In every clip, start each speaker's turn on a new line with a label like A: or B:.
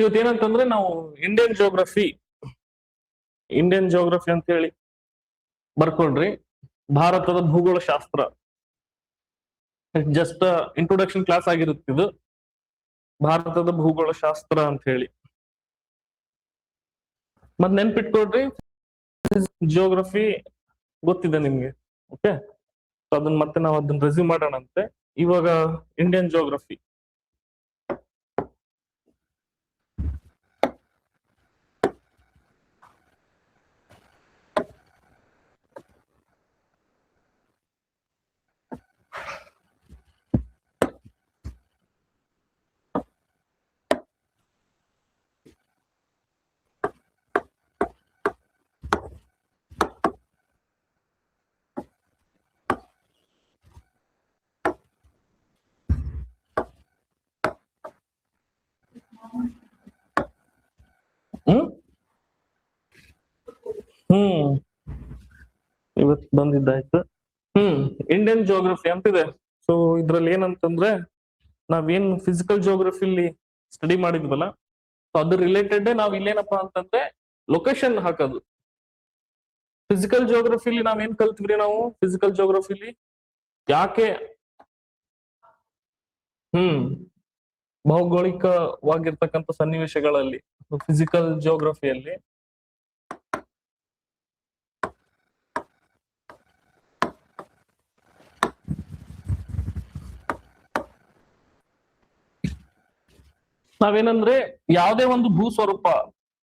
A: ಇವತ್ತೇನಂತಂದ್ರೆ ನಾವು Indian geography ಅಂತ ಹೇಳಿ ಬರ್ಕೊಳ್ರಿ. ಭಾರತದ ಭೂಗೋಳ ಶಾಸ್ತ್ರ ಜಸ್ಟ್ ಇಂಟ್ರೊಡಕ್ಷನ್ ಕ್ಲಾಸ್ ಆಗಿರುತ್ತಿದ್ದು ಭಾರತದ ಭೂಗೋಳ ಶಾಸ್ತ್ರ ಅಂತ ಹೇಳಿ ಮತ್ ನೆನ್ಪಿಟ್ಕೊಳ್ರಿ. ಜಿಯೋಗ್ರಫಿ ಗೊತ್ತಿದೆ ನಿಮ್ಗೆ, ಓಕೆ. ಅದನ್ನ ಮತ್ತೆ ನಾವು ಅದನ್ನ ರೆಸ್ಯೂಮ್ ಮಾಡೋಣಂತೆ. ಇವಾಗ ಇಂಡಿಯನ್ ಜಿಯೋಗ್ರಫಿ ಇವತ್ತು ಬಂದಿದ್ದಾಯ್ತು. ಇಂಡಿಯನ್ ಜಿಯೋಗ್ರಫಿ ಅಂತಿದೆ. ಸೊ ಇದ್ರಲ್ಲಿ ಏನಂತಂದ್ರೆ ನಾವೇನ್ ಫಿಸಿಕಲ್ ಜಿಯೋಗ್ರಫಿಲಿ ಸ್ಟಡಿ ಮಾಡಿದ್ವಲ್ಲ, ಸೊ ಅದ್ರ ರಿಲೇಟೆಡ್ ನಾವ್ ಇಲ್ಲೇನಪ್ಪಾ ಅಂತಂದ್ರೆ ಲೊಕೇಶನ್ ಹಾಕೋದು. ಫಿಸಿಕಲ್ ಜಿಯೋಗ್ರಫಿಲಿ ನಾವೇನ್ ಕಲ್ತ್ವಿ, ನಾವು ಫಿಸಿಕಲ್ ಜಿಯೋಗ್ರಫಿಲಿ ಯಾಕೆ ಭೌಗೋಳಿಕವಾಗಿರ್ತಕ್ಕಂಥ ಸನ್ನಿವೇಶಗಳಲ್ಲಿ ಫಿಸಿಕಲ್ ಜಿಯೋಗ್ರಫಿಯಲ್ಲಿ ನಾವೇನಂದ್ರೆ ಯಾವುದೇ ಒಂದು ಭೂ ಸ್ವರೂಪ,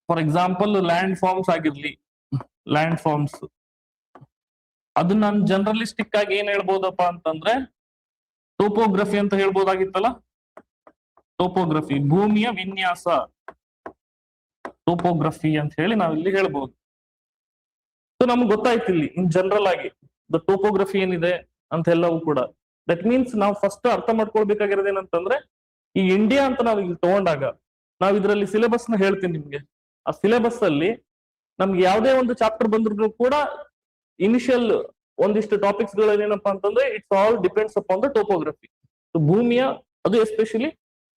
A: ಫಾರ್ ಎಕ್ಸಾಂಪಲ್ ಲ್ಯಾಂಡ್ ಫಾರ್ಮ್ಸ್ ಆಗಿರ್ಲಿ, ಲ್ಯಾಂಡ್ ಫಾರ್ಮ್ಸ್ ಅದನ್ನ ನಾನು ಜನರಲಿಸ್ಟಿಕ್ ಆಗಿ ಏನ್ ಹೇಳ್ಬೋದಪ್ಪ ಅಂತಂದ್ರೆ ಟೋಪೋಗ್ರಫಿ ಅಂತ ಹೇಳ್ಬೋದಾಗಿತ್ತಲ್ಲ. ಟೋಪೋಗ್ರಫಿ ಭೂಮಿಯ ವಿನ್ಯಾಸ, ಟೋಪೋಗ್ರಫಿ ಅಂತ ಹೇಳಿ ನಾವಿಲ್ಲಿ ಹೇಳ್ಬೋದು. ಸೊ ನಮ್ಗೆ ಗೊತ್ತಾಯ್ತು ಇಲ್ಲಿ ಇನ್ ಜನರಲ್ ಆಗಿ ದ ಟೋಪೋಗ್ರಫಿ ಏನಿದೆ ಅಂತ ಎಲ್ಲವೂ ಕೂಡ. ದಟ್ ಮೀನ್ಸ್ ನಾವು ಫಸ್ಟ್ ಅರ್ಥ ಮಾಡ್ಕೊಳ್ಬೇಕಾಗಿರೋದು ಏನಂತಂದ್ರೆ ಈ ಇಂಡಿಯಾ ಅಂತ ನಾವು ಇಲ್ಲಿ ತಗೊಂಡಾಗ ನಾವ್ ಇದರಲ್ಲಿ ಸಿಲೆಬಸ್ ನ ಹೇಳ್ತೀನಿ ನಿಮ್ಗೆ. ಆ ಸಿಲೆಬಸ್ ಅಲ್ಲಿ ನಮ್ಗೆ ಯಾವುದೇ ಒಂದು ಚಾಪ್ಟರ್ ಬಂದ್ರು ಕೂಡ ಇನಿಷಿಯಲ್ ಒಂದಿಷ್ಟು ಟಾಪಿಕ್ಸ್ ಗಳು ಏನಪ್ಪಾ ಅಂತಂದ್ರೆ it's all depends upon the topography. ಭೂಮಿಯ, ಅದು ಎಸ್ಪೆಷಲಿ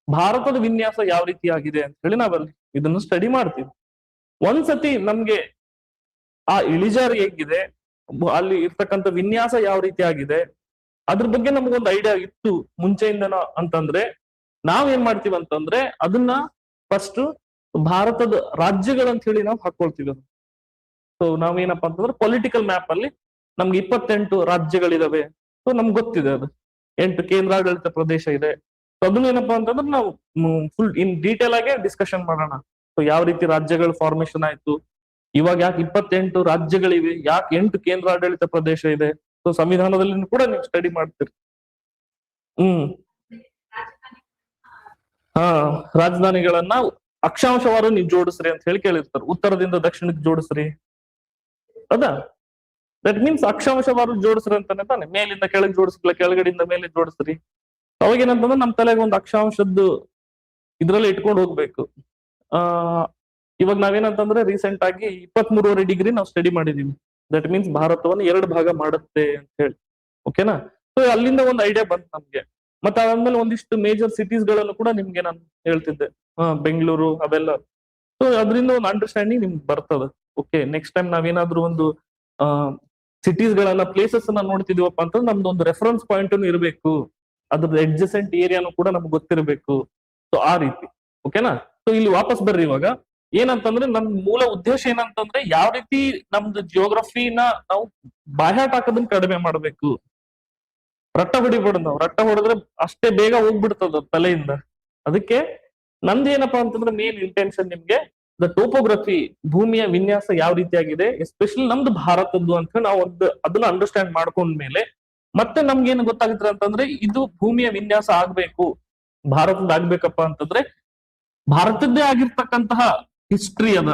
A: ಭಾರತದ ವಿನ್ಯಾಸ ಯಾವ ರೀತಿ ಆಗಿದೆ ಅಂತ ಹೇಳಿ ನಾವಲ್ಲಿ ಇದನ್ನು ಸ್ಟಡಿ ಮಾಡ್ತೀವಿ. ಒಂದ್ಸತಿ ನಮ್ಗೆ ಆ ಇಳಿಜಾರು ಹೇಗಿದೆ, ಅಲ್ಲಿ ಇರ್ತಕ್ಕಂಥ ವಿನ್ಯಾಸ ಯಾವ ರೀತಿ ಆಗಿದೆ, ಅದ್ರ ಬಗ್ಗೆ ನಮಗೊಂದು ಐಡಿಯಾ ಇತ್ತು ಮುಂಚೆಯಿಂದನ ಅಂತಂದ್ರೆ ನಾವೇನ್ ಮಾಡ್ತೀವಿ ಅಂತಂದ್ರೆ ಅದನ್ನ ಫಸ್ಟ್ ಭಾರತದ ರಾಜ್ಯಗಳಂತ ಹೇಳಿ ನಾವು ಹಾಕೊಳ್ತೀವಿ. ಅದು ಸೊ ನಾವೇನಪ್ಪಾ ಅಂತಂದ್ರೆ ಪೊಲಿಟಿಕಲ್ ಮ್ಯಾಪ್ ಅಲ್ಲಿ ನಮ್ಗೆ 28 ರಾಜ್ಯಗಳಿದಾವೆ. ಸೊ ನಮ್ಗೆ ಗೊತ್ತಿದೆ ಅದು 8 ಕೇಂದ್ರಾಡಳಿತ ಪ್ರದೇಶ ಇದೆ. ಸೊ ಅದನ್ನ ಏನಪ್ಪಾ ಅಂತಂದ್ರೆ ನಾವು ಫುಲ್ ಇನ್ ಡೀಟೇಲ್ ಆಗಿ ಡಿಸ್ಕಷನ್ ಮಾಡೋಣ. ಸೊ ಯಾವ ರೀತಿ ರಾಜ್ಯಗಳ ಫಾರ್ಮೇಶನ್ ಆಯ್ತು, ಇವಾಗ ಯಾಕೆ 28 ರಾಜ್ಯಗಳಿವೆ, ಯಾಕೆ 8 ಕೇಂದ್ರಾಡಳಿತ ಪ್ರದೇಶ ಇದೆ. ಸೊ ಸಂವಿಧಾನದಲ್ಲಿ ಕೂಡ ನೀವು ಸ್ಟಡಿ ಮಾಡ್ತೀರಿ. ರಾಜಧಾನಿಗಳನ್ನ ಅಕ್ಷಾಂಶವಾರು ನೀವು ಜೋಡಿಸ್ರಿ ಅಂತ ಹೇಳಿ ಕೇಳಿರ್ತಾರೆ. ಉತ್ತರದಿಂದ ದಕ್ಷಿಣಕ್ಕೆ ಜೋಡಿಸ್ರಿ, ಅದಾ ದಟ್ ಮೀನ್ಸ್ ಅಕ್ಷಾಂಶವಾರು ಜೋಡಿಸ್ರಿ ಅಂತಾನೆ ತಾನೆ. ಮೇಲಿಂದ ಕೆಳಗೆ ಜೋಡಿಸ್ಲಿಲ್ಲ, ಕೆಳಗಡೆಯಿಂದ ಮೇಲೆ ಜೋಡಿಸ್ರಿ. ಅವಾಗ ಏನಂತಂದ್ರೆ ನಮ್ ತಲೆಗೆ ಒಂದು ಅಕ್ಷಾಂಶದ್ದು ಇದ್ರಲ್ಲಿ ಇಟ್ಕೊಂಡು ಹೋಗ್ಬೇಕು. ಇವಾಗ ನಾವೇನಂತಂದ್ರೆ ರೀಸೆಂಟ್ ಆಗಿ 23.5 ಡಿಗ್ರಿ ನಾವು ಸ್ಟಡಿ ಮಾಡಿದೀವಿ. ದಟ್ ಮೀನ್ಸ್ ಭಾರತವನ್ನು 2 ಭಾಗ ಮಾಡುತ್ತೆ ಅಂತ ಹೇಳಿ, ಓಕೆನಾ. ಸೊ ಅಲ್ಲಿಂದ ಒಂದು ಐಡಿಯಾ ಬಂತು ನಮ್ಗೆ. ಮತ್ತೆ ಅದಾದ್ಮೇಲೆ ಒಂದಿಷ್ಟು ಮೇಜರ್ ಸಿಟೀಸ್ ಗಳನ್ನು ಕೂಡ ನಿಮ್ಗೆ ನಾನು ಹೇಳ್ತಿದ್ದೆ, ಬೆಂಗಳೂರು ಅವೆಲ್ಲ. ಸೊ ಅದರಿಂದ ಒಂದು ಅಂಡರ್ಸ್ಟ್ಯಾಂಡಿಂಗ್ ನಿಮ್ಗೆ ಬರ್ತದೆ. ಓಕೆ, ನೆಕ್ಸ್ಟ್ ಟೈಮ್ ನಾವೇನಾದ್ರೂ ಒಂದು ಸಿಟೀಸ್ ಗಳನ್ನ, ಪ್ಲೇಸಸ್ ಅನ್ನ ನೋಡ್ತಿದೀವಪ್ಪ ಅಂತಂದ್ರೆ ನಮ್ದು ಒಂದು ರೆಫರೆನ್ಸ್ ಪಾಯಿಂಟ್ ಇರಬೇಕು, ಅದ್ರ ಅಡ್ಜಸೆಂಟ್ ಏರಿಯಾನು ಕೂಡ ನಮ್ಗೆ ಗೊತ್ತಿರಬೇಕು. ಸೊ ಆ ರೀತಿ, ಓಕೆನಾ. ಸೊ ಇಲ್ಲಿ ವಾಪಸ್ ಬರ್ರಿ. ಇವಾಗ ಏನಂತಂದ್ರೆ ನಮ್ ಮೂಲ ಉದ್ದೇಶ ಏನಂತಂದ್ರೆ ಯಾವ ರೀತಿ ನಮ್ದು ಜಿಯೋಗ್ರಫಿನ ನಾವು ಬಾಹ್ಯಾಟ ಹಾಕೋದನ್ನ ಕಡಿಮೆ ಮಾಡ್ಬೇಕು. ರಟ್ಟ ಹೊಡಿಬಿಡೋದು ನಾವು. ರಟ್ಟ ಹೊಡೆದ್ರೆ ಅಷ್ಟೇ ಬೇಗ ಹೋಗ್ಬಿಡ್ತದ ತಲೆಯಿಂದ. ಅದಕ್ಕೆ ನಂದು ಏನಪ್ಪಾ ಅಂತಂದ್ರೆ ಮೇನ್ ಇಂಟೆನ್ಷನ್ ನಿಮ್ಗೆ ದ ಟೋಪೋಗ್ರಫಿ, ಭೂಮಿಯ ವಿನ್ಯಾಸ ಯಾವ ರೀತಿಯಾಗಿದೆ, ಎಸ್ಪೆಷಲಿ ನಮ್ದು ಭಾರತದ್ದು ಅಂತ ನಾವು ಅದನ್ನ ಅಂಡರ್ಸ್ಟ್ಯಾಂಡ್ ಮಾಡ್ಕೊಂಡ್ಮೇಲೆ ಮತ್ತೆ ನಮ್ಗೆ ಏನು ಗೊತ್ತಾಗುತ್ತೆ ಅಂತಂದ್ರೆ ಇದು ಭೂಮಿಯ ವಿನ್ಯಾಸ ಆಗ್ಬೇಕು, ಭಾರತದ ಆಗ್ಬೇಕಪ್ಪ ಅಂತಂದ್ರೆ ಭಾರತದ್ದೇ ಆಗಿರ್ತಕ್ಕಂತಹ ಹಿಸ್ಟ್ರಿ ಅದ.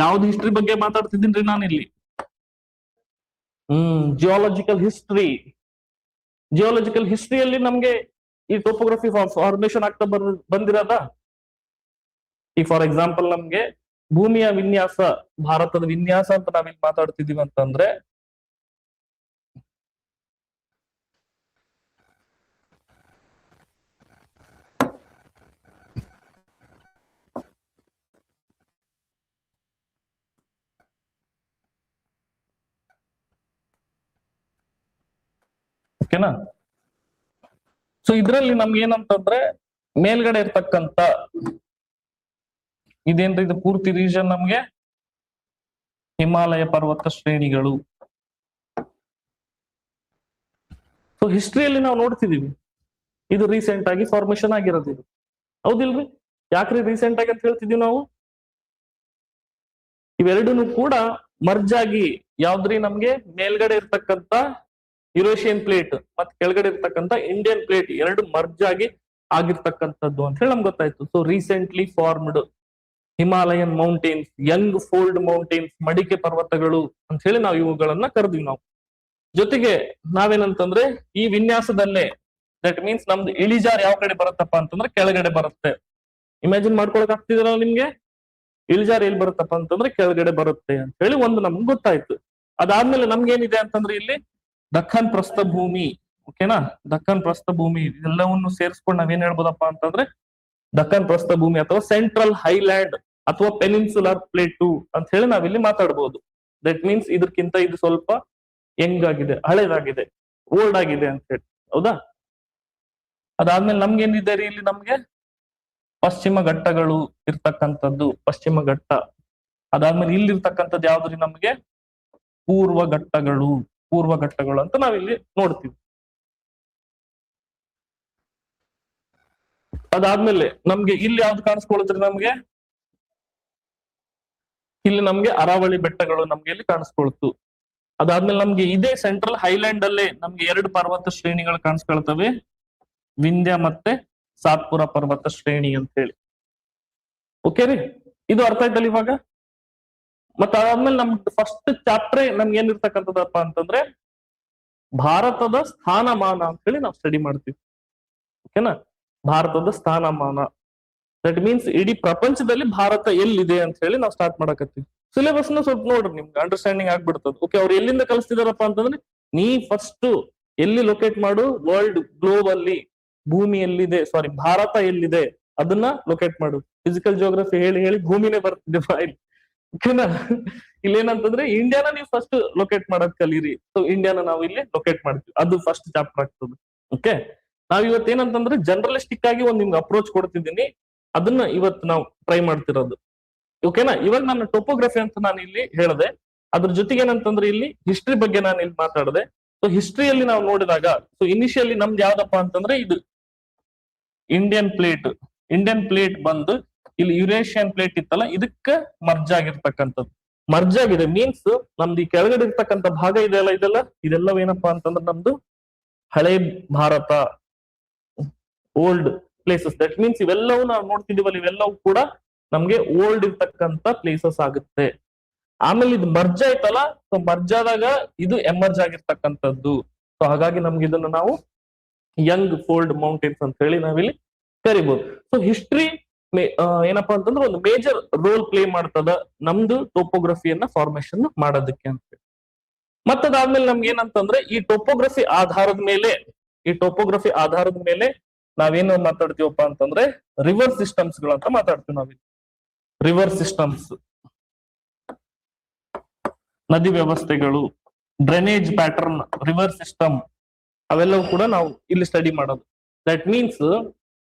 A: ಯಾವ್ದು ಹಿಸ್ಟ್ರಿ ಬಗ್ಗೆ ಮಾತಾಡ್ತಿದ್ದೀನ್ರಿ ನಾನಿಲ್ಲಿ? ಜಿಯೋಲಾಜಿಕಲ್ ಹಿಸ್ಟ್ರಿಯಲ್ಲಿ ನಮ್ಗೆ ಈ ಟೋಪೋಗ್ರಫಿ ಫಾರ್ಮೇಶನ್ ಆಗ್ತಾ ಬಂದಿರೋದ. ಈ ಫಾರ್ ಎಕ್ಸಾಂಪಲ್ ನಮ್ಗೆ ಭೂಮಿಯ ವಿನ್ಯಾಸ, ಭಾರತದ ವಿನ್ಯಾಸ ಅಂತ ನಾವಿಲ್ಲಿ ಮಾತಾಡ್ತಿದೀವಿ ಅಂತಂದ್ರೆ ಓಕೆನಾ. ಸೊ ಇದ್ರಲ್ಲಿ ನಮ್ಗೆ ಏನಂತಂದ್ರೆ ಮೇಲ್ಗಡೆ ಇರ್ತಕ್ಕಂತ ಇದೇನ್ರಿ ಇದು ಪೂರ್ತಿ ರೀಜನ್ ನಮ್ಗೆ ಹಿಮಾಲಯ ಪರ್ವತ ಶ್ರೇಣಿಗಳು. ಸೊ ಹಿಸ್ಟ್ರಿಯಲ್ಲಿ ನಾವು ನೋಡ್ತಿದೀವಿ ಇದು ರೀಸೆಂಟ್ ಆಗಿ ಫಾರ್ಮೇಶನ್ ಆಗಿರೋದು ಇದು, ಹೌದಿಲ್ರಿ? ಯಾಕ್ರಿ ರೀಸೆಂಟ್ ಆಗಿ ಅಂತ ಹೇಳ್ತಿದೀವಿ ನಾವು? ಇವೆರಡನ್ನು ಕೂಡ ಮರ್ಜ್ ಆಗಿ ಯಾವ್ದ್ರಿ ನಮ್ಗೆ ಮೇಲ್ಗಡೆ ಇರ್ತಕ್ಕಂತ ಯುರೇಷಿಯನ್ ಪ್ಲೇಟ್ ಮತ್ತೆ ಕೆಳಗಡೆ ಇರ್ತಕ್ಕಂತ ಇಂಡಿಯನ್ ಪ್ಲೇಟ್ ಎರಡು ಮರ್ಜ್ ಆಗಿ ಆಗಿರ್ತಕ್ಕಂಥದ್ದು ಅಂತ ಹೇಳಿ ನಮ್ಗೆ ಗೊತ್ತಾಯ್ತು. So recently formed Himalayan mountains, Young fold mountains, ಮಡಿಕೆ ಪರ್ವತಗಳು ಅಂತ ಹೇಳಿ ನಾವು ಇವುಗಳನ್ನ ಕರೆದ್ವಿ ನಾವು. ಜೊತೆಗೆ ನಾವೇನಂತಂದ್ರೆ ಈ ವಿನ್ಯಾಸದಲ್ಲೇ ದಟ್ ಮೀನ್ಸ್ ನಮ್ದು ಇಳಿಜಾರ್ ಯಾವ ಕಡೆ ಬರುತ್ತಪ್ಪ ಅಂತಂದ್ರೆ ಕೆಳಗಡೆ ಬರುತ್ತೆ. ಇಮ್ಯಾಜಿನ್ ಮಾಡ್ಕೊಳಕ್ ಆಗ್ತಿದ್ರಲ್ಲ ನಿಮ್ಗೆ? ಇಳಿಜಾರ್ ಎಲ್ಲಿ ಬರುತ್ತಪ್ಪ ಅಂತಂದ್ರೆ ಕೆಳಗಡೆ ಬರುತ್ತೆ ಅಂತ ಹೇಳಿ ಒಂದು ನಮ್ಗೆ ಗೊತ್ತಾಯ್ತು. ಅದಾದ್ಮೇಲೆ ನಮ್ಗೇನಿದೆ ಅಂತಂದ್ರೆ ಇಲ್ಲಿ ದಖನ್ ಪ್ರಸ್ಥಭೂಮಿ, ಓಕೆನಾ? ದಖನ್ ಪ್ರಸ್ಥಭೂಮಿ ಎಲ್ಲವನ್ನು ಸೇರಿಸ್ಕೊಂಡು ನಾವೇನ್ ಹೇಳ್ಬೋದಪ್ಪ ಅಂತಂದ್ರೆ ದಖನ್ ಪ್ರಸ್ಥಭೂಮಿ ಅಥವಾ ಸೆಂಟ್ರಲ್ ಹೈಲ್ಯಾಂಡ್ ಅಥವಾ ಪೆನಿನ್ಸುಲರ್ ಪ್ಲೇಟು ಅಂತ ಹೇಳಿ ನಾವಿಲ್ಲಿ ಮಾತಾಡ್ಬೋದು. ದಟ್ ಮೀನ್ಸ್ ಇದಕ್ಕಿಂತ ಇದು ಸ್ವಲ್ಪ ಯಂಗ್ ಆಗಿದೆ, ಹಳೇದಾಗಿದೆ, ಓಲ್ಡ್ ಆಗಿದೆ ಅಂತ ಹೇಳಿ, ಹೌದಾ? ಅದಾದ್ಮೇಲೆ ನಮ್ಗೇನಿದೆ ರೀ ಇಲ್ಲಿ ನಮ್ಗೆ ಪಶ್ಚಿಮ ಘಟ್ಟಗಳು ಇರ್ತಕ್ಕಂಥದ್ದು, ಪಶ್ಚಿಮ ಘಟ್ಟ. ಅದಾದ್ಮೇಲೆ ಇಲ್ಲಿ ಇರ್ತಕ್ಕಂಥದ್ದು ಯಾವ್ದ್ರಿ ನಮ್ಗೆ ಪೂರ್ವ ಘಟ್ಟಗಳು, ಪೂರ್ವ ಘಟ್ಟಗಳು ಅಂತ ನಾವಿಲ್ಲಿ ನೋಡ್ತೀವಿ. ಅದಾದ್ಮೇಲೆ ನಮ್ಗೆ ಇಲ್ಲಿ ಯಾವ್ದು ಕಾಣಿಸ್ಕೊಳ್ಳುತ್ರಿ ನಮ್ಗೆ? ಇಲ್ಲಿ ನಮ್ಗೆ ಅರಾವಳಿ ಬೆಟ್ಟಗಳು ನಮ್ಗೆ ಇಲ್ಲಿ ಕಾಣಿಸ್ಕೊಳ್ತು. ಅದಾದ್ಮೇಲೆ ನಮ್ಗೆ ಇದೇ ಸೆಂಟ್ರಲ್ ಹೈಲ್ಯಾಂಡ್ ಅಲ್ಲೇ ನಮ್ಗೆ ಎರಡು ಪರ್ವತ ಶ್ರೇಣಿಗಳು ಕಾಣಿಸ್ಕೊಳ್ತವೆ, ವಿಂಧ್ಯ ಮತ್ತೆ ಸಾತ್ಪುರ ಪರ್ವತ ಶ್ರೇಣಿ ಅಂತ ಹೇಳಿ. ಓಕೆ ರೀ, ಇದು ಅರ್ಥ ಆಯ್ತಲ್ಲ ಇವಾಗ? ಮತ್ತ ಅದಾದ್ಮೇಲೆ ನಮ್ದು ಫಸ್ಟ್ ಚಾಪ್ಟರ್ ನಮ್ಗೆ ಏನಿರ್ತಕ್ಕಂಥದಪ್ಪ ಅಂತಂದ್ರೆ ಭಾರತದ ಸ್ಥಾನಮಾನ ಅಂತ ಹೇಳಿ ನಾವು ಸ್ಟಡಿ ಮಾಡ್ತೀವಿ. ಓಕೆನಾ? ಭಾರತದ ಸ್ಥಾನಮಾನ ದಟ್ ಮೀನ್ಸ್ ಇಡೀ ಪ್ರಪಂಚದಲ್ಲಿ ಭಾರತ ಎಲ್ಲಿದೆ ಅಂತ ಹೇಳಿ ನಾವು ಸ್ಟಾರ್ಟ್ ಮಾಡಕತ್ತೀವಿ. ಸಿಲೆಬಸ್ ನ ಸ್ವಲ್ಪ ನೋಡ್ರಿ, ನಿಮ್ಗೆ ಅಂಡರ್ಸ್ಟ್ಯಾಂಡಿಂಗ್ ಆಗ್ಬಿಡ್ತದೆ. ಓಕೆ, ಅವ್ರು ಎಲ್ಲಿಂದ ಕಲಿಸ್ತಿದಾರಪ್ಪ ಅಂತಂದ್ರೆ ನೀ ಫಸ್ಟ್ ಎಲ್ಲಿ ಲೊಕೇಟ್ ಮಾಡು, ವರ್ಲ್ಡ್ ಗ್ಲೋಬ್ ಅಲ್ಲಿ ಭೂಮಿ ಎಲ್ಲಿದೆ, ಸಾರಿ ಭಾರತ ಎಲ್ಲಿದೆ ಅದನ್ನ ಲೊಕೇಟ್ ಮಾಡು. ಫಿಸಿಕಲ್ ಜಿಯೋಗ್ರಫಿ ಹೇಳಿ ಹೇಳಿ ಭೂಮಿನೇ ಬರ್ತಿದೆ ಬಾಯಲ್ಲಿ. ಓಕೆನಾ? ಇಲ್ಲೇನಂತಂದ್ರೆ ಇಂಡಿಯಾನ ನೀವು ಫಸ್ಟ್ ಲೊಕೇಟ್ ಮಾಡೋದ್ ಕಲೀರಿ. ಸೊ ಇಂಡಿಯಾನ ನಾವು ಇಲ್ಲಿ ಲೊಕೇಟ್ ಮಾಡ್ತೀವಿ, ಅದು ಫಸ್ಟ್ ಚಾಪ್ಟರ್ ಆಗ್ತದೆ. ಓಕೆ, ನಾವ್ ಇವತ್ತೇನಂತಂದ್ರೆ ಜನರಲಿಸ್ಟಿಕ್ ಆಗಿ ಒಂದ್ ನಿಮ್ಗೆ ಅಪ್ರೋಚ್ ಕೊಡ್ತಿದ್ದೀನಿ, ಅದನ್ನ ಇವತ್ತು ನಾವು ಟ್ರೈ ಮಾಡ್ತಿರೋದು. ಓಕೆನಾ? ಇವಾಗ ನಾನು ಟೋಪೋಗ್ರಫಿ ಅಂತ ನಾನು ಇಲ್ಲಿ ಹೇಳಿದೆ, ಅದ್ರ ಜೊತೆಗೆ ಏನಂತಂದ್ರೆ ಇಲ್ಲಿ ಹಿಸ್ಟ್ರಿ ಬಗ್ಗೆ ನಾನು ಇಲ್ಲಿ ಮಾತಾಡಿದೆ. ಸೊ ಹಿಸ್ಟ್ರಿಯಲ್ಲಿ ನಾವು ನೋಡಿದಾಗ ಸೊ ಇನಿಷಿಯಲಿ ನಮ್ದು ಯಾವ್ದಪ್ಪ ಅಂತಂದ್ರೆ ಇದು ಇಂಡಿಯನ್ ಪ್ಲೇಟ್ ಬಂದು ಇಲ್ಲಿ ಯುರೇಷಿಯನ್ ಪ್ಲೇಟ್ ಇತ್ತಲ್ಲ, ಇದಕ್ಕೆ ಮರ್ಜ್ ಆಗಿರ್ತಕ್ಕಂಥದ್ದು. ಮರ್ಜ್ ಆಗಿದೆ ಮೀನ್ಸ್ ನಮ್ದು ಈ ಕೆಳಗಡೆ ಇರ್ತಕ್ಕಂಥ ಭಾಗ ಇದೆಯಲ್ಲ, ಇದೆಲ್ಲವೇನಪ್ಪಾ ಅಂತಂದ್ರೆ ನಮ್ದು ಹಳೆ Bharat, old places. That means ಇವೆಲ್ಲವೂ ನಾವು ನೋಡ್ತಿದೀವಲ್ಲ, ಇವೆಲ್ಲವೂ ಕೂಡ ನಮ್ಗೆ ಓಲ್ಡ್ ಇರ್ತಕ್ಕಂಥ ಪ್ಲೇಸಸ್ ಆಗುತ್ತೆ. ಆಮೇಲೆ ಇದು ಮರ್ಜ್ ಆಯ್ತಲ್ಲ, ಸೊ ಮರ್ಜ್ ಆದಾಗ ಇದು ಎಮರ್ಜ್ ಆಗಿರ್ತಕ್ಕಂಥದ್ದು. ಸೊ ಹಾಗಾಗಿ ನಮ್ಗೆ ಇದನ್ನ ನಾವು ಯಂಗ್ ಫೋಲ್ಡ್ ಮೌಂಟೇನ್ಸ್ ಅಂತ ಹೇಳಿ ನಾವಿಲ್ಲಿ ಕರಿಬಹುದು. ಸೊ ಹಿಸ್ಟ್ರಿ ಏನಪ್ಪಾ ಅಂತಂದ್ರೆ ಒಂದು ಮೇಜರ್ ರೋಲ್ ಪ್ಲೇ ಮಾಡ್ತದ ನಮ್ದು ಟೋಪೋಗ್ರಫಿಯನ್ನ ಫಾರ್ಮೇಶನ್ ಮಾಡೋದಕ್ಕೆ ಅಂತ. ಮತ್ತದಾದ್ಮೇಲೆ ನಮ್ಗೆ ಏನಂತಂದ್ರೆ ಈ ಟೋಪೋಗ್ರಫಿ ಆಧಾರದ ಮೇಲೆ ನಾವೇನು ಮಾತಾಡ್ತೀವಪ್ಪ ಅಂತಂದ್ರೆ ರಿವರ್ ಸಿಸ್ಟಮ್ಸ್ ಗಳು ಅಂತ ಮಾತಾಡ್ತೀವಿ ನಾವಿಲ್ಲಿ. ರಿವರ್ ಸಿಸ್ಟಮ್ಸ್, ನದಿ ವ್ಯವಸ್ಥೆಗಳು, ಡ್ರೈನೇಜ್ ಪ್ಯಾಟರ್ನ್, ರಿವರ್ ಸಿಸ್ಟಮ್, ಅವೆಲ್ಲವೂ ಕೂಡ ನಾವು ಇಲ್ಲಿ ಸ್ಟಡಿ ಮಾಡೋದು. ದಟ್ ಮೀನ್ಸ್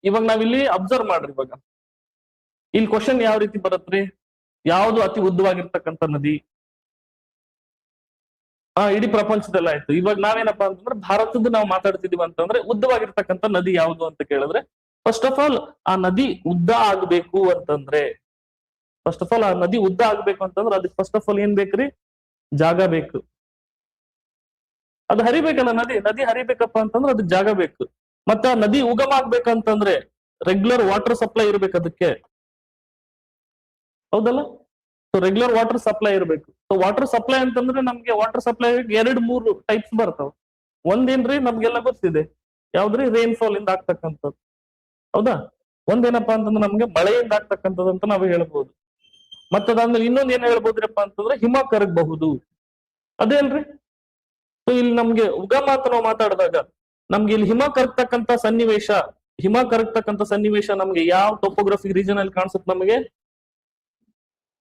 A: ಇವಾಗ ನಾವಿಲ್ಲಿ ಅಬ್ಸರ್ವ್ ಮಾಡ್ರಿ, ಇವಾಗ ಇಲ್ಲಿ ಕ್ವಶನ್ ಯಾವ ರೀತಿ ಬರತ್ರಿ? ಯಾವುದು ಅತಿ ಉದ್ದವಾಗಿರ್ತಕ್ಕಂಥ ನದಿ? ಇಡೀ ಪ್ರಪಂಚದಲ್ಲಿ ಆಯ್ತು. ಇವಾಗ ನಾವೇನಪ್ಪಾ ಅಂತಂದ್ರೆ ಭಾರತದ ನಾವು ಮಾತಾಡ್ತಿದೀವಿ ಅಂತಂದ್ರೆ ಉದ್ದವಾಗಿರ್ತಕ್ಕಂಥ ನದಿ ಯಾವುದು ಅಂತ ಕೇಳಿದ್ರೆ ಫಸ್ಟ್ ಆಫ್ ಆಲ್ ಆ ನದಿ ಉದ್ದ ಆಗ್ಬೇಕು ಅಂತಂದ್ರೆ ಅದಕ್ಕೆ ಫಸ್ಟ್ ಆಫ್ ಆಲ್ ಏನ್ ಬೇಕ್ರಿ? ಜಾಗ ಬೇಕು. ಅದು ಹರಿಬೇಕಲ್ಲ, ನದಿ ಹರಿಬೇಕಪ್ಪ ಅಂತಂದ್ರೆ ಅದಕ್ಕೆ ಜಾಗ ಬೇಕು. ಮತ್ತೆ ಆ ನದಿ ಉಗಮ ಆಗ್ಬೇಕಂತಂದ್ರೆ ರೆಗ್ಯುಲರ್ ವಾಟರ್ ಸಪ್ಲೈ ಇರ್ಬೇಕು ಅದಕ್ಕೆ, ಹೌದಲ್ಲ? ಸೊ ರೆಗ್ಯುಲರ್ ವಾಟರ್ ಸಪ್ಲೈ ಇರಬೇಕು. ಸೊ ವಾಟರ್ ಸಪ್ಲೈ ಅಂತಂದ್ರೆ ನಮ್ಗೆ ವಾಟರ್ ಸಪ್ಲೈ 2-3 ಟೈಪ್ಸ್ ಬರ್ತಾವ. ಒಂದೇನ್ರಿ ನಮ್ಗೆಲ್ಲ ಗೊತ್ತಿದೆ, ಯಾವ್ದ್ರಿ? ರೈನ್ಫಾಲ್ ಇಂದ ಆಗ್ತಕ್ಕಂಥದ್ದು, ಹೌದಾ? ಒಂದೇನಪ್ಪಾ ಅಂತಂದ್ರೆ ನಮ್ಗೆ ಮಳೆಯಿಂದ ಆಗ್ತಕ್ಕಂಥದ್ದು ಅಂತ ನಾವು ಹೇಳ್ಬೋದು. ಮತ್ತದಾದ್ಮೇಲೆ ಇನ್ನೊಂದ್ ಏನ್ ಹೇಳ್ಬೋದ್ರಪ್ಪ ಅಂತಂದ್ರೆ ಹಿಮ ಕರಗಬಹುದು, ಅದೇನ್ರಿ? ಸೊ ಇಲ್ಲಿ ನಮ್ಗೆ ಉಗಮ ಅಂತ ನಾವು ಮಾತಾಡಿದಾಗ ನಮ್ಗೆ ಇಲ್ಲಿ ಹಿಮ ಕರಗ್ತಕ್ಕಂಥ ಸನ್ನಿವೇಶ ನಮ್ಗೆ ಯಾವ ಟೋಪೋಗ್ರಫಿಕ್ ರೀಜನ್ ಅಲ್ಲಿ ಕಾಣಿಸುತ್ತೆ? ನಮಗೆ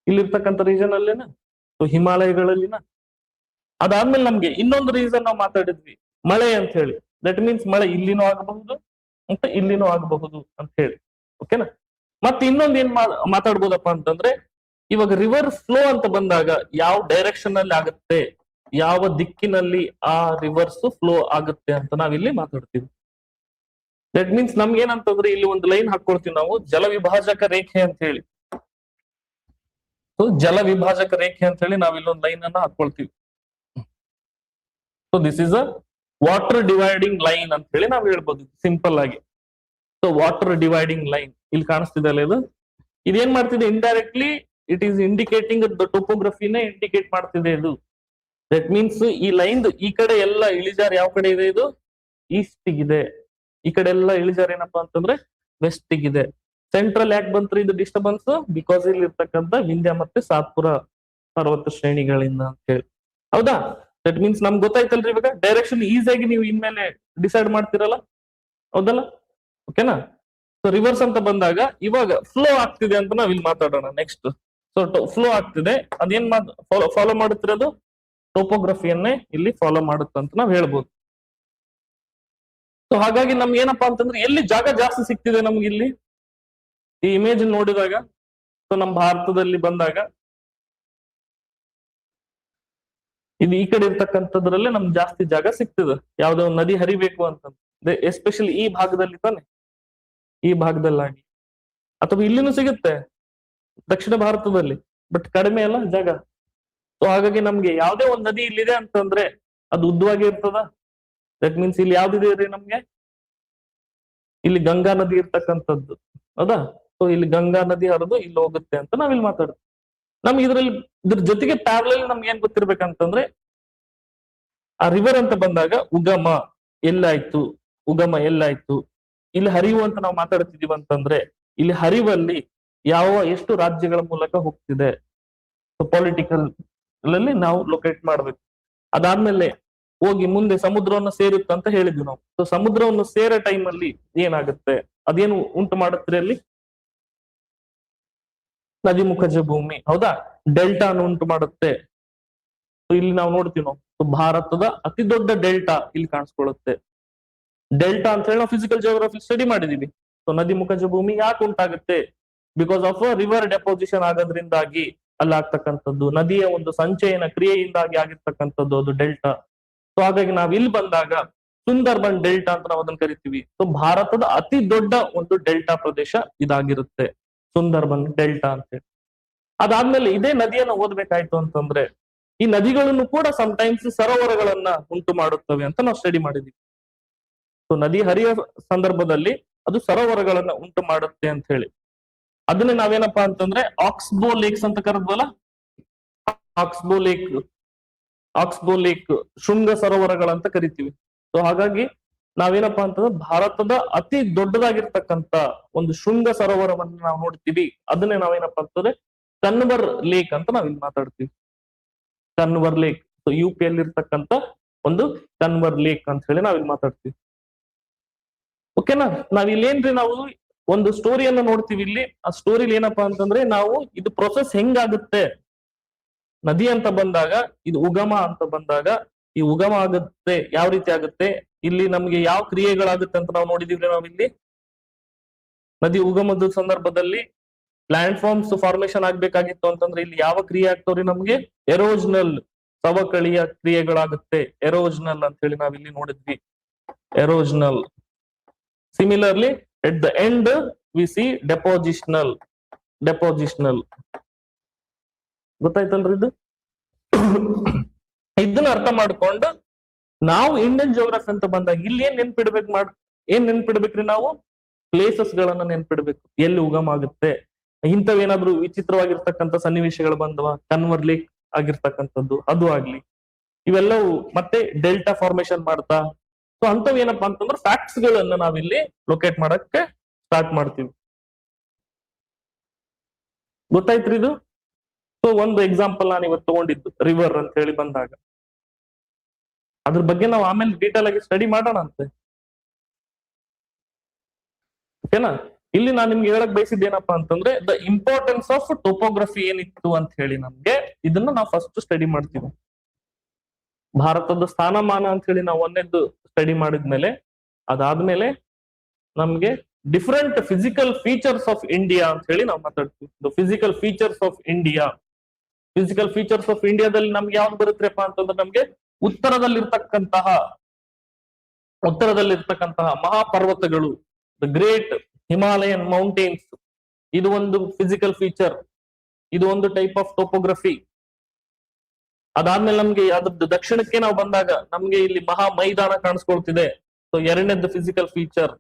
A: ಇಲ್ಲಿರ್ತಕ್ಕಂಥ ರೀಜನ್ ಅಲ್ಲೇನ, ಸೊ ಹಿಮಾಲಯಗಳಲ್ಲಿನ. ಅದಾದ್ಮೇಲೆ ನಮ್ಗೆ ಇನ್ನೊಂದು ರೀಸನ್ ನಾವು ಮಾತಾಡಿದ್ವಿ, ಮಳೆ ಅಂತ ಹೇಳಿ. ದಟ್ ಮೀನ್ಸ್ ಮಳೆ ಇಲ್ಲಿನೂ ಆಗಬಹುದು ಮತ್ತೆ ಇಲ್ಲಿನೂ ಆಗಬಹುದು ಅಂತ ಹೇಳಿ. ಓಕೆನಾ. ಮತ್ತೆ ಇನ್ನೊಂದ್ ಏನ್ ಮಾತಾಡ್ಬೋದಪ್ಪ ಅಂತಂದ್ರೆ, ಇವಾಗ ರಿವರ್ ಫ್ಲೋ ಅಂತ ಬಂದಾಗ ಯಾವ ಡೈರೆಕ್ಷನ್ ಅಲ್ಲಿ ಆಗುತ್ತೆ, ಯಾವ ದಿಕ್ಕಿನಲ್ಲಿ ಆ ರಿವರ್ಸ್ ಫ್ಲೋ ಆಗುತ್ತೆ ಅಂತ ನಾವಿಲ್ಲಿ ಮಾತಾಡ್ತೀವಿ. ದಟ್ ಮೀನ್ಸ್ ನಮ್ಗೆ ಏನಂತಂದ್ರೆ ಇಲ್ಲಿ ಒಂದು ಲೈನ್ ಹಾಕೊಳ್ತೀವಿ ನಾವು, ಜಲ ವಿಭಾಜಕ ರೇಖೆ ಅಂತ ಹೇಳಿ. ಜಲ ವಿಭಾಜಕ ರೇಖೆ ಅಂತ ಹೇಳಿ ನಾವ್ ಇಲ್ಲೊಂದು ಲೈನ್ ಅನ್ನ ಹಾಕೊಳ್ತೀವಿ. So this is a water dividing line ಅಂತ ಹೇಳಿ ನಾವ್ ಹೇಳ್ಬೋದು ಸಿಂಪಲ್ ಆಗಿ. ಸೊ ವಾಟರ್ ಡಿವೈಡಿಂಗ್ ಲೈನ್ ಇಲ್ಲಿ ಕಾಣಿಸ್ತಿದೆ ಅಲ್ಲ, ಇದೇನ್ ಮಾಡ್ತಿದೆ, indirectly it is indicating the ಟೋಪೋಗ್ರಫಿನೇ ಇಂಡಿಕೇಟ್ ಮಾಡ್ತಿದೆ ಇದು. ದಟ್ ಮೀನ್ಸ್ ಈ ಲೈನ್ ಈ ಕಡೆ ಎಲ್ಲ ಇಳಿಜಾರ್ ಯಾವ ಕಡೆ ಇದೆ, ಇದು ಈಸ್ಟ್ ಗಿದೆ. ಈ ಕಡೆ ಎಲ್ಲ ಇಳಿಜಾರ್ ಏನಪ್ಪಾ ಅಂತಂದ್ರೆ ವೆಸ್ಟ್ ಗಿದೆ. ಸೆಂಟ್ರಲ್ ಯಾಕೆ ಬಂತ್ರಿ ಇದು ಡಿಸ್ಟರ್ಬೆನ್ಸ್, ಬಿಕಾಸ್ ಇಲ್ಲಿ ಇರ್ತಕ್ಕಂಥ ವಿಂಧ್ಯ ಮತ್ತೆ ಸಾತ್ಪುರ ಪರ್ವತ ಶ್ರೇಣಿಗಳಿಂದ ಅಂತ ಹೇಳಿ. ಹೌದಾ. ದಟ್ ಮೀನ್ಸ್ ನಮ್ಗೆ ಗೊತ್ತಾಯ್ತಲ್ರಿ, ಇವಾಗ ಡೈರೆಕ್ಷನ್ ಈಸಿಯಾಗಿ ನೀವು ಇನ್ಮೇಲೆ ಡಿಸೈಡ್ ಮಾಡ್ತಿರಲ್ಲ, ಹೌದಲ್ಲ. ಓಕೆನಾ. ಸೊ ರಿವರ್ಸ್ ಅಂತ ಬಂದಾಗ ಇವಾಗ ಫ್ಲೋ ಆಗ್ತಿದೆ ಅಂತ ನಾವ್ ಇಲ್ಲಿ ಮಾತಾಡೋಣ ನೆಕ್ಸ್ಟ್. ಸೊ ಫ್ಲೋ ಆಗ್ತಿದೆ, ಅದೇನ್ ಫಾಲೋ ಮಾಡುತ್ತಿರೋದು ಟೋಪೋಗ್ರಫಿಯನ್ನೇ ಇಲ್ಲಿ ಫಾಲೋ ಮಾಡುತ್ತೆ ಅಂತ ನಾವ್ ಹೇಳ್ಬೋದು. ಸೊ ಹಾಗಾಗಿ ನಮ್ಗೆ ಏನಪ್ಪಾ ಅಂತಂದ್ರೆ ಎಲ್ಲಿ ಜಾಗ ಜಾಸ್ತಿ ಸಿಗ್ತಿದೆ ನಮ್ಗೆ ಇಲ್ಲಿ ಈ ಇಮೇಜ್ ನೋಡಿದಾಗ, ಸೊ ನಮ್ಮ ಭಾರತದಲ್ಲಿ ಬಂದಾಗ ಇದು ಈ ಕಡೆ ಇರ್ತಕ್ಕಂಥದ್ರಲ್ಲೇ ನಮ್ಗೆ ಜಾಸ್ತಿ ಜಾಗ ಸಿಗ್ತದೆ. ಯಾವ್ದೋ ಒಂದು ನದಿ ಹರಿಬೇಕು ಅಂತಂದ್ರೆ ಎಸ್ಪೆಷಲಿ ಈ ಭಾಗದಲ್ಲಿ ತಾನೆ, ಈ ಭಾಗದಲ್ಲಾಗಿ, ಅಥವಾ ಇಲ್ಲಿನೂ ಸಿಗುತ್ತೆ ದಕ್ಷಿಣ ಭಾರತದಲ್ಲಿ, ಬಟ್ ಕಡಿಮೆ ಅಲ್ಲ ಜಾಗ. ಸೊ ಹಾಗಾಗಿ ನಮ್ಗೆ ಯಾವ್ದೇ ಒಂದ್ ನದಿ ಇಲ್ಲಿದೆ ಅಂತಂದ್ರೆ ಅದು ಉದ್ದವಾಗಿ ಇರ್ತದ. ದಟ್ ಮೀನ್ಸ್ ಇಲ್ಲಿ ಯಾವ್ದಿದೆ ರೀ ನಮ್ಗೆ, ಇಲ್ಲಿ ಗಂಗಾ ನದಿ ಇರ್ತಕ್ಕಂಥದ್ದು, ಹೌದಾ. ಸೊ ಇಲ್ಲಿ ಗಂಗಾ ನದಿ ಹರಿದು ಇಲ್ಲಿ ಹೋಗುತ್ತೆ ಅಂತ ನಾವಿಲ್ಲಿ ಮಾತಾಡ್ತೀವಿ. ನಮ್ಗೆ ಇದ್ರ ಜೊತೆಗೆ ಪ್ಯಾರಲಲ್ ನಮ್ಗೆ ಏನ್ ಗೊತ್ತಿರ್ಬೇಕಂತಂದ್ರೆ, ಆ ರಿವರ್ ಅಂತ ಬಂದಾಗ ಉಗಮ ಎಲ್ಲಾಯ್ತು, ಉಗಮ ಎಲ್ಲಾಯ್ತು, ಇಲ್ಲಿ ಹರಿವು ಅಂತ ನಾವು ಮಾತಾಡ್ತಿದೀವಿ ಅಂತಂದ್ರೆ ಇಲ್ಲಿ ಹರಿವಲ್ಲಿ ಎಷ್ಟು ರಾಜ್ಯಗಳ ಮೂಲಕ ಹೋಗ್ತಿದೆ, ಪೊಲಿಟಿಕಲ್ ಅಲ್ಲಿ ನಾವು ಲೊಕೇಟ್ ಮಾಡ್ಬೇಕು. ಅದಾದ್ಮೇಲೆ ಹೋಗಿ ಮುಂದೆ ಸಮುದ್ರವನ್ನು ಸೇರುತ್ತೆ ಅಂತ ಹೇಳಿದ್ವಿ ನಾವು. ಸೊ ಸಮುದ್ರವನ್ನು ಸೇರೋ ಟೈಮ್ ಅಲ್ಲಿ ಏನಾಗುತ್ತೆ, ಅದೇನು ಉಂಟು ಮಾಡುತ್ತೆ ಅಲ್ಲಿ, ನದಿ ಮುಖಜ ಭೂಮಿ, ಹೌದಾ. ಡೆಲ್ಟಾ ಅನ್ನು ಉಂಟು ಮಾಡುತ್ತೆ. ಇಲ್ಲಿ ನಾವು ನೋಡ್ತೀವಿ ನಾವು ಭಾರತದ ಅತಿ ದೊಡ್ಡ ಡೆಲ್ಟಾ ಇಲ್ಲಿ ಕಾಣಿಸ್ಕೊಳ್ಳುತ್ತೆ. ಡೆಲ್ಟಾ ಅಂತ ಹೇಳಿ ನಾವು ಫಿಸಿಕಲ್ ಜಿಯೋಗ್ರಫಿ ಸ್ಟಡಿ ಮಾಡಿದೀವಿ. ಸೊ ನದಿ ಮುಖಜ ಭೂಮಿ ಯಾಕೆ ಉಂಟಾಗುತ್ತೆ, ಬಿಕಾಸ್ ಆಫ್ ರಿವರ್ ಡೆಪೋಸಿಷನ್ ಆಗೋದ್ರಿಂದಾಗಿ ಅಲ್ಲಿ ಆಗ್ತಕ್ಕಂಥದ್ದು, ನದಿಯ ಒಂದು ಸಂಚಯನ ಕ್ರಿಯೆಯಿಂದಾಗಿ ಆಗಿರ್ತಕ್ಕಂಥದ್ದು ಅದು ಡೆಲ್ಟಾ. ಸೊ ಹಾಗಾಗಿ ನಾವ್ ಇಲ್ಲಿ ಬಂದಾಗ ಸುಂದರ್ಬನ್ ಡೆಲ್ಟಾ ಅಂತ ನಾವು ಅದನ್ನ ಕರಿತೀವಿ. ಸೊ ಭಾರತದ ಅತಿ ದೊಡ್ಡ ಒಂದು ಡೆಲ್ಟಾ ಪ್ರದೇಶ ಇದಾಗಿರುತ್ತೆ, ಸುಂದರ್ಬನ್ ಡೆಲ್ಟಾ ಅಂತ ಹೇಳಿ. ಅದಾದ್ಮೇಲೆ ಇದೇ ನದಿಯನ್ನು ಓದ್ಬೇಕಾಯ್ತು ಅಂತಂದ್ರೆ ಈ ನದಿಗಳನ್ನು ಕೂಡ ಸಮಟೈಮ್ಸ್ ಸರೋವರಗಳನ್ನ ಉಂಟು ಮಾಡುತ್ತವೆ ಅಂತ ನಾವು ಸ್ಟಡಿ ಮಾಡಿದೀವಿ. ಸೊ ನದಿ ಹರಿಯೋ ಸಂದರ್ಭದಲ್ಲಿ ಅದು ಸರೋವರಗಳನ್ನ ಉಂಟು ಮಾಡುತ್ತೆ ಅಂತ ಹೇಳಿ. ಅದನ್ನೇ ನಾವೇನಪ್ಪಾ ಅಂತಂದ್ರೆ ಆಕ್ಸ್ಬೋ ಲೇಕ್ಸ್ ಅಂತ ಕರೆದ್ವಲ್ಲ, ಆಕ್ಸ್ಬೋ ಲೇಕ್ ಶೃಂಗ ಸರೋವರಗಳಂತ ಕರಿತೀವಿ. ಸೊ ಹಾಗಾಗಿ ನಾವೇನಪ್ಪಾ ಅಂತಂದ್ರೆ ಭಾರತದ ಅತಿ ದೊಡ್ಡದಾಗಿರ್ತಕ್ಕಂತ ಒಂದು ಶೃಂಗ ಸರೋವರವನ್ನು ನಾವು ನೋಡ್ತೀವಿ. ಅದನ್ನೇ ನಾವೇನಪ್ಪಾ ಅಂತಂದ್ರೆ ಕನ್ವರ್ ಲೇಕ್ ಅಂತ ನಾವಿಲ್ಲಿ ಮಾತಾಡ್ತೀವಿ. Kanwar lake, so U P ಅಲ್ಲಿ ಇರ್ತಕ್ಕಂತ ಒಂದು ಕನ್ವರ್ ಲೇಕ್ ಅಂತ ಹೇಳಿ ನಾವಿಲ್ಲಿ ಮಾತಾಡ್ತೀವಿ. ಓಕೆನಾ. ನಾವ್ ಇಲ್ಲೇನ್ರಿ, ನಾವು ಒಂದು ಸ್ಟೋರಿಯನ್ನ ನೋಡ್ತೀವಿ ಇಲ್ಲಿ. ಆ ಸ್ಟೋರಿಲಿ ಏನಪ್ಪಾ ಅಂತಂದ್ರೆ ನಾವು ಇದು ಪ್ರೊಸೆಸ್ ಹೆಂಗಾಗುತ್ತೆ, ನದಿ ಅಂತ ಬಂದಾಗ ಇದು ಉಗಮ ಅಂತ ಬಂದಾಗ ಈ ಉಗಮ ಆಗುತ್ತೆ ಯಾವ ರೀತಿ ಆಗುತ್ತೆ, ಇಲ್ಲಿ ನಮ್ಗೆ ಯಾವ ಕ್ರಿಯೆಗಳಾಗುತ್ತೆ ಅಂತ ನಾವು ನೋಡಿದೀವಿ. ನಾವಿಲ್ಲಿ ನದಿ ಉಗಮದ ಸಂದರ್ಭದಲ್ಲಿ ಲ್ಯಾಂಡ್ ಫಾರ್ಮ್ಸ್ ಫಾರ್ಮೇಶನ್ ಆಗ್ಬೇಕಾಗಿತ್ತು ಅಂತಂದ್ರೆ ಇಲ್ಲಿ ಯಾವ ಕ್ರಿಯೆ ಆಗ್ತಾವ್ರಿ, ನಮ್ಗೆ ಎರೋಜನಲ್ ಸವಕಳಿಯ ಕ್ರಿಯೆಗಳಾಗುತ್ತೆ, ಎರೋಜನಲ್ ಅಂತ ಹೇಳಿ ನಾವಿಲ್ಲಿ ನೋಡಿದ್ವಿ, erosional. Similarly at the end we see depositional. ಗೊತ್ತಾಯ್ತಲ್ರಿ ಇದು. ಇದನ್ನ ಅರ್ಥ ಮಾಡ್ಕೊಂಡು ನಾವು ಇಂಡಿಯನ್ ಜಿಯೋಗ್ರಫಿ ಅಂತ ಬಂದಾಗ ಇಲ್ಲಿ ಏನ್ ನೆನ್ಪಿಡ್ಬೇಕ್ರಿ, ನಾವು ಪ್ಲೇಸಸ್ ಗಳನ್ನ ನೆನ್ಪಿಡ್ಬೇಕು, ಎಲ್ಲಿ ಉಗಮ ಆಗುತ್ತೆ. ಇಂಥವೇನಾದ್ರೂ ವಿಚಿತ್ರವಾಗಿರ್ತಕ್ಕಂಥ ಸನ್ನಿವೇಶಗಳು ಬಂದವ, ಕನ್ವರ್ ಲೇಕ್ ಆಗಿರ್ತಕ್ಕಂಥದ್ದು ಅದು ಆಗ್ಲಿ, ಇವೆಲ್ಲವೂ ಮತ್ತೆ ಡೆಲ್ಟಾ ಫಾರ್ಮೇಶನ್ ಮಾಡ್ತಾ. ಸೊ ಅಂತವ್ ಏನಪ್ಪಾ ಅಂತಂದ್ರೆ ಫ್ಯಾಕ್ಟ್ಸ್ ಗಳನ್ನ ನಾವಿಲ್ಲಿ ಲೊಕೇಟ್ ಮಾಡಕ್ಕೆ ಸ್ಟಾರ್ಟ್ ಮಾಡ್ತೀವಿ. ಗೊತ್ತಾಯ್ತ್ರಿ ಇದು. ಸೊ ಒಂದು ಎಕ್ಸಾಂಪಲ್ ನಾನು ಇವತ್ತು ತಗೊಂಡಿದ್ದು ರಿವರ್ ಅಂತ ಹೇಳಿ ಬಂದಾಗ, ಅದ್ರ ಬಗ್ಗೆ ನಾವು ಆಮೇಲೆ ಡೀಟೇಲ್ ಆಗಿ ಸ್ಟಡಿ ಮಾಡೋಣ ಅಂತೆ. ಓಕೆನಾ. ಇಲ್ಲಿ ನಾನು ನಿಮ್ಗೆ ಹೇಳಕ್ ಬಯಸಿದ್ದು ಏನಪ್ಪಾ ಅಂತಂದ್ರೆ ದ ಇಂಪಾರ್ಟೆನ್ಸ್ ಆಫ್ ಟೋಪೋಗ್ರಫಿ ಏನಿತ್ತು ಅಂತ ಹೇಳಿ ನಮ್ಗೆ ಇದನ್ನ ನಾವು ಫಸ್ಟ್ ಸ್ಟಡಿ ಮಾಡ್ತೀವಿ. ಭಾರತದ ಸ್ಥಾನಮಾನ ಅಂತ ಹೇಳಿ ನಾವು ಒಂದೇದ್ದು ಸ್ಟಡಿ ಮಾಡಿದ್ಮೇಲೆ ಅದಾದ್ಮೇಲೆ ನಮ್ಗೆ different physical features of India ಅಂತ ಹೇಳಿ ನಾವು ಮಾತಾಡ್ತೀವಿ. Physical features of India, physical features of ಇಂಡಿಯಾದಲ್ಲಿ ನಮ್ಗೆ ಯಾವ್ದು ಬರುತ್ತೆಪ್ಪ ಅಂತಂದ್ರೆ ನಮ್ಗೆ ಉತ್ತರದಲ್ಲಿರ್ತಕ್ಕಂತಹ ಮಹಾಪರ್ವತಗಳು, ದ ಗ್ರೇಟ್ ಹಿಮಾಲಯನ್ ಮೌಂಟೇನ್ಸ್, ಇದು ಒಂದು ಫಿಸಿಕಲ್ ಫೀಚರ್, ಇದು ಒಂದು ಟೈಪ್ ಆಫ್ ಟೋಪೋಗ್ರಫಿ. ಅದಾದ್ಮೇಲೆ ನಮ್ಗೆ ಅದ್ರದ್ದು ದಕ್ಷಿಣಕ್ಕೆ ನಾವು ಬಂದಾಗ ನಮ್ಗೆ ಇಲ್ಲಿ ಮಹಾ ಮೈದಾನ ಕಾಣಿಸ್ಕೊಳ್ತಿದೆ. ಸೊ ಎರಡನೇದ್ದು ಫಿಸಿಕಲ್ ಫೀಚರ್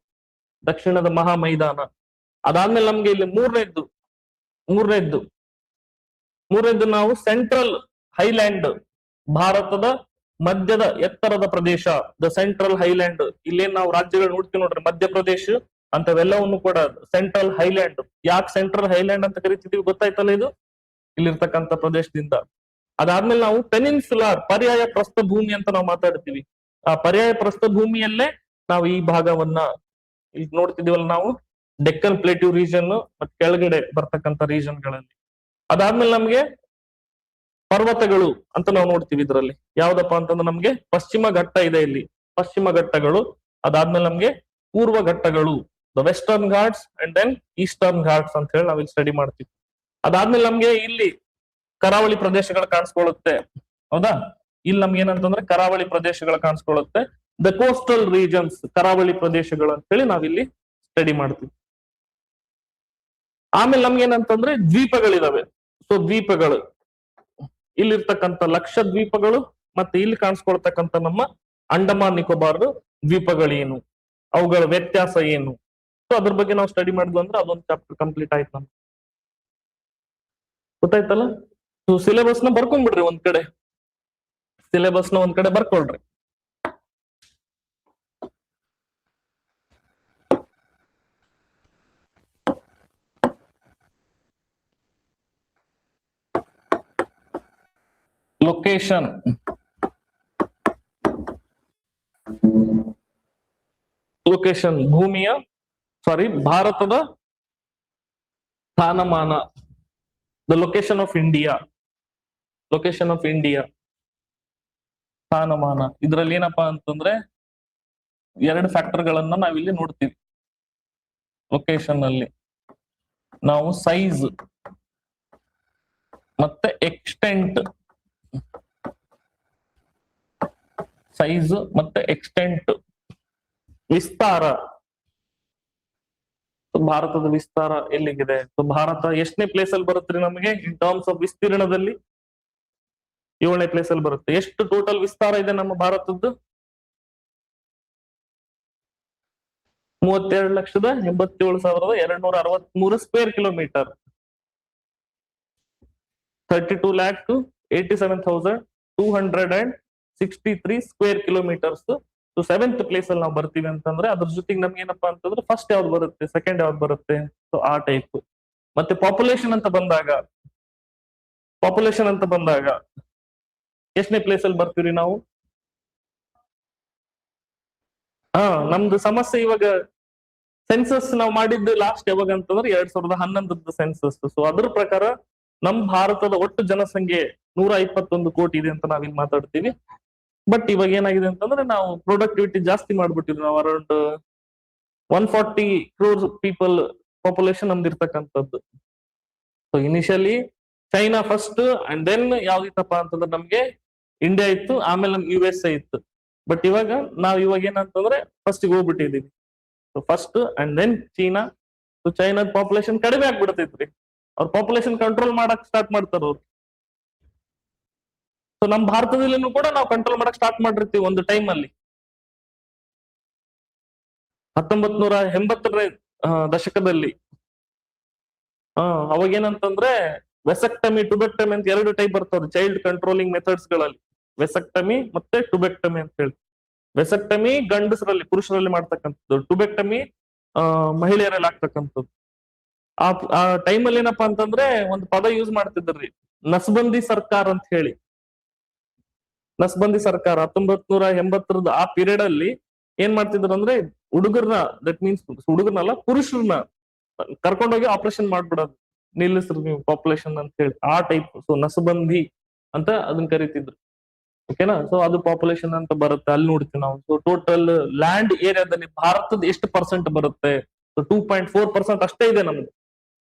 A: ದಕ್ಷಿಣದ ಮಹಾ ಮೈದಾನ. ಅದಾದ್ಮೇಲೆ ನಮ್ಗೆ ಇಲ್ಲಿ ಮೂರನೇದ್ದು ನಾವು ಸೆಂಟ್ರಲ್ ಹೈಲ್ಯಾಂಡ್, ಭಾರತದ ಮಧ್ಯದ ಎತ್ತರದ ಪ್ರದೇಶ, ದ ಸೆಂಟ್ರಲ್ ಹೈಲ್ಯಾಂಡ್. ಇಲ್ಲೇನ್ ನಾವು ರಾಜ್ಯಗಳು ನೋಡ್ತೀವಿ ನೋಡ್ರಿ, ಮಧ್ಯಪ್ರದೇಶ ಅಂತವೆಲ್ಲವನ್ನು ಕೂಡ ಸೆಂಟ್ರಲ್ ಹೈಲ್ಯಾಂಡ್. ಯಾಕೆ ಸೆಂಟ್ರಲ್ ಹೈಲ್ಯಾಂಡ್ ಅಂತ ಕರಿತಿದೀವಿ ಗೊತ್ತಾಯ್ತಲ್ಲ, ಇದು ಇಲ್ಲಿರ್ತಕ್ಕಂಥ ಪ್ರದೇಶದಿಂದ. ಅದಾದ್ಮೇಲೆ ನಾವು ಪೆನಿನ್ಸುಲಾರ್, ಪರ್ಯಾಯ ಪ್ರಸ್ಥಭೂಮಿ ಅಂತ ನಾವು ಮಾತಾಡ್ತೀವಿ. ಆ ಪರ್ಯಾಯ ಪ್ರಸ್ಥಭೂಮಿಯಲ್ಲೇ ನಾವು ಈ ಭಾಗವನ್ನ ಇಲ್ಲಿ ನೋಡ್ತಿದೀವಲ್ಲ ನಾವು, ಡೆಕ್ಕನ್ ಪ್ಲೇಟ್ಯೂ ರೀಜನ್ ಮತ್ತೆ ಕೆಳಗಡೆ ಬರ್ತಕ್ಕಂಥ ರೀಜನ್ಗಳಲ್ಲಿ. ಅದಾದ್ಮೇಲೆ ನಮ್ಗೆ ಪರ್ವತಗಳು ಅಂತ ನಾವು ನೋಡ್ತೀವಿ ಇದ್ರಲ್ಲಿ. ಯಾವ್ದಪ್ಪ ಅಂತಂದ್ರೆ ನಮ್ಗೆ ಪಶ್ಚಿಮ ಘಟ್ಟ ಇದೆ ಇಲ್ಲಿ, ಪಶ್ಚಿಮ ಘಟ್ಟಗಳು. ಅದಾದ್ಮೇಲೆ ನಮ್ಗೆ ಪೂರ್ವ ಘಟ್ಟಗಳು, the Western Ghats and then Eastern Ghats ಅಂತ ಹೇಳಿ ನಾವಿಲ್ಲಿ ಸ್ಟಡಿ ಮಾಡ್ತೀವಿ. ಅದಾದ್ಮೇಲೆ ನಮ್ಗೆ ಇಲ್ಲಿ ಕರಾವಳಿ ಪ್ರದೇಶಗಳು ಕಾಣಿಸ್ಕೊಳ್ಳುತ್ತೆ, ಹೌದಾ? ಇಲ್ಲಿ ನಮ್ಗೆ ಏನಂತಂದ್ರೆ ಕರಾವಳಿ ಪ್ರದೇಶಗಳು ಕಾಣಿಸ್ಕೊಳ್ಳುತ್ತೆ, ದ ಕೋಸ್ಟಲ್ ರೀಜನ್ಸ್, ಕರಾವಳಿ ಪ್ರದೇಶಗಳು ಅಂತ ಹೇಳಿ ನಾವಿಲ್ಲಿ ಸ್ಟಡಿ ಮಾಡ್ತೀವಿ. ಆಮೇಲೆ ನಮ್ಗೆ ಏನಂತಂದ್ರೆ ದ್ವೀಪಗಳಿದಾವೆ. ಸೊ ದ್ವೀಪಗಳು, ಇಲ್ಲಿರ್ತಕ್ಕಂಥ ಲಕ್ಷದ್ವೀಪಗಳು ಮತ್ತೆ ಇಲ್ಲಿ ಕಾಣಿಸ್ಕೊಳ್ತಕ್ಕಂಥ ನಮ್ಮ ಅಂಡಮಾನ್ ನಿಕೋಬಾರ್ ದ್ವೀಪಗಳೇನು, ಅವುಗಳ ವ್ಯತ್ಯಾಸ ಏನು, ಸೊ ಅದ್ರ ಬಗ್ಗೆ ನಾವು ಸ್ಟಡಿ ಮಾಡಿದ್ವಿ ಅಂದ್ರೆ ಅದೊಂದು ಚಾಪ್ಟರ್ ಕಂಪ್ಲೀಟ್ ಆಯ್ತು ನಮ್ಗೆ. ಗೊತ್ತಾಯ್ತಲ್ಲ? ಸೊ ಸಿಲೆಬಸ್ ನ ಬರ್ಕೊಂಡ್ಬಿಡ್ರಿ ಒಂದ್ ಕಡೆ, ಸಿಲೆಬಸ್ ನ ಒಂದ್ ಕಡೆ ಬರ್ಕೊಳ್ರಿ. ಲೊಕೇಶನ್ ಭೂಮಿಯ ಭಾರತದ ಸ್ಥಾನಮಾನ, ದ ಲೊಕೇಶನ್ ಆಫ್ ಇಂಡಿಯಾ, ಸ್ಥಾನಮಾನ. ಇದ್ರಲ್ಲಿ ಏನಪ್ಪಾ ಅಂತಂದ್ರೆ ಎರಡು ಫ್ಯಾಕ್ಟರ್ ಗಳನ್ನ ನಾವಿಲ್ಲಿ ನೋಡ್ತೀವಿ. ಲೊಕೇಶನ್ ಅಲ್ಲಿ ನಾವು ಸೈಜ್ ಮತ್ತೆ ಎಕ್ಸ್ಟೆಂಟ್, ವಿಸ್ತಾರ. ಭಾರತದ ವಿಸ್ತಾರ ಎಲ್ಲಿಗಿದೆ? ಭಾರತ ಎಷ್ಟನೇ ಪ್ಲೇಸ್ ಅಲ್ಲಿ ಬರುತ್ತೆ ನಮಗೆ ಇನ್ ಟರ್ಮ್ಸ್ ಆಫ್ ವಿಸ್ತೀರ್ಣದಲ್ಲಿ? 7ನೇ ಪ್ಲೇಸ್ ಅಲ್ಲಿ ಬರುತ್ತೆ. ಎಷ್ಟು ಟೋಟಲ್ ವಿಸ್ತಾರ ಇದೆ ನಮ್ಮ ಭಾರತದ್ದು? 32,87,263 square kilometre, 32,87,263 square kilometres. 7th place ಅಲ್ಲಿ ನಾವು ಬರ್ತೀವಿ ಅಂತಂದ್ರೆ ಅದ್ರ ಜೊತೆಗೆ ನಮ್ಗೆ ಏನಪ್ಪಾ ಅಂತಂದ್ರೆ ಫಸ್ಟ್ ಯಾವ್ದು ಬರುತ್ತೆ, ಸೆಕೆಂಡ್ ಯಾವ್ದು ಬರುತ್ತೆ, ಸೊ ಆ ಟೈಪ್. ಮತ್ತೆ ಪಾಪ್ಯುಲೇಷನ್ ಅಂತ ಬಂದಾಗ ಎಷ್ಟನೇ ಪ್ಲೇಸ್ ಅಲ್ಲಿ ಬರ್ತೀವಿ ನಾವು? ನಮ್ದು ಸಮಸ್ಯೆ ಇವಾಗ ಸೆನ್ಸಸ್ ನಾವು ಮಾಡಿದ್ದು ಲಾಸ್ಟ್ ಯಾವಾಗ ಅಂತಂದ್ರೆ 2011 ಸೆನ್ಸಸ್. ಸೊ ಅದ್ರ ಪ್ರಕಾರ ನಮ್ ಭಾರತದ ಒಟ್ಟು ಜನಸಂಖ್ಯೆ 121 ಕೋಟಿ ಇದೆ ಅಂತ ನಾವಿಲ್ಲಿ ಮಾತಾಡ್ತೀವಿ. ಬಟ್ ಇವಾಗ ಏನಾಗಿದೆ ಅಂತಂದ್ರೆ ನಾವು ಪ್ರೊಡಕ್ಟಿವಿಟಿ ಜಾಸ್ತಿ ಮಾಡ್ಬಿಟ್ಟಿದ್ವಿ. ನಾವು ಅರೌಂಡ್ 140 crore ಪೀಪಲ್ ಪಾಪ್ಯುಲೇಷನ್ ನಮ್ದು ಇರ್ತಕ್ಕಂಥದ್ದು. So initially China first and then ಯಾವ್ದಿತ್ತಪ್ಪ ಅಂತಂದ್ರೆ ನಮ್ಗೆ ಇಂಡಿಯಾ ಇತ್ತು, ಆಮೇಲೆ ನಮ್ಗೆ USA ಇತ್ತು. ಬಟ್ ಇವಾಗ ಏನಂತಂದ್ರೆ ಫಸ್ಟ್ ಹೋಗ್ಬಿಟ್ಟಿದೀವಿ. ಸೊ ಫಸ್ಟ್ ಅಂಡ್ ದೆನ್ ಚೀನಾ. ಸೊ ಚೈನಾದ ಪಾಪ್ಯುಲೇಷನ್ ಕಡಿಮೆ ಆಗ್ಬಿಡ್ತೈತ್ರಿ, ಅವ್ರ ಪಾಪ್ಯುಲೇಷನ್ ಕಂಟ್ರೋಲ್ ಮಾಡಕ್ ಸ್ಟಾರ್ಟ್ ಮಾಡ್ತಾರ ಅವ್ರು. ಸೊ ನಮ್ ಭಾರತದಲ್ಲಿನೂ ಕೂಡ ನಾವು ಕಂಟ್ರೋಲ್ ಮಾಡಕ್ ಸ್ಟಾರ್ಟ್ ಮಾಡಿರ್ತೀವಿ ಒಂದು ಟೈಮ್ ಅಲ್ಲಿ. 1980ರ ದಶಕದಲ್ಲಿ ಅವಾಗ ಏನಂತಂದ್ರೆ ವೆಸೆಕ್ಟಮಿ, ಟುಬೆಕ್ಟಮಿ ಅಂತ 2 ಟೈಪ್ ಬರ್ತಾವ್ರಿ ಚೈಲ್ಡ್ ಕಂಟ್ರೋಲಿಂಗ್ ಮೆಥಡ್ಸ್ ಗಳಲ್ಲಿ. ವೆಸೆಕ್ಟಮಿ ಮತ್ತೆ ಟುಬೆಕ್ಟಮಿ ಅಂತ ಹೇಳಿ. ವೆಸೆಕ್ಟಮಿ ಗಂಡಸರಲ್ಲಿ, ಪುರುಷರಲ್ಲಿ ಮಾಡ್ತಕ್ಕಂಥದ್ದು, ಟುಬೆಕ್ಟಮಿ ಮಹಿಳೆಯರಲ್ಲಿ ಆಗ್ತಕ್ಕಂಥದ್ದು. ಆ ಟೈಮಲ್ಲಿ ಏನಪ್ಪಾ ಅಂತಂದ್ರೆ ಒಂದು ಪದ ಯೂಸ್ ಮಾಡ್ತಿದ್ರಿ, ನಸ್ಬಂದಿ ಸರ್ಕಾರ ಅಂತ ಹೇಳಿ. ನಸ್ಬಂದಿ ಸರ್ಕಾರ 1980ರದ ಆ ಪೀರಿಯಡ್ ಅಲ್ಲಿ ಏನ್ ಮಾಡ್ತಿದ್ರು ಅಂದ್ರೆ ಹುಡುಗರ್ನ, ದಟ್ ಮೀನ್ಸ್ ಹುಡುಗರ್ನಲ್ಲ ಪುರುಷರನ್ನ ಕರ್ಕೊಂಡೋಗಿ ಆಪರೇಷನ್ ಮಾಡ್ಬಿಡೋದು, ನಿಲ್ಲಿಸ್ರಿ ನೀವು ಪಾಪ್ಯುಲೇಷನ್ ಅಂತ ಹೇಳಿ, ಆ ಟೈಪ್. ಸೊ ನಸಬಂದಿ ಅಂತ ಅದನ್ನ ಕರಿತಿದ್ರು. ಓಕೆನಾ. ಸೊ ಅದು ಪಾಪ್ಯುಲೇಷನ್ ಅಂತ ಬರುತ್ತೆ, ಅಲ್ಲಿ ನೋಡ್ತೀವಿ ನಾವು. ಸೊ ಟೋಟಲ್ ಲ್ಯಾಂಡ್ ಏರಿಯಾದಲ್ಲಿ ಭಾರತದ ಎಷ್ಟು ಪರ್ಸೆಂಟ್ ಬರುತ್ತೆ? ಸೊ 2.4% ಅಷ್ಟೇ ಇದೆ ನಮ್ದು.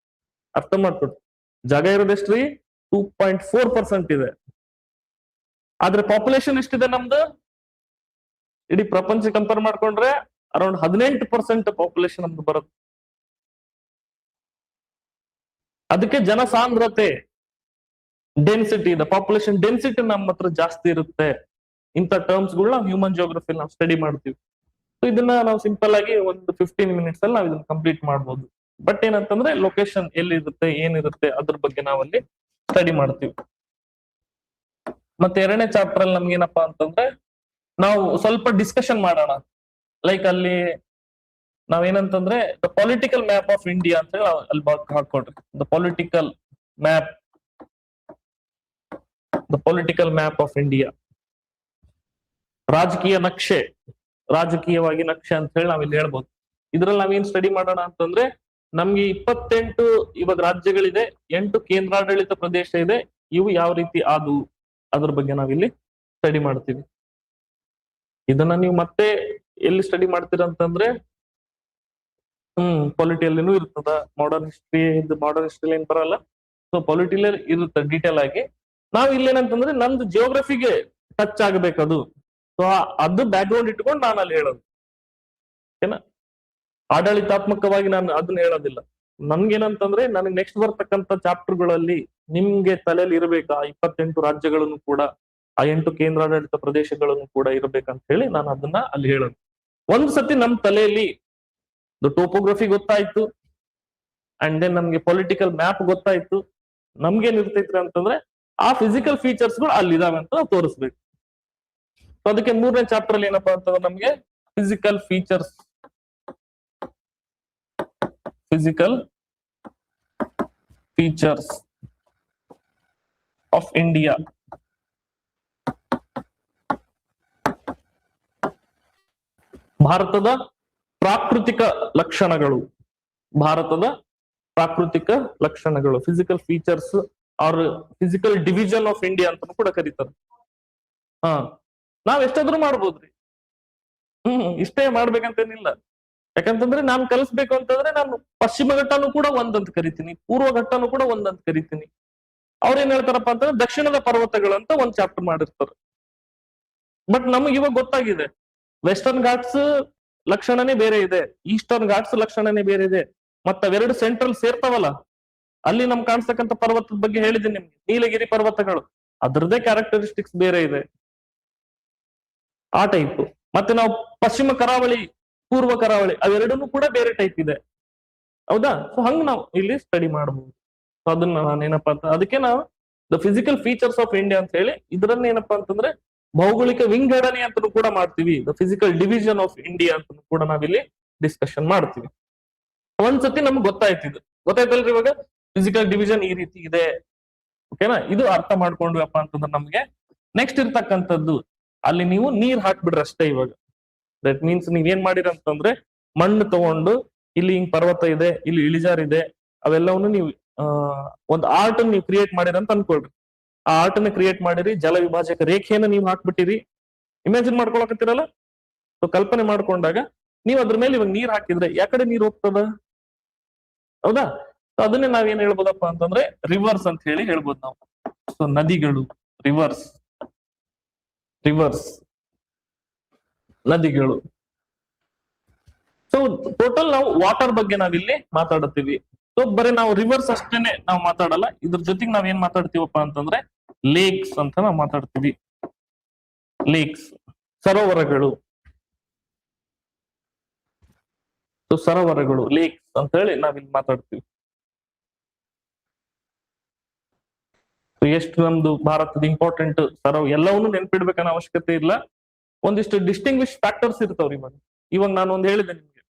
A: ಅರ್ಥ ಮಾಡ್ಕೊಡ್ರಿ, ಜಾಗ ಇರೋದೆಷ್ಟ್ರಿ? 2.4% ಇದೆ. ಆದ್ರೆ ಪಾಪ್ಯುಲೇಷನ್ ಎಷ್ಟಿದೆ ನಮ್ದು? ಇಡೀ ಪ್ರಪಂಚ ಕಂಪೇರ್ ಮಾಡ್ಕೊಂಡ್ರೆ ಅರೌಂಡ್ 18% ಪಾಪ್ಯುಲೇಷನ್ ನಮ್ದು ಬರುತ್ತೆ. ಅದಕ್ಕೆ ಜನಸಾಂದ್ರತೆ, ಡೆನ್ಸಿಟಿ, ದ ಪಾಪ್ಯುಲೇಷನ್ ಡೆನ್ಸಿಟಿ ನಮ್ಮ ಹತ್ರ ಜಾಸ್ತಿ ಇರುತ್ತೆ. ಇಂಥ ಟರ್ಮ್ಸ್ ಗಳು ನಾವು ಹ್ಯೂಮನ್ ಜಿಯೋಗ್ರಫಿ ನಾವು ಸ್ಟಡಿ ಮಾಡ್ತೀವಿ. ಸೊ ಇದನ್ನ ನಾವು ಸಿಂಪಲ್ ಆಗಿ ಒಂದು 15 ಮಿನಿಟ್ಸ್ ಅಲ್ಲಿ ನಾವು ಇದನ್ನ ಕಂಪ್ಲೀಟ್ ಮಾಡ್ಬೋದು. ಬಟ್ ಏನಂತಂದ್ರೆ ಲೊಕೇಶನ್ ಎಲ್ಲಿರುತ್ತೆ, ಏನಿರುತ್ತೆ ಅದ್ರ ಬಗ್ಗೆ ನಾವಲ್ಲಿ ಸ್ಟಡಿ ಮಾಡ್ತೀವಿ. ಮತ್ತೆ ಎರಡನೇ ಚಾಪ್ಟರ್ ಅಲ್ಲಿ ನಮ್ಗೆ ಏನಪ್ಪಾ ಅಂತಂದ್ರೆ ನಾವು ಸ್ವಲ್ಪ ಡಿಸ್ಕಷನ್ ಮಾಡೋಣ. ಲೈಕ್ ಅಲ್ಲಿ ನಾವೇನಂತಂದ್ರೆ the political map of India ಅಂತ ಹೇಳಿ ಅಲ್ಲಿ ಹಾಕೊಡ್ರಿ. The political map of India, ರಾಜಕೀಯ ನಕ್ಷೆ, ರಾಜಕೀಯವಾಗಿ ನಕ್ಷೆ ಅಂತ ಹೇಳಿ ನಾವಿಲ್ಲಿ ಹೇಳ್ಬೋದು. ಇದ್ರಲ್ಲಿ ನಾವೇನ್ ಸ್ಟಡಿ ಮಾಡೋಣ ಅಂತಂದ್ರೆ ನಮ್ಗೆ 28 ಇವಾಗ ರಾಜ್ಯಗಳಿದೆ, 8 ಕೇಂದ್ರಾಡಳಿತ ಪ್ರದೇಶ ಇದೆ. ಇವು ಯಾವ ರೀತಿ ಆದವು ಅದ್ರ ಬಗ್ಗೆ ನಾವಿಲ್ಲಿ ಸ್ಟಡಿ ಮಾಡ್ತೀವಿ. ಇದನ್ನ ನೀವು ಮತ್ತೆ ಎಲ್ಲಿ ಸ್ಟಡಿ ಮಾಡ್ತೀರಾ ಅಂತಂದ್ರೆ ಪೊಲಿಟಿಯಲ್ಲಿನೂ ಇರ್ತದ. ಮಾಡರ್ನ್ ಹಿಸ್ಟ್ರಿ ಏನ್ ಬರಲ್ಲ. ಸೊ ಪೊಲಿಟಿಲೇ ಇರುತ್ತೆ ಡೀಟೇಲ್ ಆಗಿ. ನಾವ್ ಇಲ್ಲೇನಂತಂದ್ರೆ ನಮ್ದು ಜಿಯೋಗ್ರಫಿಗೆ ಟಚ್ ಆಗ್ಬೇಕದು. ಸೊ ಅದು ಬ್ಯಾಕ್ ಗ್ರೌಂಡ್ ಇಟ್ಕೊಂಡು ನಾನು ಅಲ್ಲಿ ಹೇಳೋದು, ಓಕೆನಾ. ಆಡಳಿತಾತ್ಮಕವಾಗಿ ನಾನು ಅದನ್ನ ಹೇಳೋದಿಲ್ಲ. ನನ್ಗೇನಂತಂದ್ರೆ ನನಗೆ ನೆಕ್ಸ್ಟ್ ಬರ್ತಕ್ಕಂಥ ಚಾಪ್ಟರ್ಗಳಲ್ಲಿ ನಿಮ್ಗೆ ತಲೆಯಲ್ಲಿ ಇರಬೇಕಾ 28 ರಾಜ್ಯಗಳನ್ನು ಕೂಡ, ಆ 8 ಕೇಂದ್ರಾಡಳಿತ ಪ್ರದೇಶಗಳನ್ನು ಕೂಡ ಇರಬೇಕಂತ ಹೇಳಿ ನಾನು ಅದನ್ನ ಅಲ್ಲಿ ಹೇಳೋದು. ಒಂದ್ ಸತಿ ನಮ್ ತಲೆಯಲ್ಲಿ ಟೋಪೋಗ್ರಫಿ ಗೊತ್ತಾಯ್ತು, ಅಂಡ್ ದೆನ್ ನಮ್ಗೆ ಪೊಲಿಟಿಕಲ್ ಮ್ಯಾಪ್ ಗೊತ್ತಾಯ್ತು, ನಮ್ಗೇನ್ ಇರ್ತೈತ್ರಿ ಅಂತಂದ್ರೆ ಆ ಫಿಸಿಕಲ್ ಫೀಚರ್ಸ್ ಗಳು ಅಲ್ಲಿದಾವೆ ಅಂತ ನಾವು ತೋರಿಸ್ಬೇಕು. ಸೊ ಅದಕ್ಕೆ 3ನೇ ಚಾಪ್ಟರ್ ಅಲ್ಲಿ ಏನಪ್ಪಾ ಅಂತಂದ್ರೆ ನಮ್ಗೆ ಫಿಸಿಕಲ್ ಫೀಚರ್ಸ್ ಆಫ್ ಇಂಡಿಯಾ. ಭಾರತದ ಪ್ರಾಕೃತಿಕ ಲಕ್ಷಣಗಳು, physical features or physical division of India ಅಂತ ಕೂಡ ಕರೀತಾರೆ. ನಾವ್ ಎಷ್ಟಾದ್ರೂ ಮಾಡ್ಬೋದ್ರಿ. ಇಷ್ಟೇ ಮಾಡ್ಬೇಕಂತೇನಿಲ್ಲ. ಯಾಕಂತಂದ್ರೆ ನಾನ್ ಕಲಿಸ್ಬೇಕು ಅಂತಂದ್ರೆ ನಾನು ಪಶ್ಚಿಮ ಘಟ್ಟನೂ ಕೂಡ ಒಂದಂತ ಕರಿತೀನಿ, ಪೂರ್ವ ಘಟ್ಟನೂ ಕೂಡ ಒಂದಂತ ಕರಿತೀನಿ. ಅವ್ರೇನ್ ಹೇಳ್ತಾರಪ್ಪ ಅಂತಂದ್ರೆ ದಕ್ಷಿಣದ ಪರ್ವತಗಳಂತ ಒಂದ್ ಚಾಪ್ಟರ್ ಮಾಡಿರ್ತಾರೆ. ಬಟ್ ನಮಗ್ ಇವಾಗ ಗೊತ್ತಾಗಿದೆ ವೆಸ್ಟರ್ನ್ ಘಾಟ್ಸ್ ಲಕ್ಷಣನೇ ಬೇರೆ ಇದೆ, ಈಸ್ಟರ್ನ್ ಘಾಟ್ಸ್ ಲಕ್ಷಣನೇ ಬೇರೆ ಇದೆ. ಮತ್ತ ಅವೆರಡು ಸೆಂಟ್ರಲ್ ಸೇರ್ತಾವಲ್ಲ, ಅಲ್ಲಿ ನಮ್ಗೆ ಕಾಣಿಸ್ತಕ್ಕಂಥ ಪರ್ವತದ ಬಗ್ಗೆ ಹೇಳಿದ್ದೀನಿ ನಿಮ್ಗೆ. ನೀಲಗಿರಿ ಪರ್ವತಗಳು ಅದ್ರದ್ದೇ ಕ್ಯಾರೆಕ್ಟರಿಸ್ಟಿಕ್ಸ್ ಬೇರೆ ಇದೆ, ಆ ಟೈಪ್. ಮತ್ತೆ ನಾವು ಪಶ್ಚಿಮ ಕರಾವಳಿ, ಪೂರ್ವ ಕರಾವಳಿ ಅವೆರಡೂ ಕೂಡ ಬೇರೆ ಟೈಪ್ ಇದೆ, ಹೌದಾ. ಸೊ ಹಂಗ ನಾವು ಇಲ್ಲಿ ಸ್ಟಡಿ ಮಾಡಬಹುದು. ಸೊ ಅದನ್ನ ನಾನೇನಪ್ಪಾ ಅಂತ ಅದಕ್ಕೆ ನಾವು the physical features of India ಅಂತ ಹೇಳಿ ಇದರನ್ನ ಏನಪ್ಪಾ ಅಂತಂದ್ರೆ ಭೌಗೋಳಿಕ ವಿಂಗಡಣೆ ಅಂತ ಕೂಡ ಮಾಡ್ತೀವಿ. The physical division of India ಅಂತ ಕೂಡ ನಾವಿಲ್ಲಿ ಡಿಸ್ಕಷನ್ ಮಾಡ್ತೀವಿ. ಒಂದ್ಸತಿ ನಮ್ಗೆ ಗೊತ್ತಾಯ್ತಲ್ರಿ ಇವಾಗ ಫಿಸಿಕಲ್ ಡಿವಿಷನ್ ಈ ರೀತಿ ಇದೆ, ಓಕೆನಾ. ಇದು ಅರ್ಥ ಮಾಡ್ಕೊಂಡ್ವಪ್ಪ ಅಂತಂದ್ರೆ ನಮ್ಗೆ ನೆಕ್ಸ್ಟ್ ಇರ್ತಕ್ಕಂಥದ್ದು ಅಲ್ಲಿ ನೀವು ನೀರ್ ಹಾಕ್ಬಿಡ್ರಿ ಅಷ್ಟೇ. ಇವಾಗ ದಟ್ ಮೀನ್ಸ್ ನೀವ್ ಏನ್ ಮಾಡಿರ ಅಂತಂದ್ರೆ ಮಣ್ಣು ತಗೊಂಡು ಇಲ್ಲಿ ಹಿಂಗ್ ಪರ್ವತ ಇದೆ, ಇಲ್ಲಿ ಇಳಿಜಾರಿದೆ, ಅವೆಲ್ಲವನ್ನು ನೀವು ಒಂದು ಆರ್ಟ್ ನೀವು ಕ್ರಿಯೇಟ್ ಮಾಡಿರ ಅಂತ ಅನ್ಕೊಳ್ರಿ. ಆ ಆರ್ಟ್ ನ ಕ್ರಿಯೇಟ್ ಮಾಡಿರಿ, ಜಲ ವಿಭಾಜಕ ರೇಖೆಯನ್ನು ನೀವು ಹಾಕ್ಬಿಟ್ಟಿರಿ. ಇಮ್ಯಾಜಿನ್ ಮಾಡ್ಕೊಳಕತ್ತೀರಲ್ಲ. ಸೊ ಕಲ್ಪನೆ ಮಾಡ್ಕೊಂಡಾಗ ನೀವು ಅದ್ರ ಮೇಲೆ ಇವಾಗ ನೀರ್ ಹಾಕಿದ್ರೆ ಯಾಕಡೆ ನೀರ್ ಹೋಗ್ತದ, ಹೌದಾ. ಸೊ ಅದನ್ನೇ ನಾವೇನ್ ಹೇಳ್ಬೋದಪ್ಪ ಅಂತಂದ್ರೆ ರಿವರ್ಸ್ ಅಂತ ಹೇಳಿ ಹೇಳ್ಬೋದು ನಾವು. ಸೊ ನದಿಗಳು, ರಿವರ್ಸ್ ನದಿಗಳು. ಸೊ ಟೋಟಲ್ ನಾವು ವಾಟರ್ ಬಗ್ಗೆ ನಾವಿಲ್ಲಿ ಮಾತಾಡುತ್ತೀವಿ. ಸೊ ಬರೀ ನಾವು ರಿವರ್ಸ್ ಅಷ್ಟೇನೆ ನಾವು ಮಾತಾಡಲ್ಲ, ಇದ್ರ ಜೊತೆಗೆ ನಾವ್ ಏನ್ ಮಾತಾಡ್ತೀವಪ್ಪ ಅಂತಂದ್ರೆ ಲೇಕ್ಸ್ ಅಂತ ನಾವು ಮಾತಾಡ್ತೀವಿ. ಲೇಕ್ಸ್, ಸರೋವರಗಳು. ಸೊ ಸರೋವರಗಳು, ಲೇಕ್ಸ್ ಅಂತ ಹೇಳಿ ನಾವಿಲ್ಲಿ ಮಾತಾಡ್ತೀವಿ. ಎಷ್ಟು ನಮ್ದು ಭಾರತದ ಇಂಪಾರ್ಟೆಂಟ್ ಎಲ್ಲವನ್ನೂ ನೆನ್ಪಿಡ್ಬೇಕನ್ನೋ ಅವಶ್ಯಕತೆ ಇಲ್ಲ. ಒಂದಿಷ್ಟು ಡಿಸ್ಟಿಂಗ್ವಿಶ್ ಫ್ಯಾಕ್ಟರ್ಸ್ ಇರ್ತಾವ್ರಿ. ಇವಾಗ ನಾನು ಒಂದ್ ಹೇಳಿದೆ ನಿಮ್ಗೆ,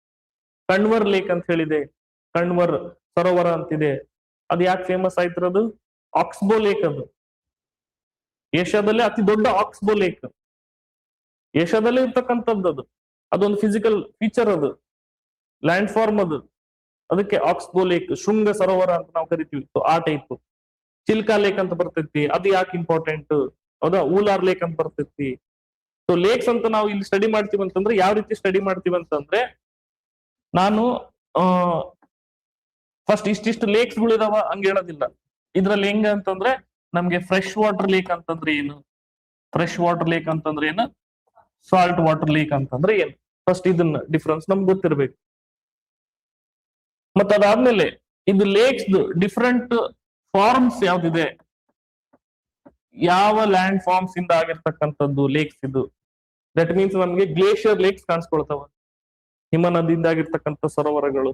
A: ಕಣ್ವರ್ ಲೇಕ್ ಅಂತ ಹೇಳಿದೆ, ಕಣ್ವರ್ ಸರೋವರ ಅಂತಿದೆ. ಅದು ಯಾಕೆ ಫೇಮಸ್ ಆಯ್ತಿರೋದು? ಆಕ್ಸ್ಬೋ ಲೇಕ್. ಅದು ಏಷ್ಯಾದಲ್ಲೇ ಅತಿ ದೊಡ್ಡ ಆಕ್ಸ್ಬೋ ಲೇಕ್, ಏಷ್ಯಾದಲ್ಲೇ ಇರ್ತಕ್ಕಂಥದ್ದು. ಅದು ಅದೊಂದು ಫಿಸಿಕಲ್ ಫೀಚರ್, ಅದು ಲ್ಯಾಂಡ್ ಫಾರ್ಮ್ ಅದು. ಅದಕ್ಕೆ ಆಕ್ಸ್ಬೋ ಲೇಕ್, ಶೃಂಗ ಸರೋವರ ಅಂತ ನಾವು ಕರಿತೀವಿ. ಆ ಟೈಪ್. ಚಿಲ್ಕಾ ಲೇಕ್ ಅಂತ ಬರ್ತೈತಿ, ಅದು ಯಾಕೆ ಇಂಪಾರ್ಟೆಂಟ್? ಹೌದಾ, ಊಲಾರ್ ಲೇಕ್ ಅಂತ ಬರ್ತೈತಿ. ಸೊ ಲೇಕ್ಸ್ ಅಂತ ನಾವು ಇಲ್ಲಿ ಸ್ಟಡಿ ಮಾಡ್ತೀವಿ ಅಂತಂದ್ರೆ ಯಾವ ರೀತಿ ಸ್ಟಡಿ ಮಾಡ್ತೀವಿ ಅಂತಂದ್ರೆ, ನಾನು ಫಸ್ಟ್ ಇಷ್ಟಿಷ್ಟು ಲೇಕ್ಸ್ ಗಳಿದಾವ ಹಂಗ ಹೇಳೋದಿಲ್ಲ. ಇದ್ರಲ್ಲಿ ಹೆಂಗ ಅಂತಂದ್ರೆ ನಮ್ಗೆ ಫ್ರೆಶ್ ವಾಟರ್ ಲೇಕ್ ಅಂತಂದ್ರೆ ಏನು, ಫ್ರೆಶ್ ವಾಟರ್ ಲೇಕ್ ಅಂತಂದ್ರೆ ಏನು, ಸಾಲ್ಟ್ ವಾಟರ್ ಲೇಕ್ ಅಂತಂದ್ರೆ ಏನು, ಫಸ್ಟ್ ಇದನ್ನ ಡಿಫ್ರೆನ್ಸ್ ನಮ್ಗೆ ಗೊತ್ತಿರ್ಬೇಕು. ಮತ್ತ ಅದಾದ್ಮೇಲೆ ಇದು ಲೇಕ್ಸ್ ಡಿಫ್ರೆಂಟ್ ಫಾರ್ಮ್ಸ್ ಯಾವ್ದಿದೆ, ಯಾವ ಲ್ಯಾಂಡ್ ಫಾರ್ಮ್ಸ್ ಇಂದ ಆಗಿರ್ತಕ್ಕಂಥದ್ದು ಲೇಕ್ಸ್ ಇದು. ದಟ್ ಮೀನ್ಸ್ ನಮ್ಗೆ ಗ್ಲೇಷಿಯರ್ ಲೇಕ್ಸ್ ಕಾಣಿಸ್ಕೊಳ್ತಾವ, ಹಿಮ ನದಿಯಿಂದ ಆಗಿರ್ತಕ್ಕಂಥ ಸರೋವರಗಳು.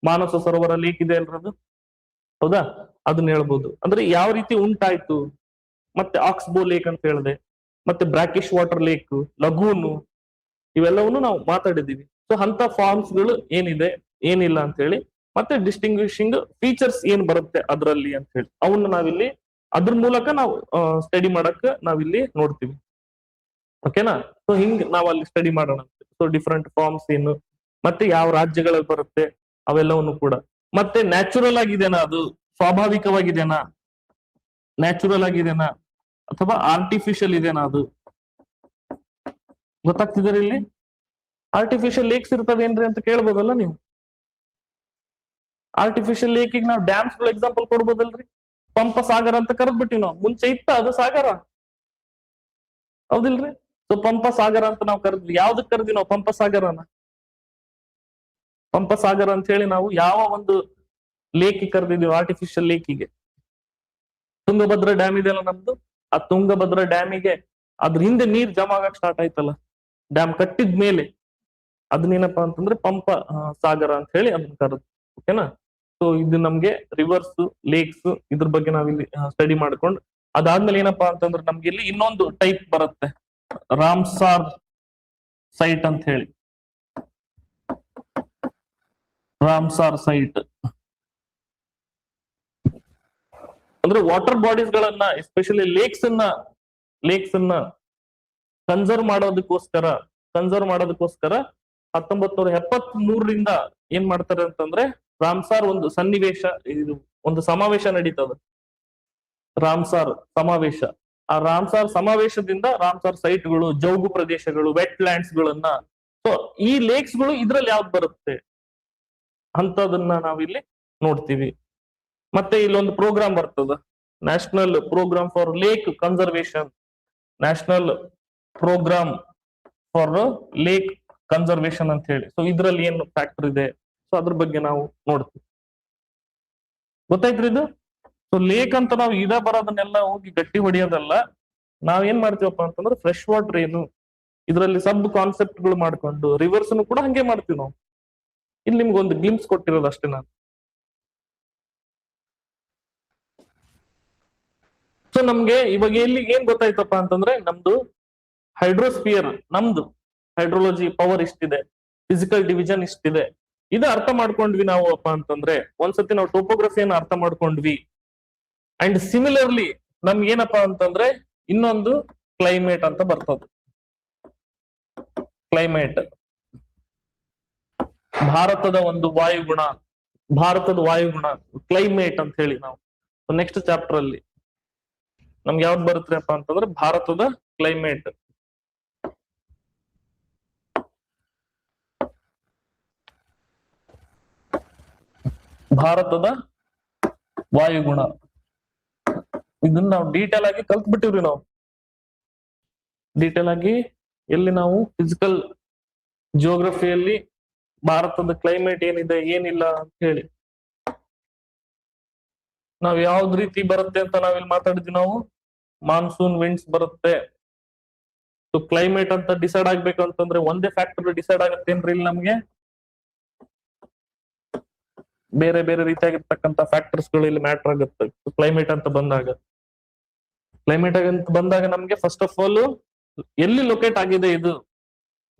A: ಮಾನಸ ಸರೋವರ ಲೇಕ್ ಇದೆ ಅಲ್ರದು, ಹೌದಾ, ಅದನ್ನ ಹೇಳ್ಬೋದು. ಅಂದ್ರೆ ಯಾವ ರೀತಿ ಉಂಟಾಯ್ತು. ಮತ್ತೆ ಆಕ್ಸ್ಬೋ ಲೇಕ್ ಅಂತ ಹೇಳಿದೆ, ಮತ್ತೆ ಬ್ರಾಕಿಶ್ ವಾಟರ್ ಲೇಕ್, ಲಗೂನು, ಇವೆಲ್ಲವನ್ನು ನಾವು ಮಾತಾಡಿದೀವಿ. ಸೊ ಅಂತ ಫಾರ್ಮ್ಸ್ ಗಳು ಏನಿದೆ ಏನಿಲ್ಲ ಅಂತ ಹೇಳಿ, ಮತ್ತೆ ಡಿಸ್ಟಿಂಗ್ವಿಶಿಂಗ್ ಫೀಚರ್ಸ್ ಏನ್ ಬರುತ್ತೆ ಅದರಲ್ಲಿ ಅಂತ ಹೇಳಿ, ಅವನ್ನ ನಾವಿಲ್ಲಿ ಅದ್ರ ಮೂಲಕ ನಾವು ಸ್ಟಡಿ ಮಾಡಕ್ ನಾವಿಲ್ಲಿ ನೋಡ್ತೀವಿ. ಓಕೆನಾ. ಸೊ ಹಿಂಗ್ ನಾವ್ ಅಲ್ಲಿ ಸ್ಟಡಿ ಮಾಡೋಣ. ಸೊ ಡಿಫ್ರೆಂಟ್ ಫಾರ್ಮ್ಸ್ ಏನು, ಮತ್ತೆ ಯಾವ ರಾಜ್ಯಗಳಲ್ಲಿ ಬರುತ್ತೆ ಅವೆಲ್ಲವನ್ನು ಕೂಡ. ಮತ್ತೆ ನ್ಯಾಚುರಲ್ ಆಗಿದೆನಾ, ಅದು ಸ್ವಾಭಾವಿಕವಾಗಿದೆನಾ, ನ್ಯಾಚುರಲ್ ಆಗಿದೆನಾ ಅಥವಾ ಆರ್ಟಿಫಿಷಿಯಲ್ ಇದೆನಾ, ಅದು ಗೊತ್ತಾಗ್ತಿದ್ದಾರೆ ಇಲ್ಲಿ. ಆರ್ಟಿಫಿಷಿಯಲ್ ಲೇಕ್ಸ್ ಇರ್ತವೇನ್ರಿ ಅಂತ ಕೇಳ್ಬೋದಲ್ಲ ನೀವು. ಆರ್ಟಿಫಿಷಿಯಲ್ ಲೇಕಿಗೆ ನಾವು ಡ್ಯಾಮ್ಸ್ ಗಳು ಎಕ್ಸಾಂಪಲ್ ಕೊಡ್ಬೋದಲ್ರಿ. ಪಂಪ ಸಾಗರ ಅಂತ ಕರೆದ್ಬಿಟ್ಟಿವಿ ನಾವು, ಮುಂಚೆ ಇತ್ತ ಅದು ಸಾಗರ, ಹೌದಿಲ್ರಿ. ಸೊ ಪಂಪ ಸಾಗರ ಅಂತ ನಾವು ಕರೆದ್ವಿ. ಯಾವ್ದಕ್ ಕರೆದ್ವಿ ನಾವು ಪಂಪ ಸಾಗರನ? ಪಂಪ ಸಾಗರ ಅಂತ ಹೇಳಿ ನಾವು ಯಾವ ಒಂದು ಲೇಕಿಗೆ ಕರೆದಿದೀವಿ? ಆರ್ಟಿಫಿಷಿಯಲ್ ಲೇಕಿಗೆ. ತುಂಗಭದ್ರಾ ಡ್ಯಾಮ್ ಇದೆಯಲ್ಲ ನಮ್ದು, ಆ ತುಂಗಭದ್ರಾ ಡ್ಯಾಮಿಗೆ ಅದ್ರ ಹಿಂದೆ ನೀರ್ ಜಮಾ ಆಗಕ್ ಸ್ಟಾರ್ಟ್ ಆಯ್ತಲ್ಲ, ಡ್ಯಾಮ್ ಕಟ್ಟಿದ ಮೇಲೆ, ಅದನ್ನೇನಪ್ಪಾ ಅಂತಂದ್ರೆ ಪಂಪ ಸಾಗರ ಅಂತ ಹೇಳಿ ಅದನ್ನ ಕರೆದು. ಓಕೆನಾ. ಸೊ ಇದು ನಮ್ಗೆ ರಿವರ್ಸ್, ಲೇಕ್ಸ್ ಇದ್ರ ಬಗ್ಗೆ ನಾವಿಲ್ಲಿ ಸ್ಟಡಿ ಮಾಡ್ಕೊಂಡು, ಅದಾದ್ಮೇಲೆ ಏನಪ್ಪಾ ಅಂತಂದ್ರೆ ನಮ್ಗೆ ಇಲ್ಲಿ ಇನ್ನೊಂದು ಟೈಪ್ ಬರುತ್ತೆ, ರಾಮ್ಸಾರ್ ಸೈಟ್ ಅಂತ ಹೇಳಿ. ರಾಮ್ಸಾರ್ ಸೈಟ್ ಅಂದ್ರೆ ವಾಟರ್ ಬಾಡೀಸ್ ಗಳನ್ನ, ಎಸ್ಪೆಷಲಿ ಲೇಕ್ಸ್ ಅನ್ನ ಕನ್ಸರ್ವ್ ಮಾಡೋದಕ್ಕೋಸ್ಕರ 1973ರಿಂದ ಏನ್ ಮಾಡ್ತಾರೆ ಅಂತಂದ್ರೆ, ರಾಮ್ಸಾರ್ ಒಂದು ಸನ್ನಿವೇಶ, ಇದು ಒಂದು ಸಮಾವೇಶ ನಡೀತದ, ರಾಮ್ಸಾರ್ ಸಮಾವೇಶ. ಆ ರಾಮ್ಸಾರ್ ಸಮಾವೇಶದಿಂದ ರಾಮ್ಸಾರ್ ಸೈಟ್ಗಳು, ಜೌಗು ಪ್ರದೇಶಗಳು, ವೆಟ್ ಲ್ಯಾಂಡ್ಸ್ ಗಳನ್ನ, ಸೊ ಈ ಲೇಕ್ಸ್ ಗಳು ಇದ್ರಲ್ಲಿ ಯಾವ್ದು ಬರುತ್ತೆ ಅಂತದನ್ನ ನಾವಿಲ್ಲಿ ನೋಡ್ತೀವಿ. ಮತ್ತೆ ಇಲ್ಲೊಂದು ಪ್ರೋಗ್ರಾಮ್ ಬರ್ತದ, national programme for lake conservation, national programme for lake conservation ಅಂತ ಹೇಳಿ. ಸೊ ಇದ್ರಲ್ಲಿ ಏನು ಫ್ಯಾಕ್ಟರ್ ಇದೆ, ಸೊ ಅದ್ರ ಬಗ್ಗೆ ನಾವು ನೋಡ್ತೀವಿ. ಗೊತ್ತಾಯ್ತ್ರಿ ಇದು. ಸೊ ಲೇಕ್ ಅಂತ ನಾವು ಬರೋದನ್ನೆಲ್ಲ ಹೋಗಿ ಗಟ್ಟಿ ಹೊಡಿಯೋದಲ್ಲ, ನಾವ್ ಏನ್ ಮಾಡ್ತೀವಪ್ಪ ಅಂತಂದ್ರೆ ಫ್ರೆಶ್ ವಾಟರ್ ಏನು, ಇದರಲ್ಲಿ ಸಬ್ ಕಾನ್ಸೆಪ್ಟ್ ಗಳು ಮಾಡ್ಕೊಂಡು, ರಿವರ್ಸ್ ಕೂಡ ಹಂಗೆ ಮಾಡ್ತೀವಿ ನಾವು. ಇಲ್ಲಿ ನಿಮ್ಗೆ ಒಂದು ಗ್ಲಿಮ್ಸ್ ಕೊಟ್ಟಿರೋದು ಅಷ್ಟೇ ನಾನು. ಸೊ ನಮ್ಗೆ ಇವಾಗ ಇಲ್ಲಿ ಏನ್ ಗೊತ್ತಾಯ್ತಪ್ಪ ಅಂತಂದ್ರೆ, ನಮ್ದು ಹೈಡ್ರೋಸ್ಫಿಯರ್, ನಮ್ದು ಹೈಡ್ರೋಲಜಿ ಪವರ್ ಇಷ್ಟಿದೆ, ಫಿಸಿಕಲ್ ಡಿವಿಷನ್ ಇಷ್ಟಿದೆ, ಇದು ಅರ್ಥ ಮಾಡ್ಕೊಂಡ್ವಿ ನಾವು ಅಪ್ಪ ಅಂತಂದ್ರೆ. ಒಂದ್ಸತಿ ನಾವು ಟೋಪೋಗ್ರಫಿಯನ್ನ ಅರ್ಥ ಮಾಡ್ಕೊಂಡ್ವಿ. ಅಂಡ್ ಸಿಮಿಲರ್ಲಿ ನಮ್ಗೆ ಏನಪ್ಪಾ ಅಂತಂದ್ರೆ ಇನ್ನೊಂದು ಕ್ಲೈಮೇಟ್ ಅಂತ ಬರ್ತದೆ. ಕ್ಲೈಮೇಟ್ ಭಾರತದ ಒಂದು ವಾಯುಗುಣ, ಭಾರತದ ವಾಯುಗುಣ ಕ್ಲೈಮೇಟ್ ಅಂತ ಹೇಳಿ ನಾವು ನೆಕ್ಸ್ಟ್ ಚಾಪ್ಟರ್ ಅಲ್ಲಿ ನಮ್ಗೆ ಯಾವ್ದು ಬರುತ್ತೆ ಅಪ್ಪ ಅಂತಂದ್ರೆ ಭಾರತದ ಕ್ಲೈಮೇಟ್. ಭಾರತದ ವಾಯುಗುಣ ಇದನ್ನ ನಾವು ಡೀಟೇಲ್ ಆಗಿ ಕಲ್ತ್ ಬಿಟ್ಟಿವ್ರಿ ನಾವು. ಡೀಟೇಲ್ ಆಗಿ ಎಲ್ಲಿ ನಾವು ಫಿಸಿಕಲ್ ಜಿಯೋಗ್ರಫಿಯಲ್ಲಿ ಭಾರತದ ಕ್ಲೈಮೇಟ್ ಏನಿದೆ ಏನಿಲ್ಲ ಅಂತ ಹೇಳಿ ನಾವ್ ಯಾವ್ದ್ ರೀತಿ ಬರುತ್ತೆ ಅಂತ ನಾವಿಲ್ಲಿ ಮಾತಾಡಿದ್ವಿ. ನಾವು ಮಾನ್ಸೂನ್ ವಿಂಡ್ಸ್ ಬರುತ್ತೆ. ಸೊ ಕ್ಲೈಮೇಟ್ ಅಂತ ಡಿಸೈಡ್ ಆಗ್ಬೇಕು ಅಂತಂದ್ರೆ ಒಂದೇ ಫ್ಯಾಕ್ಟರ್ ಡಿಸೈಡ್ ಆಗತ್ತೇನ್ರಿ ಇಲ್ಲಿ ನಮ್ಗೆ? ಬೇರೆ ಬೇರೆ ರೀತಿಯಾಗಿರ್ತಕ್ಕಂಥ ಫ್ಯಾಕ್ಟರ್ಸ್ ಗಳು ಇಲ್ಲಿ ಮ್ಯಾಟರ್ ಆಗುತ್ತೆ ಕ್ಲೈಮೇಟ್ ಅಂತ ಬಂದಾಗ. ಕ್ಲೈಮೇಟ್ ಅಂತ ಬಂದಾಗ ನಮ್ಗೆ ಫಸ್ಟ್ ಆಫ್ ಆಲ್ ಎಲ್ಲಿ ಲೊಕೇಟ್ ಆಗಿದೆ ಇದು,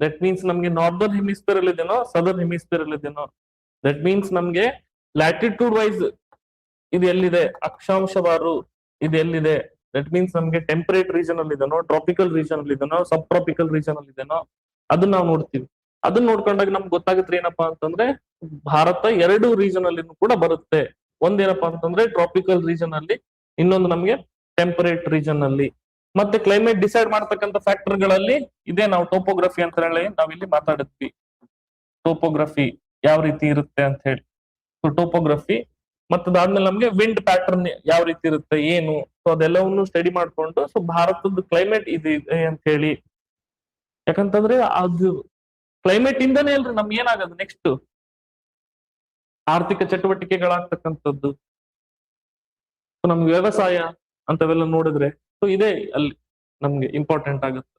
A: ದಟ್ ಮೀನ್ಸ್ ನಮ್ಗೆ ನಾರ್ದರ್ನ್ ಹೆಮಿಸ್ಫಿಯರ್ ಅಲ್ಲಿ ಇದೇನೋ, ಸದರ್ನ್ ಹೆಮಿಸ್ಫಿಯರ್ ಅಲ್ಲಿ ಇದೇನೋ. ದಟ್ ಮೀನ್ಸ್ ನಮ್ಗೆ ಲ್ಯಾಟಿಟ್ಯೂಡ್ ವೈಸ್ ಇದು ಎಲ್ಲಿದೆ, ಅಕ್ಷಾಂಶವಾರು ಇದು ಎಲ್ಲಿದೆ, ದಟ್ ಮೀನ್ಸ್ ನಮ್ಗೆ ಟೆಂಪರೇಟ್ ರೀಜನ್ ಅಲ್ಲಿ ಇದೆನೋ, ಟ್ರಾಪಿಕಲ್ ರೀಜನ್ ಅಲ್ಲಿ ಇದೆನೋ, ಸಬ್ ಟ್ರಾಪಿಕಲ್ ರೀಜನ್ ಅಲ್ಲಿ ಇದೆನೋ, ಅದನ್ನ ನಾವು ನೋಡ್ತೀವಿ. ಅದನ್ನ ನೋಡ್ಕೊಂಡಾಗ ನಮ್ಗೆ ಗೊತ್ತಾಗುತ್ತೆ ಏನಪ್ಪಾ ಅಂತಂದ್ರೆ ಭಾರತ 2 ರೀಜನ್ ಅಲ್ಲಿ ಕೂಡ ಬರುತ್ತೆ. ಒಂದೇನಪ್ಪಾ ಅಂತಂದ್ರೆ ಟ್ರಾಪಿಕಲ್ ರೀಜನ್ ಅಲ್ಲಿ, ಇನ್ನೊಂದು ನಮ್ಗೆ ಟೆಂಪರೇಟ್ ರೀಜನ್ ಅಲ್ಲಿ. ಮತ್ತೆ ಕ್ಲೈಮೇಟ್ ಡಿಸೈಡ್ ಮಾಡ್ತಕ್ಕಂಥ ಫ್ಯಾಕ್ಟರ್ ಗಳಲ್ಲಿ ಇದೇ ನಾವು ಟೋಪೋಗ್ರಫಿ ಅಂತ ಹೇಳಿ ನಾವಿಲ್ಲಿ ಮಾತಾಡಿದ್ವಿ. ಟೋಪೋಗ್ರಫಿ ಯಾವ ರೀತಿ ಇರುತ್ತೆ ಅಂತ ಹೇಳಿ. ಸೊ ಟೋಪೋಗ್ರಫಿ ಮತ್ತದಾದ್ಮೇಲೆ ನಮ್ಗೆ ವಿಂಡ್ ಪ್ಯಾಟರ್ನ್ ಯಾವ ರೀತಿ ಇರುತ್ತೆ ಏನು, ಸೊ ಅದೆಲ್ಲವನ್ನು ಸ್ಟಡಿ ಮಾಡ್ಕೊಂಡು ಸೊ ಭಾರತದ ಕ್ಲೈಮೇಟ್ ಇದೆ ಅಂತ ಹೇಳಿ. ಯಾಕಂತಂದ್ರೆ ಅದು ಕ್ಲೈಮೇಟ್ ಇಂದಾನೇ ಅಲ್ರಿ ನಮ್ಗೆ ಏನಾಗದು ನೆಕ್ಸ್ಟ್ ಆರ್ಥಿಕ ಚಟುವಟಿಕೆಗಳಾಗ್ತಕ್ಕಂಥದ್ದು, ನಮ್ಗೆ ವ್ಯವಸಾಯ ಅಂತವೆಲ್ಲ ನೋಡಿದ್ರೆ ಸೊ ಇದೇ ಅಲ್ಲಿ ನಮ್ಗೆ ಇಂಪಾರ್ಟೆಂಟ್ ಆಗುತ್ತೆ.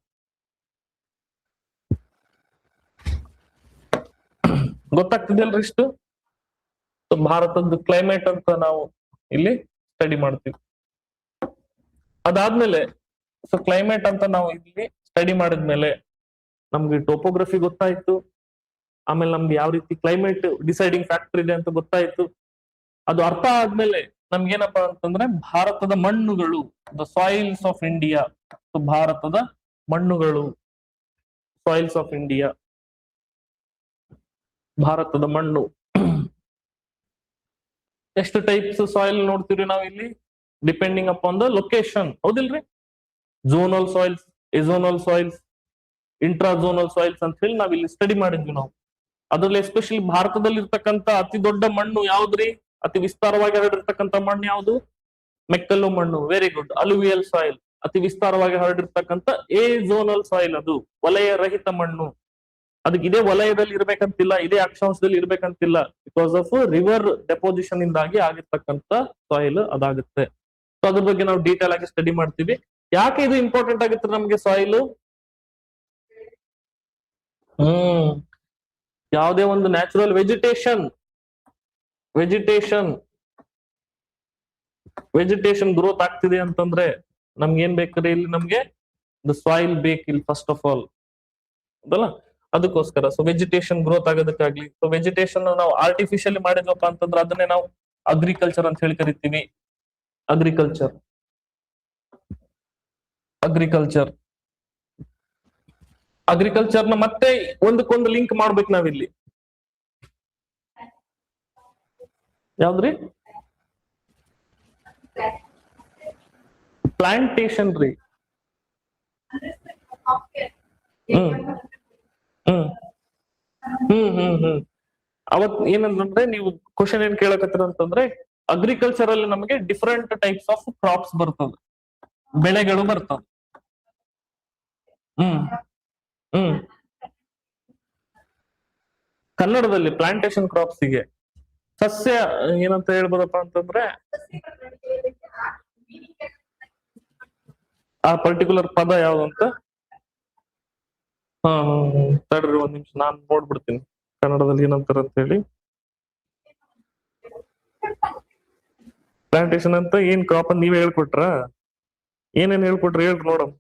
A: ಗೊತ್ತಾಗ್ತಿದೆಯಲ್ರಿ ಇಷ್ಟು? ಭಾರತದ ಕ್ಲೈಮೇಟ್ ಅಂತ ನಾವು ಇಲ್ಲಿ ಸ್ಟಡಿ ಮಾಡ್ತೀವಿ. ಅದಾದ್ಮೇಲೆ ಸೊ ಕ್ಲೈಮೇಟ್ ಅಂತ ನಾವು ಇಲ್ಲಿ ಸ್ಟಡಿ ಮಾಡಿದ್ಮೇಲೆ ನಮ್ಗೆ ಟೋಪೋಗ್ರಫಿ ಗೊತ್ತಾಯ್ತು. ಆಮೇಲೆ ನಮ್ಗೆ ಯಾವ ರೀತಿ ಕ್ಲೈಮೇಟ್ ಡಿಸೈಡಿಂಗ್ ಫ್ಯಾಕ್ಟರ್ ಇದೆ ಅಂತ ಗೊತ್ತಾಯ್ತು. ಅದು ಅರ್ಥ ಆದ್ಮೇಲೆ ನಮ್ಗೆ ಏನಪ್ಪಾ ಅಂತಂದ್ರೆ ಭಾರತದ ಮಣ್ಣುಗಳು, ದ ಸಾಯಿಲ್ಸ್ ಆಫ್ ಇಂಡಿಯಾ. ಭಾರತದ ಮಣ್ಣುಗಳು, ಸಾಯಿಲ್ಸ್ ಆಫ್ ಇಂಡಿಯಾ, ಭಾರತದ ಮಣ್ಣು. ಎಷ್ಟು ಟೈಪ್ಸ್ ಸಾಯಿಲ್ ನೋಡ್ತೀವಿ ನಾವು ಇಲ್ಲಿ ಡಿಪೆಂಡಿಂಗ್ ಅಪಾನ್ ದ ಲೊಕೇಶನ್, ಹೌದಿಲ್ರಿ? Zonal soils, azonal soils, intrazonal soils ಅಂತ ಹೇಳಿ ನಾವ್ ಇಲ್ಲಿ ಸ್ಟಡಿ ಮಾಡಿದ್ವಿ ನಾವು. ಅದ್ರಲ್ಲಿ ಎಸ್ಪೆಷಲಿ ಭಾರತದಲ್ಲಿ ಇರ್ತಕ್ಕಂಥ ಅತಿ ದೊಡ್ಡ ಮಣ್ಣು ಯಾವ್ದ್ರಿ? ಅತಿ ವಿಸ್ತಾರವಾಗಿ ಹರಡಿರ್ತಕ್ಕಂಥ ಮಣ್ಣು ಯಾವುದು? ಮೆಕ್ಕಲು ಮಣ್ಣು. Very good. ಅಲುವಿಯಲ್ ಸಾಯಿಲ್ ಅತಿ ವಿಸ್ತಾರವಾಗಿ ಹರಡಿರ್ತಕ್ಕಂಥ ಎ ಝೋನಲ್ ಸಾಯಿಲ್, ಅದು ವಲಯ ರಹಿತ ಮಣ್ಣು. ಅದಕ್ಕೆ ಇದೇ ವಲಯದಲ್ಲಿ ಇರ್ಬೇಕಂತಿಲ್ಲ, ಇದೇ ಅಕ್ಷಾಂಶದಲ್ಲಿ ಇರ್ಬೇಕಂತಿಲ್ಲ. ಬಿಕಾಸ್ ಆಫ್ ರಿವರ್ ಡೆಪೋಸಿಷನ್ ಇಂದಾಗಿ ಆಗಿರ್ತಕ್ಕಂಥ ಸಾಯಿಲ್ ಅದಾಗುತ್ತೆ. ಸೊ ಅದ್ರ ಬಗ್ಗೆ ನಾವು ಡೀಟೇಲ್ ಆಗಿ ಸ್ಟಡಿ ಮಾಡ್ತೀವಿ. ಯಾಕೆ ಇದು ಇಂಪಾರ್ಟೆಂಟ್ ಆಗುತ್ತೆ ನಮ್ಗೆ ಸಾಯಿಲ್? ಯಾವುದೇ ಒಂದು ನ್ಯಾಚುರಲ್ ವೆಜಿಟೇಷನ್ ಗ್ರೋತ್ ಆಗ್ತಿದೆ ಅಂತಂದ್ರೆ ನಮ್ಗೆ ಏನ್ ಬೇಕ್ರಿ? ಇಲ್ಲಿ ನಮ್ಗೆ ದ ಸಾಯಿಲ್ ಬೇಕು ಇಲ್ಲಿ ಫಸ್ಟ್ ಆಫ್ ಆಲ್, ಅದಲ್ಲ? ಅದಕ್ಕೋಸ್ಕರ ಸೊ ವೆಜಿಟೇಷನ್ ಗ್ರೋತ್ ಆಗೋದಕ್ಕಾಗ್ಲಿ, ಸೊ ವೆಜಿಟೇಷನ್ ನಾವು ಆರ್ಟಿಫಿಷಿಯಲಿ ಮಾಡಿದ್ವಪ್ಪ ಅಂತಂದ್ರೆ ಅದನ್ನೇ ನಾವು ಅಗ್ರಿಕಲ್ಚರ್ ಅಂತ ಹೇಳಿ ಕರಿತೀವಿ. ಅಗ್ರಿಕಲ್ಚರ್ ನ ಮತ್ತೆ ಒಂದಕ್ಕೊಂದು ಲಿಂಕ್ ಮಾಡ್ಬೇಕು ನಾವಿಲ್ಲಿ. ಯಾವ್ದ್ರಿ? ಪ್ಲಾಂಟೇಶನ್ ರೀ. ಅವತ್ ಏನಂತಂದ್ರೆ ನೀವು ಕ್ವಶನ್ ಏನ್ ಕೇಳಕತ್ತೀರ ಅಂತಂದ್ರೆ ಅಗ್ರಿಕಲ್ಚರ್ ಅಲ್ಲಿ ನಮಗೆ ಡಿಫರೆಂಟ್ ಟೈಪ್ಸ್ ಆಫ್ ಕ್ರಾಪ್ಸ್ ಬರ್ತದೆ, ಬೆಳೆಗಳು ಬರ್ತವೆ. ಕನ್ನಡದಲ್ಲಿ ಪ್ಲಾಂಟೇಶನ್ ಕ್ರಾಪ್ಸ್ ಗೆ ಸಸ್ಯ ಏನಂತ ಹೇಳ್ಬೋದಪ್ಪ ಅಂತಂದ್ರೆ ಆ ಪರ್ಟಿಕ್ಯುಲರ್ ಪದ ಯಾವ್ದಂತ ತಡ್ರಿ ಒಂದ್ ನಿಮಿಷ ನಾನ್ ನೋಡ್ಬಿಡ್ತೀನಿ ಕನ್ನಡದಲ್ಲಿ ಏನಂತಾರ ಅಂತ ಹೇಳಿ. ಪ್ಲಾಂಟೇಶನ್ ಅಂತ ಏನ್ ಕ್ರಾಪ್ ಅಂತ ನೀವೇ ಹೇಳ್ಕೊಟ್ರ? ಏನೇನ್ ಹೇಳ್ಕೊಟ್ರಿ ಹೇಳ್ರಿ ನೋಡಮ್.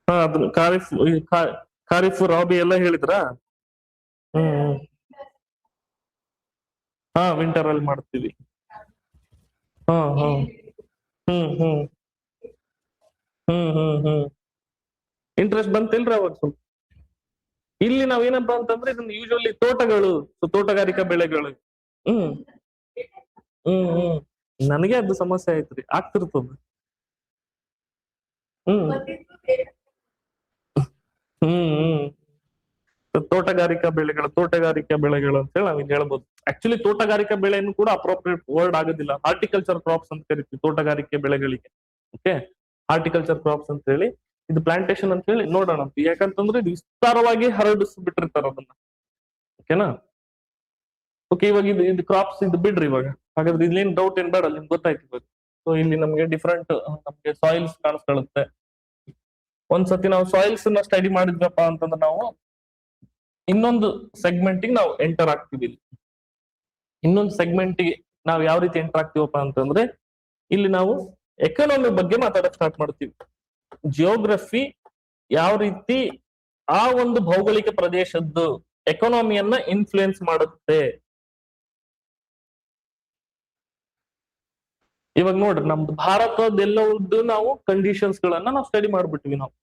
A: ಅದನ್ನ ಖಾರಿಫ್ ರಾಬಿ ಎಲ್ಲ ಹೇಳಿದ್ರ? ವಿಂಟರ್ ಅಲ್ಲಿ ಮಾಡ್ತೀವಿ. ಇಂಟ್ರೆಸ್ಟ್ ಬಂತಿಲ್ರಿ ಅವಾಗ ಸ್ವಲ್ಪ? ಇಲ್ಲಿ ನಾವೇನಪ್ಪಾ ಅಂತಂದ್ರೆ ಇದನ್ನ ಯೂಶುವಲಿ ತೋಟಗಾರಿಕಾ ಬೆಳೆಗಳು. ನನಗೆ ಅದು ಸಮಸ್ಯೆ ಆಯ್ತ್ರಿ, ಆಗ್ತಿರ್ತದ. ತೋಟಗಾರಿಕಾ ಬೆಳೆಗಳು ಅಂತ ಹೇಳಿ ನಾವ್ ಹೇಳ್ಬೋದು. ಆಕ್ಚುಲಿ ತೋಟಗಾರಿಕಾ ಬೆಳೆಯನ್ನು ಕೂಡ ಅಪ್ರೋಪ್ರಿಯೇಟ್ ವರ್ಡ್ ಆಗೋದಿಲ್ಲ. ಹಾರ್ಟಿಕಲ್ಚರ್ ಕ್ರಾಪ್ಸ್ ಅಂತ ಕರಿತೀವಿ ತೋಟಗಾರಿಕೆ ಬೆಳೆಗಳಿಗೆ. ಓಕೆ, ಹಾರ್ಟಿಕಲ್ಚರ್ ಕ್ರಾಪ್ಸ್ ಅಂತ ಹೇಳಿ. ಇದು ಪ್ಲಾಂಟೇಶನ್ ಅಂತ ಹೇಳಿ ನೋಡೋಣ. ಯಾಕಂತಂದ್ರೆ ಇದು ವಿಸ್ತಾರವಾಗಿ ಹರಡಿಸ್ಬಿಟ್ಟಿರ್ತಾರ ಅದನ್ನ. ಓಕೆನಾ? ಓಕೆ, ಇವಾಗ ಇದು ಕ್ರಾಪ್ಸ್ ಇದು ಬಿಡ್ರಿ ಇವಾಗ. ಹಾಗಾದ್ರೆ ಇಲ್ಲೇನ್ ಡೌಟ್ ಏನ್ ಬೇಡ, ನಿಮ್ಗೆ ಗೊತ್ತಾಯ್ತು ಇವಾಗ. ಸೊ ಇಲ್ಲಿ ನಮ್ಗೆ ಡಿಫ್ರೆಂಟ್ ನಮ್ಗೆ ಸಾಯಿಲ್ಸ್ ಕಾಣಿಸ್ಕೊಳ್ಳುತ್ತೆ. ಒಂದ್ಸತಿ ನಾವು ಸಾಯಿಲ್ಸ್ ನ ಸ್ಟಡಿ ಮಾಡಿದ್ವಪ್ಪ ಅಂತಂದ್ರೆ ನಾವು ಇನ್ನೊಂದು ಸೆಗ್ಮೆಂಟಿಗೆ ನಾವು ಎಂಟರ್ ಆಗ್ತೀವಿ. ಇನ್ನೊಂದು ಸೆಗ್ಮೆಂಟಿಗೆ ನಾವು ಯಾವ ರೀತಿ ಎಂಟರ್ ಆಗ್ತೀವಪ್ಪ ಅಂತಂದ್ರೆ ಇಲ್ಲಿ ನಾವು ಎಕಾನಮಿ ಬಗ್ಗೆ ಮಾತಾಡಕ್ ಸ್ಟಾರ್ಟ್ ಮಾಡ್ತೀವಿ. ಜಿಯೋಗ್ರಫಿ ಯಾವ ರೀತಿ ಆ ಒಂದು ಭೌಗೋಳಿಕ ಪ್ರದೇಶದ್ದು ಎಕಾನಮಿಯನ್ನ ಇನ್ಫ್ಲೂಯೆನ್ಸ್ ಮಾಡುತ್ತೆ. ಇವಾಗ ನೋಡ್ರಿ, ನಮ್ದು ಭಾರತದೆಲ್ಲವದ್ದು ನಾವು ಕಂಡೀಷನ್ಸ್ ಗಳನ್ನ ನಾವು ಸ್ಟಡಿ ಮಾಡ್ಬಿಟ್ವಿ ನಾವು.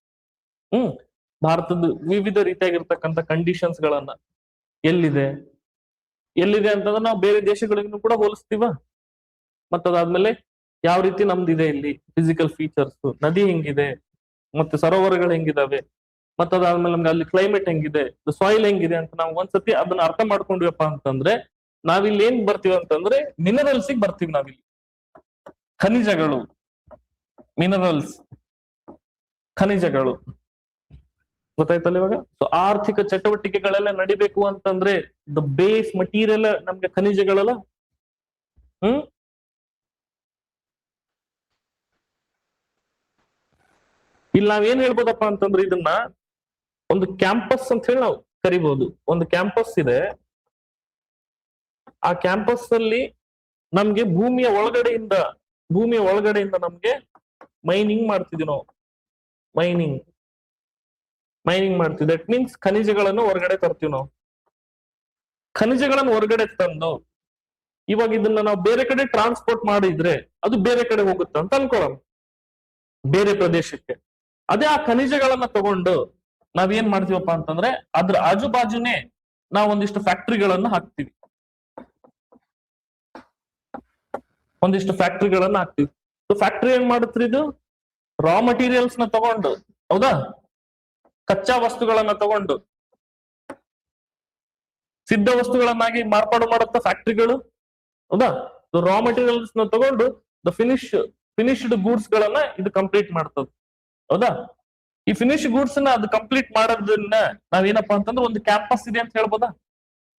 A: ಭಾರತದ ವಿವಿಧ ರೀತಿಯಾಗಿರ್ತಕ್ಕಂಥ ಕಂಡೀಷನ್ಸ್ ಗಳನ್ನ ಎಲ್ಲಿದೆ ಅಂತಂದ್ರೆ ನಾವು ಬೇರೆ ದೇಶಗಳಿಗೂ ಕೂಡ ಹೋಲಿಸ್ತೀವ. ಮತ್ತದಾದ್ಮೇಲೆ ಯಾವ ರೀತಿ ನಮ್ದಿದೆ ಇಲ್ಲಿ ಫಿಸಿಕಲ್ ಫೀಚರ್ಸ್, ನದಿ ಹೆಂಗಿದೆ, ಮತ್ತೆ ಸರೋವರಗಳು ಹೆಂಗಿದಾವೆ, ಮತ್ತದಾದ್ಮೇಲೆ ನಮ್ಗೆ ಅಲ್ಲಿ ಕ್ಲೈಮೇಟ್ ಹೆಂಗಿದೆ, ಸಾಯಿಲ್ ಹೆಂಗಿದೆ ಅಂತ ನಾವು ಒಂದ್ಸತಿ ಅದನ್ನ ಅರ್ಥ ಮಾಡ್ಕೊಂಡ್ವಪ್ಪ ಅಂತಂದ್ರೆ ನಾವಿಲ್ಲಿ ಏನ್ ಬರ್ತೀವಿ ಅಂತಂದ್ರೆ ಮಿನರಲ್ಸ್ ಬರ್ತೀವಿ. ನಾವಿಲ್ಲಿ ಖನಿಜಗಳು, ಮಿನರಲ್ಸ್, ಖನಿಜಗಳು ಗೊತ್ತಾಯ್ತಲ್ಲ ಇವಾಗ. ಸೊ ಆರ್ಥಿಕ ಚಟುವಟಿಕೆಗಳೆಲ್ಲ ನಡಿಬೇಕು ಅಂತಂದ್ರೆ ದ ಬೇಸ್ ಮಟೀರಿಯಲ್ ನಮ್ಗೆ ಖನಿಜಗಳಲ್ಲ. ಇಲ್ಲಿ ನಾವೇನ್ ಹೇಳ್ಬೋದಪ್ಪ ಅಂತಂದ್ರೆ ಇದನ್ನ ಒಂದು ಕ್ಯಾಂಪಸ್ ಅಂತ ಹೇಳಿ ನಾವು ಕರಿಬಹುದು. ಒಂದು ಕ್ಯಾಂಪಸ್ ಇದೆ, ಆ ಕ್ಯಾಂಪಸ್ ಅಲ್ಲಿ ನಮ್ಗೆ ಭೂಮಿಯ ಒಳಗಡೆಯಿಂದ ನಮ್ಗೆ ಮೈನಿಂಗ್ ಮಾಡ್ತಿದ್ವಿ ನಾವು. ಮೈನಿಂಗ್ ಮಾಡ್ತೀವಿ. ದಟ್ ಮೀನ್ಸ್ ಖನಿಜಗಳನ್ನು ಹೊರಗಡೆ ತರ್ತೀವಿ ನಾವು. ಖನಿಜಗಳನ್ನು ಹೊರಗಡೆ ತಂದು ಇವಾಗ ಇದನ್ನ ನಾವು ಬೇರೆ ಕಡೆ ಟ್ರಾನ್ಸ್ಪೋರ್ಟ್ ಮಾಡಿದ್ರೆ ಅದು ಬೇರೆ ಕಡೆ ಹೋಗುತ್ತೆ ಅಂತ ಅನ್ಕೊಳ್ಳೋಣ, ಬೇರೆ ಪ್ರದೇಶಕ್ಕೆ. ಅದೇ ಆ ಖನಿಜಗಳನ್ನ ತಗೊಂಡು ನಾವೇನ್ ಮಾಡ್ತೀವಪ್ಪ ಅಂತಂದ್ರೆ ಅದ್ರ ಆಜು ಬಾಜುನೇ ನಾವು ಒಂದಿಷ್ಟು ಫ್ಯಾಕ್ಟ್ರಿಗಳನ್ನ ಹಾಕ್ತಿವಿ. ಫ್ಯಾಕ್ಟ್ರಿ ಏನ್ ಮಾಡುತ್ತೀರಿ, ಇದು ರಾ ಮಟೀರಿಯಲ್ಸ್ ನ ತಗೊಂಡು, ಹೌದಾ, ಕಚ್ಚಾ ವಸ್ತುಗಳನ್ನ ತಗೊಂಡು ಸಿದ್ಧ ವಸ್ತುಗಳನ್ನಾಗಿ ಮಾರ್ಪಾಡು ಮಾಡುತ್ತ ಫ್ಯಾಕ್ಟ್ರಿಗಳು, ಹೌದಾ. ರಾ ಮಟೀರಿಯಲ್ಸ್ ನ ತಗೊಂಡು ದ ಫಿನಿಶ್ಡ್ ಗೂಡ್ಸ್ ಗಳನ್ನ ಇದು ಕಂಪ್ಲೀಟ್ ಮಾಡ್ತದೆ, ಹೌದಾ. ಈ ಫಿನಿಶ್ ಗೂಡ್ಸ್ ನ ಅದು ಕಂಪ್ಲೀಟ್ ಮಾಡೋದನ್ನ ನಾವೇನಪ್ಪಾ ಅಂತಂದ್ರೆ ಒಂದು ಕ್ಯಾಂಪಸ್ ಇದೆ ಅಂತ ಹೇಳ್ಬೋದಾ.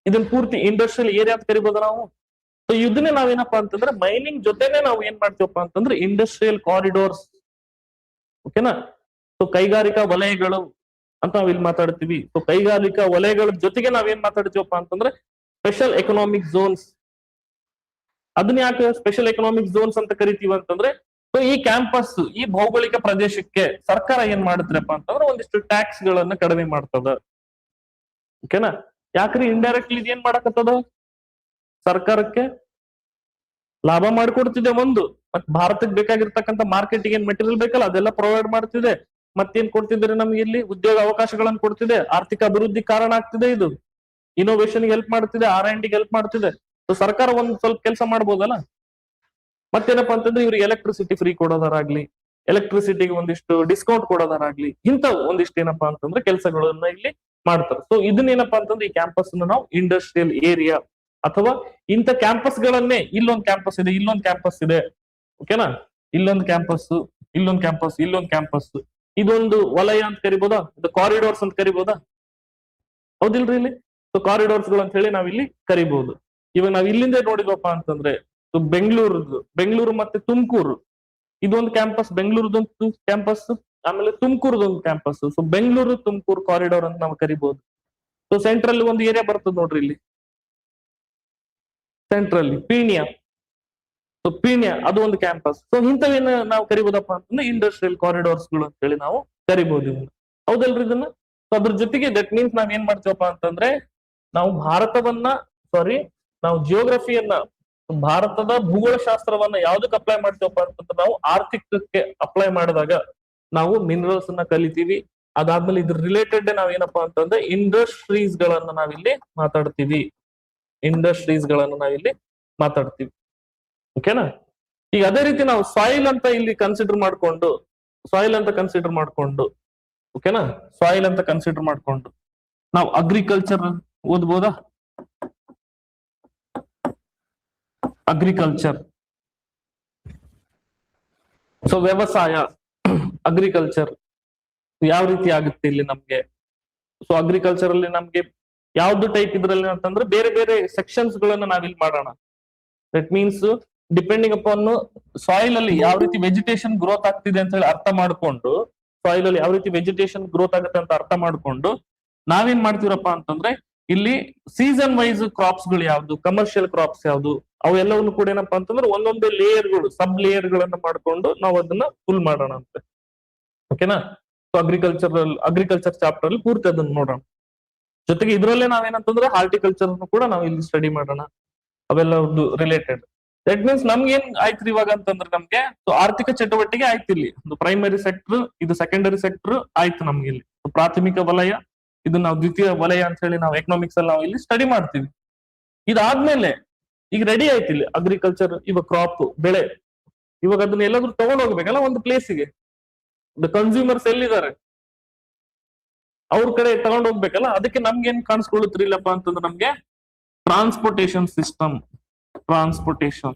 A: ಇದನ್ನ ಪೂರ್ತಿ ಇಂಡಸ್ಟ್ರಿಯಲ್ ಏರಿಯಾ ಅಂತ ಕರಿಬೋದ ನಾವು. ಸೊ ಇದನ್ನೇ ನಾವೇನಪ್ಪಾ ಅಂತಂದ್ರೆ ಮೈನಿಂಗ್ ಜೊತೆನೆ ನಾವು ಏನ್ ಮಾಡ್ತೀವಪ್ಪ ಅಂತಂದ್ರೆ ಇಂಡಸ್ಟ್ರಿಯಲ್ ಕಾರಿಡೋರ್ಸ್, ಓಕೆನಾ. ಸೊ ಕೈಗಾರಿಕಾ ವಲಯಗಳು ಅಂತ ನಾವ್ ಇಲ್ಲಿ ಮಾತಾಡ್ತೀವಿ. ಸೊ ಕೈಗಾರಿಕಾ ವಲಯಗಳ ಜೊತೆಗೆ ನಾವೇನ್ ಮಾತಾಡ್ತೀವಪ್ಪ ಅಂತಂದ್ರೆ ಸ್ಪೆಷಲ್ ಎಕನಾಮಿಕ್ ಝೋನ್ಸ್. ಅದನ್ನ ಯಾಕೆ ಸ್ಪೆಷಲ್ ಎಕನಾಮಿಕ್ ಝೋನ್ಸ್ ಅಂತ ಕರಿತೀವಿ ಅಂತಂದ್ರೆ, ಸೊ ಈ ಕ್ಯಾಂಪಸ್, ಈ ಭೌಗೋಳಿಕ ಪ್ರದೇಶಕ್ಕೆ ಸರ್ಕಾರ ಏನ್ ಮಾಡುತ್ತಪ್ಪ ಅಂತಂದ್ರೆ ಒಂದಿಷ್ಟು ಟ್ಯಾಕ್ಸ್ ಗಳನ್ನ ಕಡಿಮೆ ಮಾಡ್ತದ, ಓಕೆನಾ. ಯಾಕ್ರಿ ಇಂಡೈರೆಕ್ಟ್ಲಿ ಇದೇನ್ ಮಾಡಕತ್ತದ, ಸರ್ಕಾರಕ್ಕೆ ಲಾಭ ಮಾಡ್ಕೊಡ್ತಿದೆ ಒಂದು, ಮತ್ ಭಾರತಕ್ಕೆ ಬೇಕಾಗಿರ್ತಕ್ಕಂಥ ಮಾರ್ಕೆಟಿಂಗ್ ಏನ್ ಮೆಟೀರಿಯಲ್ ಬೇಕಲ್ಲ ಅದೆಲ್ಲ ಪ್ರೊವೈಡ್ ಮಾಡ್ತಿದೆ. ಮತ್ತೇನ್ ಕೊಡ್ತಿದ್ರೆ ನಮ್ಗೆ ಇಲ್ಲಿ ಉದ್ಯೋಗ ಅವಕಾಶಗಳನ್ನ ಕೊಡ್ತಿದೆ, ಆರ್ಥಿಕ ಅಭಿವೃದ್ಧಿ ಕಾರಣ ಆಗ್ತಿದೆ, ಇದು ಇನೋವೇಷನ್ ಹೆಲ್ಪ್ ಮಾಡ್ತಿದೆ, R&D ಹೆಲ್ಪ್ ಮಾಡ್ತಿದೆ. ಸೊ ಸರ್ಕಾರ ಒಂದ್ ಸ್ವಲ್ಪ ಕೆಲಸ ಮಾಡ್ಬೋದಲ್ಲ. ಮತ್ತೇನಪ್ಪಾ ಅಂತಂದ್ರೆ ಇವ್ರಿಗೆ ಎಲೆಕ್ಟ್ರಿಸಿಟಿ ಫ್ರೀ ಕೊಡೋದಾರಾಗ್ಲಿ, ಎಲೆಕ್ಟ್ರಿಸಿಟಿಗೆ ಒಂದಿಷ್ಟು ಡಿಸ್ಕೌಂಟ್ ಕೊಡೋದಾರಾಗ್ಲಿ, ಇಂಥವು ಒಂದಿಷ್ಟು ಏನಪ್ಪಾ ಅಂತಂದ್ರೆ ಕೆಲಸಗಳನ್ನ ಇಲ್ಲಿ ಮಾಡ್ತಾರೆ. ಸೊ ಇದನ್ನೇನಪ್ಪಾ ಅಂತಂದ್ರೆ ಈ ಕ್ಯಾಂಪಸ್ ನಾವು ಇಂಡಸ್ಟ್ರಿಯಲ್ ಏರಿಯಾ ಅಥವಾ ಇಂಥ ಕ್ಯಾಂಪಸ್ ಗಳನ್ನೇ, ಇಲ್ಲೊಂದು ಕ್ಯಾಂಪಸ್ ಇದೆ, ಇಲ್ಲೊಂದು ಕ್ಯಾಂಪಸ್ ಇದೆ, ಓಕೆನಾ, ಇಲ್ಲೊಂದು ಕ್ಯಾಂಪಸ್, ಇಲ್ಲೊಂದು ಕ್ಯಾಂಪಸ್, ಇಲ್ಲೊಂದು ಕ್ಯಾಂಪಸ್, ಇದೊಂದು ವಲಯ ಅಂತ ಕರಿಬೋದಾ, ಇದು ಕಾರಿಡೋರ್ಸ್ ಅಂತ ಕರಿಬೋದಾ, ಹೌದಿಲ್ರಿ. ಇಲ್ಲಿ ಸೊ ಕಾರಿಡೋರ್ಸ್ ಗಳು ಅಂತ ಹೇಳಿ ನಾವಿಲ್ಲಿ ಕರಿಬಹುದು. ಇವಾಗ ನಾವ್ ಇಲ್ಲಿಂದ ನೋಡಿದ್ವಪ್ಪ ಅಂತಂದ್ರೆ ಬೆಂಗಳೂರು ಮತ್ತೆ ತುಮಕೂರು ಇದೊಂದು ಕ್ಯಾಂಪಸ್, ಬೆಂಗಳೂರದೊಂದು ಕ್ಯಾಂಪಸ್, ಆಮೇಲೆ ತುಮಕೂರದೊಂದು campus. So Bengaluru Tumakuru corridor ಅಂತ ನಾವು ಕರಿಬಹುದು. ಸೊ ಸೆಂಟ್ರಲ್ಲಿ ಒಂದು ಏರಿಯಾ ಬರ್ತದೆ ನೋಡ್ರಿ, ಇಲ್ಲಿ ಸೆಂಟ್ರಲ್ಲಿ ಪೀಣ್ಯ. ಸೊ ಪೀಣ್ಯ ಅದು ಒಂದು ಕ್ಯಾಂಪಸ್. ಸೊ ಇಂಥವೇನ ನಾವು ಕರಿಬೋದಪ್ಪ ಅಂತಂದ್ರೆ ಇಂಡಸ್ಟ್ರಿಯಲ್ ಕಾರಿಡೋರ್ಸ್ ಗಳು ಅಂತ ಹೇಳಿ ನಾವು ಕರಿಬಹುದು ಇದನ್ನ, ಹೌದಲ್ರಿ. ಇದನ್ನ ಸೊ ಅದ್ರ ಜೊತೆಗೆ ದಟ್ ಮೀನ್ಸ್ ನಾವ್ ಏನ್ ಮಾಡ್ತೀವಪ್ಪ ಅಂತಂದ್ರೆ ನಾವು ಜಿಯೋಗ್ರಫಿಯನ್ನ, ಭಾರತದ ಭೂಗೋಳಶಾಸ್ತ್ರವನ್ನ ಯಾವ್ದಕ್ ಅಪ್ಲೈ ಮಾಡ್ತೀವಪ್ಪ ಅಂತಂದ್ರೆ ನಾವು ಆರ್ಥಿಕಕ್ಕೆ ಅಪ್ಲೈ ಮಾಡಿದಾಗ ನಾವು ಮಿನರಲ್ಸ್ ಅನ್ನ ಕಲಿತೀವಿ. ಅದಾದ್ಮೇಲೆ ಇದ್ರ ರಿಲೇಟೆಡ್ ನಾವ್ ಏನಪ್ಪಾ ಅಂತಂದ್ರೆ ಇಂಡಸ್ಟ್ರೀಸ್ ಗಳನ್ನ ನಾವಿಲ್ಲಿ ಮಾತಾಡ್ತೀವಿ, ಓಕೆನಾ. ಈಗ ಅದೇ ರೀತಿ ನಾವು ಸಾಯಿಲ್ ಅಂತ ಇಲ್ಲಿ ಕನ್ಸಿಡರ್ ಮಾಡ್ಕೊಂಡು, ಓಕೆನಾ, ಸಾಯಿಲ್ ಅಂತ ಕನ್ಸಿಡರ್ ಮಾಡ್ಕೊಂಡು ನಾವು ಅಗ್ರಿಕಲ್ಚರ್ ಓದ್ಬೋದಾ. ಅಗ್ರಿಕಲ್ಚರ್, ಸೊ ವ್ಯವಸಾಯ, ಅಗ್ರಿಕಲ್ಚರ್ ಯಾವ ರೀತಿ ಆಗುತ್ತೆ ಇಲ್ಲಿ ನಮ್ಗೆ. ಸೊ ಅಗ್ರಿಕಲ್ಚರ್ ಅಲ್ಲಿ ನಮ್ಗೆ ಯಾವ್ದು ಟೈಪ್ ಇದ್ರಲ್ಲಿ ಅಂತಂದ್ರೆ ಬೇರೆ ಬೇರೆ ಸೆಕ್ಷನ್ಸ್ ಗಳನ್ನ ನಾವಿಲ್ಲಿ ಮಾಡೋಣ. That means depending upon soil ಅಲ್ಲಿ ಯಾವ ರೀತಿ ವೆಜಿಟೇಷನ್ ಗ್ರೋತ್ ಆಗ್ತಿದೆ ಅಂತ ಹೇಳಿ ಅರ್ಥ ಮಾಡ್ಕೊಂಡು, ಸಾಯಿಲ್ ಅಲ್ಲಿ ಯಾವ ರೀತಿ ವೆಜಿಟೇಷನ್ ಗ್ರೋತ್ ಆಗುತ್ತೆ ಅಂತ ಅರ್ಥ ಮಾಡ್ಕೊಂಡು ನಾವೇನ್ ಮಾಡ್ತೀವಪ್ಪ ಅಂತಂದ್ರೆ ಇಲ್ಲಿ ಸೀಸನ್ ವೈಸ್ ಕ್ರಾಪ್ಸ್ ಗಳು ಯಾವ್ದು, ಕಮರ್ಷಿಯಲ್ ಕ್ರಾಪ್ಸ್ ಯಾವ್ದು, ಅವೆಲ್ಲವನ್ನು ಕೂಡ ಏನಪ್ಪಾ ಅಂತಂದ್ರೆ ಒಂದೊಂದೇ ಲೇಯರ್ಗಳು, ಸಬ್ ಲೇಯರ್ಗಳನ್ನ ಮಾಡ್ಕೊಂಡು ನಾವು ಅದನ್ನ ಫುಲ್ ಮಾಡೋಣ ಅಂತ, ಓಕೆನಾ. ಸೊ ಅಗ್ರಿಕಲ್ಚರ್ ಚಾಪ್ಟರ್ ಅಲ್ಲಿ ಪೂರ್ತಿ ಅದನ್ನ ನೋಡೋಣ. ಜೊತೆಗೆ ಇದ್ರಲ್ಲೇ ನಾವೇನಂತಂದ್ರೆ ಹಾರ್ಟಿಕಲ್ಚರ್ ಕೂಡ ನಾವು ಇಲ್ಲಿ ಸ್ಟಡಿ ಮಾಡೋಣ, ಅವೆಲ್ಲ ರಿಲೇಟೆಡ್. ದಟ್ ಮೀನ್ಸ್ ನಮ್ಗೆ ಏನ್ ಆಯ್ತು ಇವಾಗ ಅಂತಂದ್ರೆ ನಮ್ಗೆ ಆರ್ಥಿಕ ಚಟುವಟಿಕೆ ಆಯ್ತು. ಇಲ್ಲಿ ಒಂದು ಪ್ರೈಮರಿ ಸೆಕ್ಟರ್, ಇದು ಸೆಕೆಂಡರಿ ಸೆಕ್ಟರ್ ಆಯ್ತು ನಮ್ಗೆ ಇಲ್ಲಿ. ಪ್ರಾಥಮಿಕ ವಲಯ, ಇದು ನಾವು ದ್ವಿತೀಯ ವಲಯ ಅಂತ ಹೇಳಿ ನಾವು ಎಕನಾಮಿಕ್ಸ್ ಅಲ್ಲಿ ನಾವು ಇಲ್ಲಿ ಸ್ಟಡಿ ಮಾಡ್ತೀವಿ. ಇದಾದ್ಮೇಲೆ ಈಗ ರೆಡಿ ಆಯ್ತು ಇಲ್ಲಿ ಅಗ್ರಿಕಲ್ಚರ್, ಇವಾಗ ಕ್ರಾಪ್ ಬೆಳೆ, ಇವಾಗ ಅದನ್ನ ಎಲ್ಲಾದ್ರೂ ತಗೊಂಡ್ ಹೋಗ್ಬೇಕಲ್ಲ ಒಂದು ಪ್ಲೇಸಿಗೆ. ಕನ್ಸ್ಯೂಮರ್ಸ್ ಎಲ್ಲಿದ್ದಾರೆ ಅವ್ರ ಕಡೆ ತಗೊಂಡ್ ಹೋಗ್ಬೇಕಲ್ಲ. ಅದಕ್ಕೆ ನಮ್ಗೆ ಏನ್ ಕಾಣಿಸ್ಕೊಳ್ಳುತ್ರಿ ಇಲ್ಲಪ್ಪ ಅಂತಂದ್ರೆ ನಮ್ಗೆ transportation system, transportation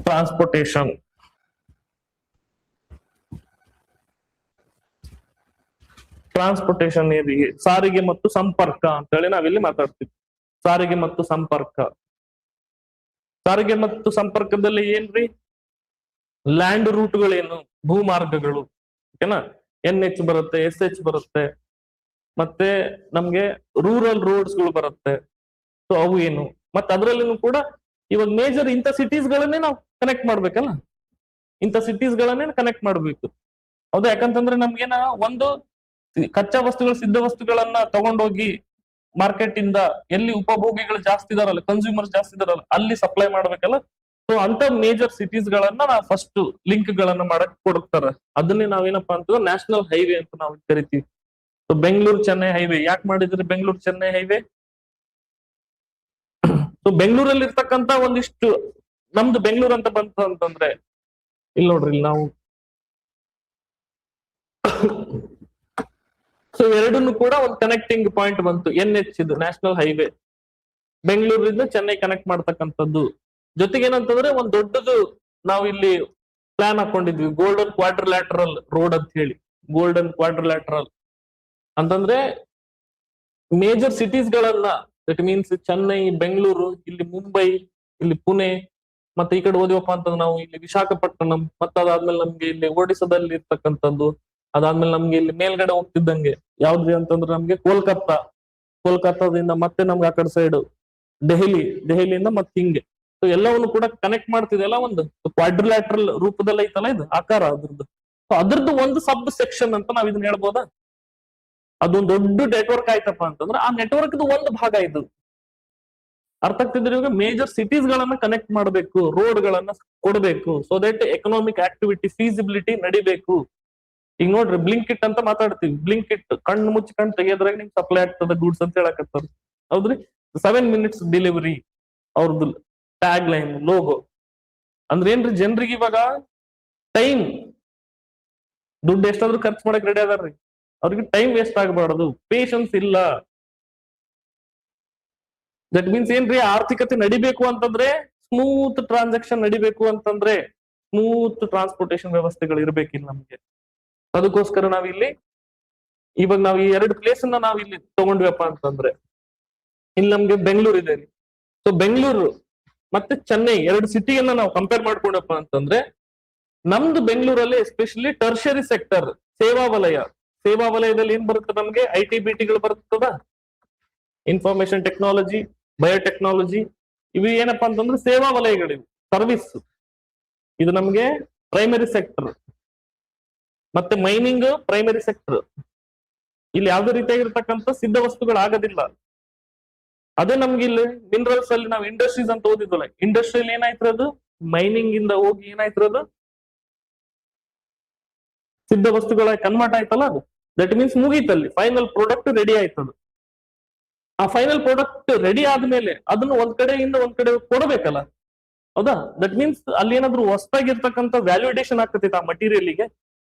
A: transportation transportation ಏನಿಗೆ ಸಾರಿಗೆ ಮತ್ತು ಸಂಪರ್ಕ ಅಂತ ಹೇಳಿ ನಾವಿಲ್ಲಿ ಮಾತಾಡ್ತೀವಿ. ಸಾರಿಗೆ ಮತ್ತು ಸಂಪರ್ಕ, ಸಾರಿಗೆ ಮತ್ತು ಸಂಪರ್ಕದಲ್ಲಿ ಏನ್ರಿ, ಲ್ಯಾಂಡ್ ರೂಟ್ಗಳೇನು, ಭೂಮಾರ್ಗಗಳು, ಓಕೆನಾ, NH ಬರುತ್ತೆ, SH ಬರುತ್ತೆ, ಮತ್ತೆ ನಮ್ಗೆ ರೂರಲ್ ರೋಡ್ಸ್ ಗಳು ಬರುತ್ತೆ. ಸೊ ಅವು ಏನು, ಮತ್ತೆ ಅದರಲ್ಲಿನೂ ಕೂಡ ಇವಾಗ ಮೇಜರ್ ಇಂಥ ಸಿಟೀಸ್ ಗಳನ್ನೇ ನಾವು ಕನೆಕ್ಟ್ ಮಾಡ್ಬೇಕಲ್ಲ, ಇಂಥ ಸಿಟೀಸ್ ಗಳನ್ನೇ ಕನೆಕ್ಟ್ ಮಾಡ್ಬೇಕು. ಹೌದಾ? ಯಾಕಂತಂದ್ರೆ ನಮ್ಗೇನ ಒಂದು ಕಚ್ಚಾ ವಸ್ತುಗಳು, ಸಿದ್ಧ ವಸ್ತುಗಳನ್ನ ತಗೊಂಡೋಗಿ ಮಾರ್ಕೆಟ್ ಇಂದ ಎಲ್ಲಿ ಉಪಭೋಗಿಗಳು ಜಾಸ್ತಿ ಇದಾರಲ್ಲ, ಕನ್ಸ್ಯೂಮರ್ಸ್ ಜಾಸ್ತಿ ಇದಾರಲ್ಲ, ಅಲ್ಲಿ ಸಪ್ಲೈ ಮಾಡ್ಬೇಕಲ್ಲ. ಸೊ ಅಂತ ಮೇಜರ್ ಸಿಟೀಸ್ ಗಳನ್ನ ನಾವು ಫಸ್ಟ್ ಲಿಂಕ್ ಗಳನ್ನ ಮಾಡಕ್ ಕೊಡ್ತಾರೆ. ಅದನ್ನೇ ನಾವೇನಪ್ಪಾ ಅಂತಂದ್ರೆ ನ್ಯಾಷನಲ್ ಹೈವೇ ಅಂತ ನಾವು ಕರಿತೀವಿ. ಸೊ ಬೆಂಗಳೂರು ಚೆನ್ನೈ ಹೈವೇ ಯಾಕೆ ಮಾಡಿದ್ರೆ, ಬೆಂಗಳೂರು ಚೆನ್ನೈ ಹೈವೇ? ಸೊ ಬೆಂಗಳೂರಲ್ಲಿ ಇರ್ತಕ್ಕಂತ ಒಂದಿಷ್ಟು, ನಮ್ದು ಬೆಂಗಳೂರು ಅಂತ ಬಂತು ಅಂತಂದ್ರೆ ಇಲ್ಲಿ ನೋಡ್ರಿ, ಇಲ್ಲಿ ನಾವು ಸೊ ಎರಡನ್ನು ಕೂಡ ಒಂದು ಕನೆಕ್ಟಿಂಗ್ ಪಾಯಿಂಟ್ ಬಂತು. NH ಇದು ನ್ಯಾಷನಲ್ ಹೈವೇ, ಬೆಂಗಳೂರಿಂದ ಚೆನ್ನೈ ಕನೆಕ್ಟ್ ಮಾಡ್ತಕ್ಕಂಥದ್ದು. ಜೊತೆಗೆ ಏನಂತಂದ್ರೆ ಒಂದ್ ದೊಡ್ಡದು ನಾವು ಇಲ್ಲಿ ಪ್ಲಾನ್ ಹಾಕೊಂಡಿದ್ವಿ, ಗೋಲ್ಡನ್ ಕ್ವಾಡ್ರಿಲ್ಯಾಟರಲ್ ರೋಡ್ ಅಂತ ಹೇಳಿ. ಗೋಲ್ಡನ್ ಕ್ವಾಡ್ರಿಲ್ಯಾಟರಲ್ ಅಂತಂದ್ರೆ ಮೇಜರ್ ಸಿಟೀಸ್ ಗಳನ್ನ, ದಟ್ ಮೀನ್ಸ್ ಚೆನ್ನೈ, ಬೆಂಗಳೂರು, ಇಲ್ಲಿ ಮುಂಬೈ, ಇಲ್ಲಿ ಪುಣೆ, ಮತ್ತೆ ಈ ಕಡೆ ಓದಿವಪ್ಪ ಅಂತಂದ್ರೆ ನಾವು ಇಲ್ಲಿ ವಿಶಾಖಪಟ್ಟಣಂ, ಮತ್ತೆ ಅದಾದ್ಮೇಲೆ ನಮ್ಗೆ ಇಲ್ಲಿ ಒಡಿಸ್ಸಾದಲ್ಲಿ ಇರ್ತಕ್ಕಂಥದ್ದು, ಅದಾದ್ಮೇಲೆ ನಮ್ಗೆ ಇಲ್ಲಿ ಮೇಲ್ಗಡೆ ಹೋಗ್ತಿದ್ದಂಗೆ ಯಾವ್ದು ಅಂತಂದ್ರೆ ನಮ್ಗೆ ಕೋಲ್ಕತ್ತಾ, ಕೋಲ್ಕತ್ತಾದಿಂದ ಮತ್ತೆ ನಮ್ಗೆ ಆ ಕಡೆ ಸೈಡ್ ದೆಹಲಿಯಿಂದ ಮತ್ತೆ ಹಿಂಗೆ. ಸೊ ಎಲ್ಲವನ್ನು ಕೂಡ ಕನೆಕ್ಟ್ ಮಾಡ್ತಿದೆಲ್ಲ ಒಂದು ಕ್ವಾಡ್ರಿಲ್ಯಾಟ್ರಲ್ ರೂಪದಲ್ಲಿ ಐತಲ್ಲ ಇದು ಆಕಾರ ಅದ್ರದ್ದು. ಸೊ ಅದ್ರದ್ದು ಒಂದು ಸಬ್ ಸೆಕ್ಷನ್ ಅಂತ ನಾವ್ ಇದನ್ನ ಹೇಳ್ಬೋದಾ? ಅದೊಂದು ದೊಡ್ಡ ನೆಟ್ವರ್ಕ್ ಆಯ್ತಪ್ಪ ಅಂತಂದ್ರೆ ಆ ನೆಟ್ವರ್ಕ್ ಒಂದು ಭಾಗ ಇದು. ಅರ್ಥ ಆಗ್ತಿದ್ರೆ, ಇವಾಗ ಮೇಜರ್ ಸಿಟೀಸ್ ಗಳನ್ನ ಕನೆಕ್ಟ್ ಮಾಡಬೇಕು, ರೋಡ್ ಗಳನ್ನ ಕೊಡಬೇಕು, so that economic activity feasibility ನಡಿಬೇಕು. ಈಗ ನೋಡ್ರಿ, ಬ್ಲಿಂಕಿಟ್ ಅಂತ ಮಾತಾಡ್ತೀವಿ. ಬ್ಲಿಂಕಿಟ್ ಕಣ್ಣು ಮುಚ್ಚಿ ಕಣ್ಣು ತೆಗೆಯೋದ್ರಾಗ ನಿಮ್ಗೆ ಸಪ್ಲೈ ಆಗ್ತದೆ ಗೂಡ್ಸ್ ಅಂತ ಹೇಳಕತ್ತಾರ. ಹೌದ್ರಿ? 7 minutes ಡೆಲಿವರಿ ಅವ್ರದ್ದು ಟ್ಯಾಗ್ ಲೈನ್, ಲೋಗೋ. ಅಂದ್ರೆ ಏನ್ರಿ, ಜನರಿಗೆ ಇವಾಗ ಟೈಮ್, ದುಡ್ಡು ಎಷ್ಟಾದ್ರೂ ಖರ್ಚು ಮಾಡಕ್ ರೆಡಿ ಅದಾರ್ರಿ, ಅವ್ರಿಗೆ ಟೈಮ್ ವೇಸ್ಟ್ ಆಗಬಾರ್ದು, ಪೇಶನ್ಸ್ ಇಲ್ಲ. ದಟ್ ಮೀನ್ಸ್ ಏನ್ರಿ, ಆರ್ಥಿಕತೆ ನಡಿಬೇಕು ಅಂತಂದ್ರೆ ಸ್ಮೂತ್ ಟ್ರಾನ್ಸಾಕ್ಷನ್ ನಡಿಬೇಕು ಅಂತಂದ್ರೆ ಸ್ಮೂತ್ ಟ್ರಾನ್ಸ್ಪೋರ್ಟೇಶನ್ ವ್ಯವಸ್ಥೆಗಳು ಇರ್ಬೇಕಿಲ್ಲ ನಮ್ಗೆ. ಅದಕ್ಕೋಸ್ಕರ ನಾವಿಲ್ಲಿ ಇವಾಗ ನಾವು ಈ 2 ಪ್ಲೇಸ್ ಅನ್ನ ನಾವ್ ಇಲ್ಲಿ ತಗೊಂಡ್ವಪ್ಪ ಅಂತಂದ್ರೆ, ಇಲ್ಲಿ ನಮ್ಗೆ ಬೆಂಗಳೂರು ಇದೆ. ಸೊ ಬೆಂಗಳೂರು ಮತ್ತೆ ಚೆನ್ನೈ 2 ಸಿಟಿಯನ್ನ ನಾವು ಕಂಪೇರ್ ಮಾಡ್ಕೊಂಡಪ್ಪ ಅಂತಂದ್ರೆ, ನಮ್ದು ಬೆಂಗಳೂರಲ್ಲಿ ಎಸ್ಪೆಷಲಿ ಟರ್ಷರಿ ಸೆಕ್ಟರ್, ಸೇವಾ ವಲಯ, ಸೇವಾ ವಲಯದಲ್ಲಿ ಏನ್ ಬರುತ್ತೆ ನಮ್ಗೆ, IT-BT ಗಳು ಬರ್ತದ, ಇನ್ಫಾರ್ಮೇಶನ್ ಟೆಕ್ನಾಲಜಿ, ಬಯೋಟೆಕ್ನಾಲಜಿ, ಇವು ಏನಪ್ಪಾ ಅಂತಂದ್ರೆ ಸೇವಾ ವಲಯಗಳಿವು, ಸರ್ವಿಸ್. ಇದು ನಮ್ಗೆ ಪ್ರೈಮರಿ ಸೆಕ್ಟರ್. ಮತ್ತೆ ಮೈನಿಂಗ್ ಪ್ರೈಮರಿ ಸೆಕ್ಟರ್. ಇಲ್ಲಿ ಯಾವುದೇ ರೀತಿಯಾಗಿರ್ತಕ್ಕಂಥ ಸಿದ್ಧ ವಸ್ತುಗಳು ಆಗೋದಿಲ್ಲ. ಅದೇ ನಮ್ಗೆ ಇಲ್ಲಿ ಮಿನರಲ್ಸ್ ಅಲ್ಲಿ ನಾವು ಇಂಡಸ್ಟ್ರೀಸ್ ಅಂತ ಓದಿದ್ವಲ್ಲ, ಇಂಡಸ್ಟ್ರಿಯಲ್ಲಿ ಏನಾಯ್ತಿರೋದು, ಮೈನಿಂಗ್ ಇಂದ ಹೋಗಿ ಏನಾಯ್ತಿರೋದು, ಸಿದ್ಧ ವಸ್ತುಗಳ ಕನ್ವರ್ಟ್ ಆಯ್ತಲ್ಲ ಅದು. ದಟ್ ಮೀನ್ಸ್ ಮುಗೀತಲ್ಲಿ, ಫೈನಲ್ ಪ್ರಾಡಕ್ಟ್ ರೆಡಿ ಆಯ್ತದ. ಆ ಫೈನಲ್ ಪ್ರಾಡಕ್ಟ್ ರೆಡಿ ಆದ್ಮೇಲೆ ಅದನ್ನ ಒಂದ್ ಕಡೆಯಿಂದ ಒಂದ್ ಕಡೆ ಕೊಡಬೇಕಲ್ಲ, ಹೌದಾ? ದಟ್ ಮೀನ್ಸ್ ಅಲ್ಲಿ ಏನಾದ್ರು ಹೊಸದಾಗಿರ್ತಕ್ಕಂಥ ವ್ಯಾಲ್ಯೂಡೇಷನ್ ಆಗ್ತೈತೆ ಆ ಮಟೀರಿಯಲ್ಗೆ?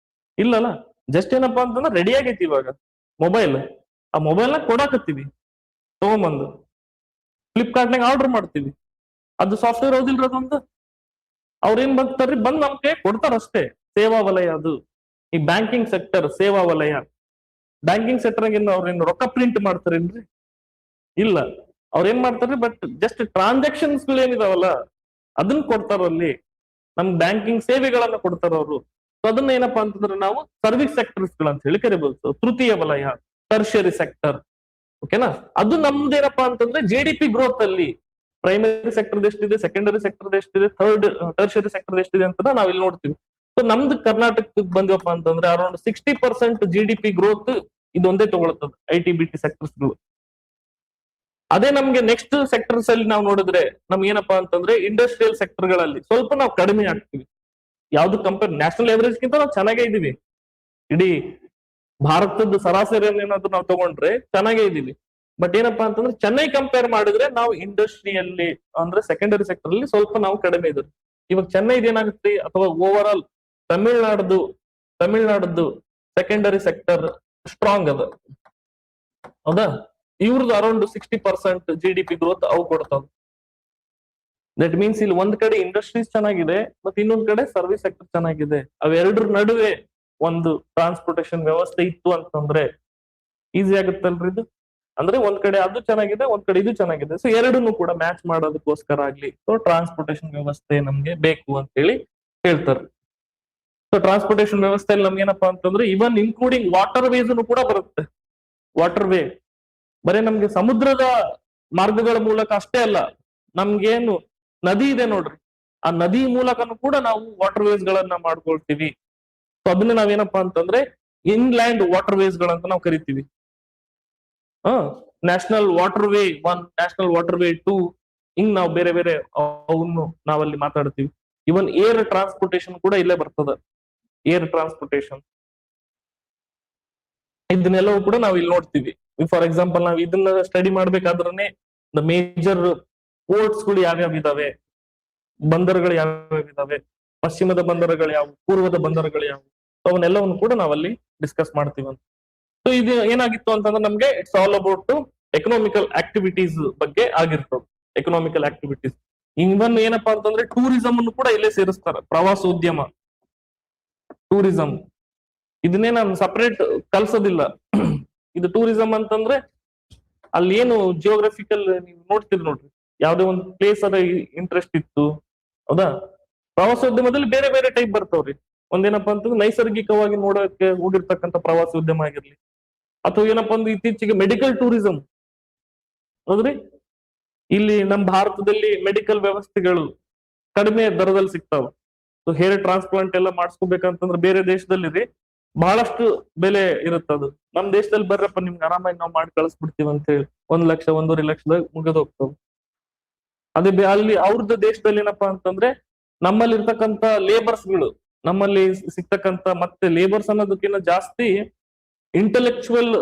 A: ಇಲ್ಲಲ್ಲ. ಜಸ್ಟ್ ಏನಪ್ಪಾ ಅಂತಂದ್ರೆ ರೆಡಿ ಆಗೈತಿ ಇವಾಗ ಮೊಬೈಲ್, ಆ ಮೊಬೈಲ್ ನ ಕೊಡಾಕತ್ತೀವಿ ತಗೊಂಬಂದು, ಫ್ಲಿಪ್ಕಾರ್ಟ್ನಾಗ ಆರ್ಡರ್ ಮಾಡ್ತೀವಿ, ಅದು ಸಾಫ್ಟ್ವೇರ್ ಓದಿಲ್ರದಂತ ಅವ್ರೇನ್ ಬರ್ತಾರ್ರಿ, ಬಂದ್ ನಮ್ಗೆ ಕೊಡ್ತಾರಷ್ಟೇ. ಸೇವಾ ವಲಯ ಅದು. ಈ ಬ್ಯಾಂಕಿಂಗ್ ಸೆಕ್ಟರ್ ಸೇವಾ ವಲಯ. ಬ್ಯಾಂಕಿಂಗ್ ಸೆಕ್ಟರ್ ಅವ್ರೇನ್ ರೊಕ್ಕ ಪ್ರಿಂಟ್ ಮಾಡ್ತಾರೇನ್ರಿ? ಇಲ್ಲ. ಅವ್ರೇನ್ ಮಾಡ್ತಾರ್ರಿ, ಬಟ್ ಜಸ್ಟ್ ಟ್ರಾನ್ಸಾಕ್ಷನ್ಸ್ ಗಳು ಏನಿದಾವಲ್ಲ ಅದನ್ನ ಕೊಡ್ತಾರಲ್ಲಿ, ನಮ್ ಬ್ಯಾಂಕಿಂಗ್ ಸೇವೆಗಳನ್ನ ಕೊಡ್ತಾರ ಅವರು. ಸೊ ಅದನ್ನ ಏನಪ್ಪಾ ಅಂತಂದ್ರೆ ನಾವು ಸರ್ವಿಸ್ ಸೆಕ್ಟರ್ಸ್ ಗಳಂತ ಹೇಳಿ ಕರಿಬಹುದು. ತೃತೀಯ ವಲಯ, ಟರ್ಷರಿ ಸೆಕ್ಟರ್, ಓಕೆನಾ? ಅದು ನಮ್ದೇನಪ್ಪಾ ಅಂತಂದ್ರೆ GDP ಗ್ರೋತ್ ಅಲ್ಲಿ ಪ್ರೈಮರಿ ಸೆಕ್ಟರ್ ಎಷ್ಟಿದೆ, ಸೆಕೆಂಡರಿ ಸೆಕ್ಟರ್ ಎಷ್ಟಿದೆ, ಟರ್ಷರಿ ಸೆಕ್ಟರ್ ಎಷ್ಟಿದೆ ಅಂತ ನಾವ್ ಇಲ್ಲಿ ನೋಡ್ತೀವಿ. ಸೊ ನಮ್ದು ಕರ್ನಾಟಕಕ್ಕೆ ಬಂದ್ವಪ್ಪ ಅಂತಂದ್ರೆ ಅರೌಂಡ್ 60% GDP ಗ್ರೋತ್ ಇದೊಂದೇ ತಗೊಳ್ತದೆ, IT-BT ಸೆಕ್ಟರ್ಸ್ ಗಳು. ಅದೇ ನಮ್ಗೆ ನೆಕ್ಸ್ಟ್ ಸೆಕ್ಟರ್ಸ್ ಅಲ್ಲಿ ನಾವು ನೋಡಿದ್ರೆ ನಮ್ಗೆ ಏನಪ್ಪಾ ಅಂತಂದ್ರೆ ಇಂಡಸ್ಟ್ರಿಯಲ್ ಸೆಕ್ಟರ್ ಗಳಲ್ಲಿ ಸ್ವಲ್ಪ ನಾವು ಕಡಿಮೆ ಆಗ್ತೀವಿ. ಯಾವ್ದು ಕಂಪೇರ್ ನ್ಯಾಷನಲ್ ಎವರೇಜ್ ಗಿಂತ ನಾವು ಚೆನ್ನಾಗೇ ಇದೀವಿ. ಇಡೀ ಭಾರತದ ಸರಾಸರಿಯನ್ನು ಏನಾದ್ರು ನಾವು ತಗೊಂಡ್ರೆ ಚೆನ್ನಾಗೇ ಇದೀವಿ. ಬಟ್ ಏನಪ್ಪಾ ಅಂತಂದ್ರೆ ಚೆನ್ನೈ ಕಂಪೇರ್ ಮಾಡಿದ್ರೆ ನಾವು ಇಂಡಸ್ಟ್ರಿಯಲ್ಲಿ ಅಂದ್ರೆ ಸೆಕೆಂಡರಿ ಸೆಕ್ಟರ್ ಅಲ್ಲಿ ಸ್ವಲ್ಪ ನಾವು ಕಡಿಮೆ ಇದ್ರಿ. ಇವಾಗ ಚೆನ್ನೈದು ಏನಾಗುತ್ತೆ ಅಥವಾ ಓವರ್ ಆಲ್ ತಮಿಳ್ನಾಡದ್ದು ಸೆಕೆಂಡರಿ ಸೆಕ್ಟರ್ ಸ್ಟ್ರಾಂಗ್ ಅದ, ಹೌದಾ? ಇವ್ರದ್ದು ಅರೌಂಡ್ 60% GDP ಗ್ರೋತ್ ಅವು ಕೊಡ್ತಾವ. ದಟ್ ಮೀನ್ಸ್ ಇಲ್ಲಿ ಒಂದ್ ಕಡೆ ಇಂಡಸ್ಟ್ರೀಸ್ ಚೆನ್ನಾಗಿದೆ, ಮತ್ತೆ ಇನ್ನೊಂದ್ ಕಡೆ ಸರ್ವಿಸ್ ಸೆಕ್ಟರ್ ಚೆನ್ನಾಗಿದೆ. ಅವೆರಡರ ನಡುವೆ ಒಂದು ಟ್ರಾನ್ಸ್ಪೋರ್ಟೇಶನ್ ವ್ಯವಸ್ಥೆ ಇತ್ತು ಅಂತಂದ್ರೆ ಈಸಿ ಆಗುತ್ತಲ್ರಿ ಇದು. ಅಂದ್ರೆ ಒಂದ್ ಕಡೆ ಅದು ಚೆನ್ನಾಗಿದೆ, ಒಂದ್ ಕಡೆ ಇದು ಚೆನ್ನಾಗಿದೆ. ಸೊ ಎರಡನ್ನೂ ಕೂಡ ಮ್ಯಾಚ್ ಮಾಡೋದಕ್ಕೋಸ್ಕರ ಆಗ್ಲಿ ಸೊ ಟ್ರಾನ್ಸ್ಪೋರ್ಟೇಶನ್ ವ್ಯವಸ್ಥೆ ನಮ್ಗೆ ಬೇಕು ಅಂತ ಹೇಳಿ ಹೇಳ್ತಾರೆ. ಸೊ ಟ್ರಾನ್ಸ್ಪೋರ್ಟೇಶನ್ ವ್ಯವಸ್ಥೆಯಲ್ಲಿ ನಮ್ಗೆ ಏನಪ್ಪಾ ಅಂತಂದ್ರೆ ಇವನ್ ಇನ್ಕ್ಲೂಡಿಂಗ್ ವಾಟರ್ ವೇಸ್ ಕೂಡ ಬರುತ್ತೆ. ವಾಟರ್ ವೇ ಬರೀ ನಮ್ಗೆ ಸಮುದ್ರದ ಮಾರ್ಗಗಳ ಮೂಲಕ ಅಷ್ಟೇ ಅಲ್ಲ, ನಮ್ಗೇನು ನದಿ ಇದೆ ನೋಡ್ರಿ, ಆ ನದಿ ಮೂಲಕನು ಕೂಡ ನಾವು ವಾಟರ್ ವೇಸ್ ಗಳನ್ನ ಮಾಡ್ಕೊಳ್ತೀವಿ. ಸೊ ಅದನ್ನ ನಾವೇನಪ್ಪಾ ಅಂತಂದ್ರೆ ಇನ್ಲ್ಯಾಂಡ್ ವಾಟರ್ ವೇಸ್ ಗಳಂತ ನಾವು ಕರಿತೀವಿ. National water way 1, national water way 2, ಹಿಂಗ್ ನಾವು ಬೇರೆ ಬೇರೆ ಅವನ್ನು ನಾವಲ್ಲಿ ಮಾತಾಡ್ತೀವಿ. ಇವನ್ ಏರ್ ಟ್ರಾನ್ಸ್ಪೋರ್ಟೇಶನ್ ಕೂಡ ಇಲ್ಲೇ ಬರ್ತದ. ಏರ್ ಟ್ರಾನ್ಸ್ಪೋರ್ಟೇಶನ್ ಇದನ್ನೆಲ್ಲವೂ ಕೂಡ ನಾವು ಇಲ್ಲಿ ನೋಡ್ತೀವಿ. ಫಾರ್ ಎಕ್ಸಾಂಪಲ್ ನಾವು ಇದನ್ನ ಸ್ಟಡಿ ಮಾಡ್ಬೇಕಾದ್ರೆ ದ ಮೇಜರ್ ಪೋರ್ಟ್ಸ್ ಗಳು ಯಾವ್ಯಾವ ಇದಾವೆ, ಬಂದರುಗಳು ಯಾವ್ಯಾವ ಇದಾವೆ, ಪಶ್ಚಿಮದ ಬಂದರುಗಳು ಯಾವುವು, ಪೂರ್ವದ ಬಂದರುಗಳು ಯಾವುವು, ಅವನ್ನೆಲ್ಲವನ್ನು ಕೂಡ ನಾವಲ್ಲಿ ಡಿಸ್ಕಸ್ ಮಾಡ್ತೀವಿ ಅಂತ. ಸೊ ಇದು ಏನಾಗಿತ್ತು ಅಂತಂದ್ರೆ ನಮ್ಗೆ it's all about economical activities ಬಗ್ಗೆ ಆಗಿರ್ತದೆ. ಎಕನಾಮಿಕಲ್ ಆಕ್ಟಿವಿಟೀಸ್ ಇವನ್ ಏನಪ್ಪಾ ಅಂತಂದ್ರೆ ಟೂರಿಸಂ ಅನ್ನು ಕೂಡ ಇಲ್ಲೇ ಸೇರಿಸ್ತಾರೆ. ಪ್ರವಾಸೋದ್ಯಮ, ಟೂರಿಸಂ ಇದನ್ನೇ ನಾನು ಸಪರೇಟ್ ಕಲ್ಸೋದಿಲ್ಲ. ಇದು ಟೂರಿಸಂ ಅಂತಂದ್ರೆ ಅಲ್ಲಿ ಏನು ಜಿಯೋಗ್ರಫಿಕಲ್ ನೀವು ನೋಡ್ತೀರಿ ನೋಡ್ರಿ, ಯಾವ್ದೇ ಒಂದು ಪ್ಲೇಸ್ ಅದ ಇಂಟ್ರೆಸ್ಟ್ ಇತ್ತು, ಹೌದಾ? ಪ್ರವಾಸೋದ್ಯಮದಲ್ಲಿ ಬೇರೆ ಬೇರೆ ಟೈಪ್ ಬರ್ತಾವ್ರಿ. ಒಂದೇನಪ್ಪಾ ಅಂತಂದ್ರೆ ನೈಸರ್ಗಿಕವಾಗಿ ನೋಡೋಕೆ ಹೋಗಿರ್ತಕ್ಕಂಥ ಪ್ರವಾಸೋದ್ಯಮ ಆಗಿರ್ಲಿ, ಅಥವಾ ಏನಪ್ಪಾ ಅಂದ್ರೆ ಇತ್ತೀಚೆಗೆ ಮೆಡಿಕಲ್ ಟೂರಿಸಂ, ಹೌದ್ರಿ? ಇಲ್ಲಿ ನಮ್ಮ ಭಾರತದಲ್ಲಿ ಮೆಡಿಕಲ್ ವ್ಯವಸ್ಥೆಗಳು ಕಡಿಮೆ ದರದಲ್ಲಿ ಸಿಗ್ತಾವ. ಸೊ ಹೇರ್ ಟ್ರಾನ್ಸ್ಪ್ಲಾಂಟ್ ಎಲ್ಲ ಮಾಡಿಸ್ಕೋಬೇಕಂತಂದ್ರೆ ಬೇರೆ ದೇಶದಲ್ಲಿ ರೀ ಬಹಳಷ್ಟು ಬೆಲೆ ಇರುತ್ತದು. ನಮ್ ದೇಶದಲ್ಲಿ ಬರ್ರಪ್ಪ ನಿಮ್ಗೆ ಆರಾಮಾಗಿ ನಾವು ಮಾಡಿ ಕಳಿಸ್ಬಿಡ್ತೀವಿ ಅಂತ ಹೇಳಿ 1 ಲಕ್ಷ 1.5 ಲಕ್ಷದಾಗ ಮುಗಿದು ಹೋಗ್ತಾವ. ಅದೇ ಅಲ್ಲಿ ಅವ್ರದ್ದು ದೇಶದಲ್ಲಿ ಏನಪ್ಪಾ ಅಂತಂದ್ರೆ ನಮ್ಮಲ್ಲಿ ಇರ್ತಕ್ಕಂಥ ಲೇಬರ್ಸ್ಗಳು, ನಮ್ಮಲ್ಲಿ ಸಿಗ್ತಕ್ಕಂಥ ಮತ್ತೆ ಲೇಬರ್ಸ್ ಅನ್ನೋದಕ್ಕಿಂತ ಜಾಸ್ತಿ ಇಂಟೆಲೆಕ್ಚುವಲ್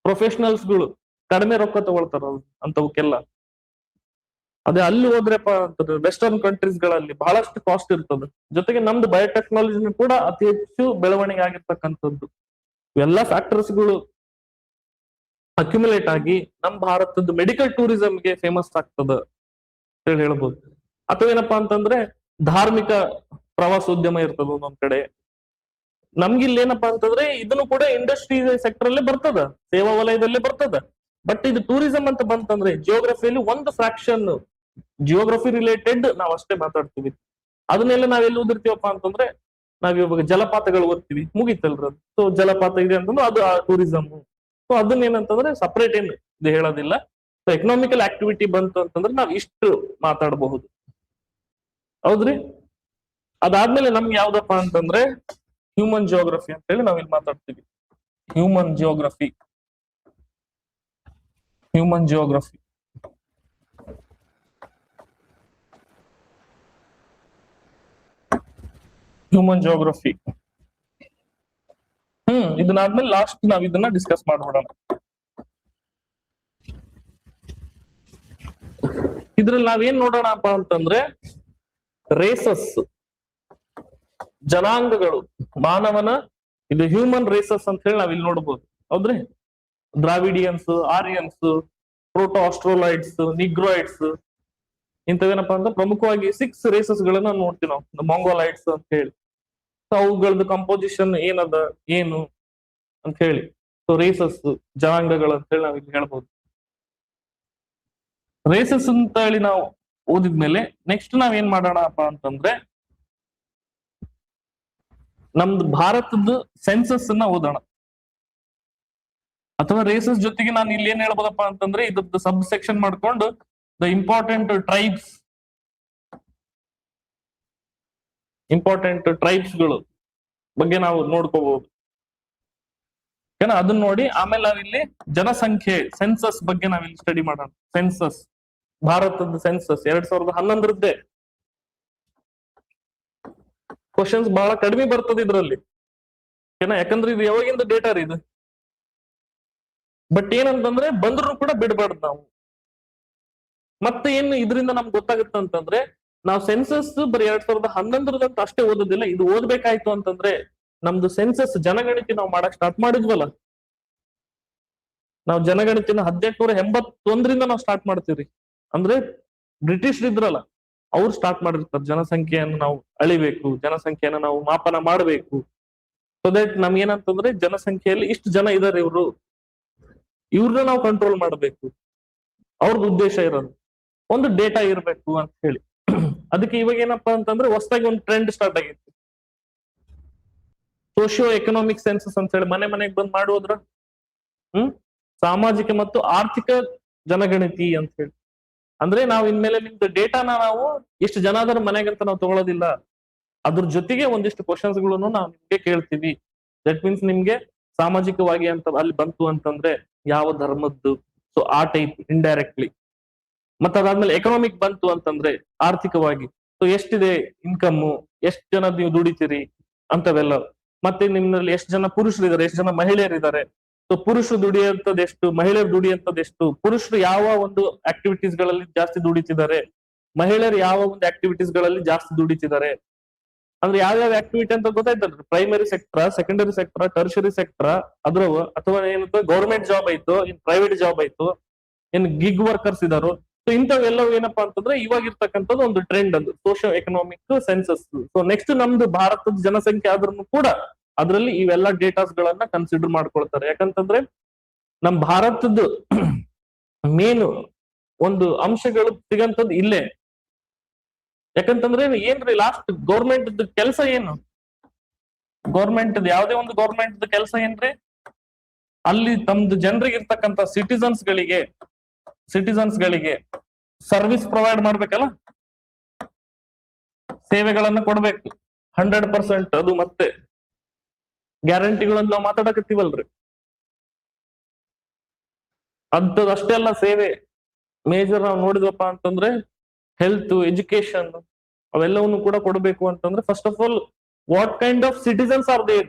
A: ಪ್ರೊಫೆಷನಲ್ಸ್ಗಳು ಕಡಿಮೆ ರೊಕ್ಕ ತಗೊಳ್ತಾರ ಅಂತವಕ್ಕೆಲ್ಲ. ಅದೇ ಅಲ್ಲಿ ಹೋದ್ರಪ್ಪ ಅಂತಂದ್ರೆ ವೆಸ್ಟರ್ನ್ ಕಂಟ್ರೀಸ್ ಗಳಲ್ಲಿ ಬಹಳಷ್ಟು ಕಾಸ್ಟ್ ಇರ್ತದೆ. ಜೊತೆಗೆ ನಮ್ದು ಬಯೋಟೆಕ್ನಾಲಜಿ ಕೂಡ ಅತಿ ಹೆಚ್ಚು ಬೆಳವಣಿಗೆ ಆಗಿರ್ತಕ್ಕಂಥದ್ದು. ಇವೆಲ್ಲ ಫ್ಯಾಕ್ಟರ್ಸ್ಗಳು ಅಕ್ಯುಮುಲೇಟ್ ಆಗಿ ನಮ್ ಭಾರತದ ಮೆಡಿಕಲ್ ಟೂರಿಸಂಗೆ ಫೇಮಸ್ ಆಗ್ತದ ಹೇಳಿ ಹೇಳ್ಬೋದು. ಅಥವಾ ಏನಪ್ಪಾ ಅಂತಂದ್ರೆ ಧಾರ್ಮಿಕ ಪ್ರವಾಸೋದ್ಯಮ ಇರ್ತದ ಒಂದೊಂದ್ ಕಡೆ. ನಮ್ಗಿಲ್ಲಿ ಏನಪ್ಪಾ ಅಂತಂದ್ರೆ ಇದನ್ನು ಕೂಡ ಇಂಡಸ್ಟ್ರಿ ಸೆಕ್ಟರ್ ಅಲ್ಲೇ ಬರ್ತದ, ಸೇವಾ ವಲಯದಲ್ಲೇ ಬರ್ತದ. ಬಟ್ ಇದು ಟೂರಿಸಂ ಅಂತ ಬಂತಂದ್ರೆ ಜಿಯೋಗ್ರಫಿಯಲ್ಲಿ ಒಂದು ಫ್ರಾಕ್ಷನ್ ಜಿಯೋಗ್ರಫಿ ರಿಲೇಟೆಡ್ ನಾವ್ ಅಷ್ಟೇ ಮಾತಾಡ್ತೀವಿ. ಅದನ್ನೆಲ್ಲ ನಾವೆಲ್ಲಿ ಓದಿರ್ತೀವಪ್ಪ ಅಂತಂದ್ರೆ ನಾವ್ ಇವಾಗ ಜಲಪಾತಗಳು ಓದ್ತೀವಿ, ಮುಗಿತಲ್ರ. ಸೊ ಜಲಪಾತ ಇದೆ ಅಂತಂದ್ರೆ ಅದು ಟೂರಿಸಂ. ಸೊ ಅದನ್ನ ಏನಂತಂದ್ರೆ ಸಪರೇಟ್ ಏನು ಇದು ಹೇಳೋದಿಲ್ಲ. ಸೊ ಎಕನಾಮಿಕಲ್ ಆಕ್ಟಿವಿಟಿ ಬಂತು ಅಂತಂದ್ರೆ ನಾವ್ ಇಷ್ಟು ಮಾತಾಡಬಹುದು, ಹೌದ್ರಿ? ಅದಾದ್ಮೇಲೆ ನಮ್ಗೆ ಯಾವ್ದಪ್ಪ ಅಂತಂದ್ರೆ ಹ್ಯೂಮನ್ ಜಿಯೋಗ್ರಫಿ ಅಂತ ಹೇಳಿ ನಾವಿಲ್ಲಿ ಮಾತಾಡ್ತೀವಿ. Human geography, human geography human geography ಇದನ್ನಾದ್ಮೇಲೆ ಲಾಸ್ಟ್ ನಾವ್ ಇದನ್ನ ಡಿಸ್ಕಸ್ ಮಾಡ್ಬಿಡೋಣ. ಇದ್ರಲ್ಲಿ ನಾವೇನ್ ನೋಡೋಣಪ್ಪ ಅಂತಂದ್ರೆ ರೇಸಸ್, ಜನಾಂಗಗಳು, ಮಾನವನ ಇದು ಹ್ಯೂಮನ್ ರೇಸಸ್ ಅಂತ ಹೇಳಿ ನಾವ್ ಇಲ್ಲಿ ನೋಡ್ಬೋದು, ಹೌದ್ರಿ? ದ್ರಾವಿಡಿಯನ್ಸ್, ಆರ್ಯನ್ಸ್, ಪ್ರೋಟೋ ಆಸ್ಟ್ರೋಲಾಯ್ಡ್ಸ್, ನಿಗ್ರಾಯ್ಡ್ಸ್, ಇಂಥವೇನಪ್ಪಾ ಅಂದ್ರೆ ಪ್ರಮುಖವಾಗಿ 6 ರೇಸಸ್ ಗಳನ್ನ ನೋಡ್ತೀವಿ ನಾವು. ಮೊಂಗೋಲೈಟ್ಸ್ ಅಂತ ಹೇಳಿ. ಸೊ ಅವುಗಳದ್ದು ಕಂಪೋಸಿಷನ್ ಏನದ ಏನು ಅಂತ ಹೇಳಿ. ಸೊ ರೇಸಸ್ ಜನಾಂಗಗಳು ಅಂತ ಹೇಳಿ ನಾವ್ ಇಲ್ಲಿ ಹೇಳ್ಬೋದು. ರೇಸಸ್ ಅಂತ ಹೇಳಿ ನಾವು ಓದಿದ್ಮೇಲೆ ನೆಕ್ಸ್ಟ್ ನಾವ್ ಏನ್ ಮಾಡೋಣಪ್ಪ ಅಂತಂದ್ರೆ ನಮ್ದು ಭಾರತದ ಸೆನ್ಸಸ್ ಅನ್ನ ಓದೋಣ. ಅಥವಾ ರೇಸಸ್ ಜೊತೆಗೆ ನಾನು ಇಲ್ಲಿ ಏನ್ ಹೇಳ್ಬೋದಪ್ಪ ಅಂತಂದ್ರೆ ಇದ್ರದ್ದು ಸಬ್ ಸೆಕ್ಷನ್ ಮಾಡ್ಕೊಂಡು ದ ಇಂಪಾರ್ಟೆಂಟ್ ಟ್ರೈಬ್ಸ್ಗಳು ಬಗ್ಗೆ ನಾವು ನೋಡ್ಕೋಬಹುದು. ಏನ ಅದನ್ನ ನೋಡಿ ಆಮೇಲೆ ನಾವಿಲ್ಲಿ ಜನಸಂಖ್ಯೆ ಸೆನ್ಸಸ್ ಬಗ್ಗೆ ನಾವಿಲ್ಲಿ ಸ್ಟಡಿ ಮಾಡೋಣ. ಸೆನ್ಸಸ್, ಭಾರತದ ಸೆನ್ಸಸ್ 2011 ಕ್ವಶನ್ಸ್ ಬಹಳ ಕಡಿಮೆ ಬರ್ತದೆ ಇದ್ರಲ್ಲಿ. ಏನ ಯಾಕಂದ್ರೆ ಇದು ಯಾವಾಗಿಂದ ಡೇಟಾ ರೀ ಇದು, ಬಟ್ ಏನಂತಂದ್ರೆ ಬಂದ್ರು ಕೂಡ ಬಿಡಬಾರ್ದು ನಾವು. ಮತ್ತೆ ಏನು ಇದರಿಂದ ನಮ್ಗೆ ಗೊತ್ತಾಗುತ್ತೆ ಅಂತಂದ್ರೆ, ನಾವು ಸೆನ್ಸಸ್ ಬರೀ 2011 ಅಷ್ಟೇ ಓದೋದಿಲ್ಲ, ಇದು ಓದ್ಬೇಕಾಯ್ತು ಅಂತಂದ್ರೆ ನಮ್ದು ಸೆನ್ಸಸ್ ಜನಗಣತಿ ನಾವು ಮಾಡಕ್ ಸ್ಟಾರ್ಟ್ ಮಾಡಿದ್ವಲ್ಲ, ನಾವು ಜನಗಣತಿನ 1881 ನಾವು ಸ್ಟಾರ್ಟ್ ಮಾಡ್ತೀವ್ರಿ. ಅಂದ್ರೆ ಬ್ರಿಟಿಷ್ ಇದ್ರಲ್ಲ, ಅವ್ರು ಸ್ಟಾರ್ಟ್ ಮಾಡಿರ್ತಾರೆ ಜನಸಂಖ್ಯೆಯನ್ನು ನಾವು ಅಳಿಬೇಕು, ಜನಸಂಖ್ಯೆಯನ್ನು ನಾವು ಮಾಪನ ಮಾಡಬೇಕು. ಸೊ ದಟ್ ನಮ್ಗೇನಂತಂದ್ರೆ ಜನಸಂಖ್ಯೆಯಲ್ಲಿ ಇಷ್ಟು ಜನ ಇದಾರೆ, ಇವ್ರನ್ನ ನಾವು ಕಂಟ್ರೋಲ್ ಮಾಡಬೇಕು, ಅವ್ರದ್ದು ಉದ್ದೇಶ ಇರೋದು ಒಂದು ಡೇಟಾ ಇರಬೇಕು ಅಂತ ಹೇಳಿ. ಅದಕ್ಕೆ ಇವಾಗ ಏನಪ್ಪಾ ಅಂತಂದ್ರೆ ಹೊಸದಾಗಿ ಒಂದು ಟ್ರೆಂಡ್ ಸ್ಟಾರ್ಟ್ ಆಗಿತ್ತು, ಸೋಶಿಯೋ ಎಕನಾಮಿಕ್ ಸೆನ್ಸಸ್ ಅಂತ ಹೇಳಿ ಮನೆ ಮನೆಗೆ ಬಂದ್ ಮಾಡೋದ್ರ ಸಾಮಾಜಿಕ ಮತ್ತು ಆರ್ಥಿಕ ಜನಗಣತಿ ಅಂತ ಹೇಳಿ. ಅಂದ್ರೆ ನಾವು ಇನ್ಮೇಲೆ ನಿಮ್ದು ಡೇಟಾನ ನಾವು ಎಷ್ಟು ಜನ ಅದರ ಮನೆಗಂತ ನಾವು ತಗೊಳ್ಳೋದಿಲ್ಲ, ಅದ್ರ ಜೊತೆಗೆ ಒಂದಿಷ್ಟು ಕ್ವಶನ್ಸ್ ಗಳನ್ನು ನಾವು ನಿಮ್ಗೆ ಕೇಳ್ತೀವಿ. ದಟ್ ಮೀನ್ಸ್ ನಿಮ್ಗೆ ಸಾಮಾಜಿಕವಾಗಿ ಅಂತ ಅಲ್ಲಿ ಬಂತು ಅಂತಂದ್ರೆ ಯಾವ ಧರ್ಮದ್ದು, ಸೊ ಆ ಟೈಪ್ ಇಂಡೈರೆಕ್ಟ್ಲಿ. ಮತ್ತೆ ಅದಾದ್ಮೇಲೆ ಎಕನಾಮಿಕ್ ಬಂತು ಅಂತಂದ್ರೆ ಆರ್ಥಿಕವಾಗಿ, ಸೊ ಎಷ್ಟಿದೆ ಇನ್ಕಮ್, ಎಷ್ಟು ಜನ ನೀವು ದುಡಿತೀರಿ ಅಂತವೆಲ್ಲ. ಮತ್ತೆ ನಿಮ್ಮಲ್ಲಿ ಎಷ್ಟು ಜನ ಪುರುಷರಿದ್ದಾರೆ, ಎಷ್ಟು ಜನ ಮಹಿಳೆಯರಿದ್ದಾರೆ, ಸೊ ಪುರುಷರು ದುಡಿಯುವಂತದ್ದು ಎಷ್ಟು, ಮಹಿಳೆಯರು ದುಡಿಯುವಂತದ್ದು ಎಷ್ಟು, ಪುರುಷರು ಯಾವ ಒಂದು ಆಕ್ಟಿವಿಟೀಸ್ ಗಳಲ್ಲಿ ಜಾಸ್ತಿ ದುಡಿತಿದ್ದಾರೆ, ಮಹಿಳೆಯರು ಯಾವ ಒಂದು ಆಕ್ಟಿವಿಟೀಸ್ ಗಳಲ್ಲಿ ಜಾಸ್ತಿ ದುಡಿತಿದ್ದಾರೆ. ಅಂದ್ರೆ ಯಾವ್ಯಾವ ಆಕ್ಟಿವಿಟಿ ಅಂತ ಗೊತ್ತಾಯ್ತಲ್ರಿ, primary sector, secondary sector, tertiary sector, ಅದ್ರ ಅಥವಾ ಏನಂತ ಗೌರ್ಮೆಂಟ್ ಜಾಬ್ ಆಯ್ತು, ಇನ್ ಪ್ರೈವೇಟ್ ಜಾಬ್ ಆಯ್ತು, ಏನ್ ಗಿಗ್ ವರ್ಕರ್ಸ್ ಇದಾರು. ಸೊ ಇಂಥವೆಲ್ಲವೂ ಏನಪ್ಪಾ ಅಂತಂದ್ರೆ ಇವಾಗ ಇರ್ತಕ್ಕಂಥದ್ದು ಒಂದು ಟ್ರೆಂಡ್, ಅದು socio economic census. So next ನಮ್ದು ಭಾರತದ ಜನಸಂಖ್ಯೆ ಆದ್ರೂ ಕೂಡ ಅದರಲ್ಲಿ ಇವೆಲ್ಲ ಡೇಟಾಸ್ ಗಳನ್ನ ಕನ್ಸಿಡರ್ ಮಾಡ್ಕೊಳ್ತಾರೆ. ಯಾಕಂತಂದ್ರೆ ನಮ್ ಭಾರತದ ಮೇನ್ ಒಂದು ಅಂಶಗಳು ಸಿಗಂತದ್ದು ಇಲ್ಲೇ. ಯಾಕಂತಂದ್ರೆ ಏನ್ರಿ ಲಾಸ್ಟ್ ಗೌರ್ಮೆಂಟ್ ಕೆಲಸ ಏನು, ಗೌರ್ಮೆಂಟ್ ಯಾವುದೇ ಒಂದು ಗೌರ್ಮೆಂಟ್ ಕೆಲಸ ಏನ್ರಿ, ಅಲ್ಲಿ ತಮ್ದು ಜನರಿಗೆ ಇರ್ತಕ್ಕಂಥ ಸಿಟಿಸನ್ಸ್ ಗಳಿಗೆ ಸರ್ವಿಸ್ ಪ್ರೊವೈಡ್ ಮಾಡ್ಬೇಕಲ್ಲ, ಸೇವೆಗಳನ್ನ ಕೊಡ್ಬೇಕು 100%. ಅದು ಮತ್ತೆ ಗ್ಯಾರಂಟಿಗಳನ್ನ ನಾವು ಮಾತಾಡಕತ್ತೀವಲ್ರಿ, ಅಷ್ಟೇ ಅಲ್ಲ, ಸೇವೆ ಮೇಜರ್ ನಾವು ನೋಡಿದ್ವಪ್ಪ ಅಂತಂದ್ರೆ ಹೆಲ್ತ್, ಎಜುಕೇಶನ್ ಅವೆಲ್ಲವನ್ನು ಕೂಡ ಕೊಡಬೇಕು ಅಂತಂದ್ರೆ first of all what kind of citizens are there,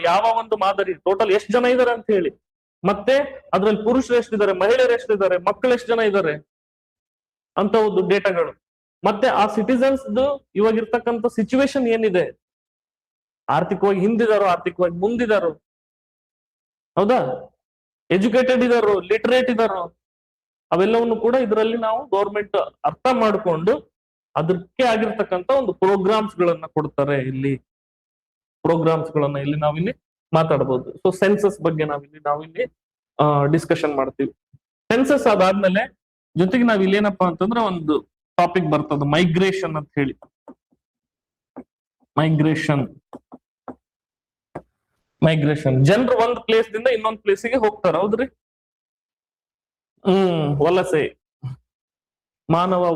A: ಯಾವ ಒಂದು ಮಾದರಿ, ಟೋಟಲ್ ಎಷ್ಟು ಜನ ಇದಾರೆ ಅಂತ ಹೇಳಿ, ಮತ್ತೆ ಅದ್ರಲ್ಲಿ ಪುರುಷರು ಎಷ್ಟಿದ್ದಾರೆ, ಮಹಿಳೆಯರು ಎಷ್ಟಿದ್ದಾರೆ, ಮಕ್ಕಳು ಎಷ್ಟು ಜನ ಇದ್ದಾರೆ ಅಂತ ಒಂದು ಡೇಟಾಗಳು. ಮತ್ತೆ ಆ ಸಿಟಿಸನ್ಸ್ ಇವಾಗ ಇರ್ತಕ್ಕಂಥ ಸಿಚುವೇಶನ್ ಏನಿದೆ, ಆರ್ಥಿಕವಾಗಿ ಹಿಂದಿದಾರೋ, ಆರ್ಥಿಕವಾಗಿ ಮುಂದಿದಾರೋ, ಹೌದಾ, ಎಜುಕೇಟೆಡ್ ಇದಾರೋ, ಲಿಟರೇಟ್ ಇದಾರೋ, ಅವೆಲ್ಲವನ್ನು ಕೂಡ ಇದರಲ್ಲಿ ನಾವು ಗೌರ್ಮೆಂಟ್ ಅರ್ಥ ಮಾಡಿಕೊಂಡು ಅದಕ್ಕೆ ಆಗಿರ್ತಕ್ಕಂಥ ಒಂದು ಪ್ರೋಗ್ರಾಮ್ಸ್ ಗಳನ್ನ ಕೊಡ್ತಾರೆ. ಇಲ್ಲಿ ಪ್ರೋಗ್ರಾಮ್ಸ್ ಗಳನ್ನ ಇಲ್ಲಿ ನಾವಿಲ್ಲಿ ಮಾತಾಡಬಹುದು. ಸೊ ಸೆನ್ಸಸ್ ಬಗ್ಗೆ ನಾವಿಲ್ಲಿ ಡಿಸ್ಕಷನ್ ಮಾಡ್ತೀವಿ. ಸೆನ್ಸಸ್ ಅದಾದ್ಮೇಲೆ ಜೊತೆಗೆ ನಾವ್ ಇಲ್ಲಿ ಏನಪ್ಪಾ ಅಂತಂದ್ರೆ ಒಂದು ಟಾಪಿಕ್ ಬರ್ತದ, ಮೈಗ್ರೇಷನ್ ಅಂತ ಹೇಳಿ. ಮೈಗ್ರೇಷನ್ ಜನರು ಒಂದ್ ಪ್ಲೇಸ್ ದಿಂದ ಇನ್ನೊಂದ್ ಪ್ಲೇಸಿಗೆ ಹೋಗ್ತಾರ, ಹೌದ್ರಿ? ವಲಸೆ, ಮಾನವರ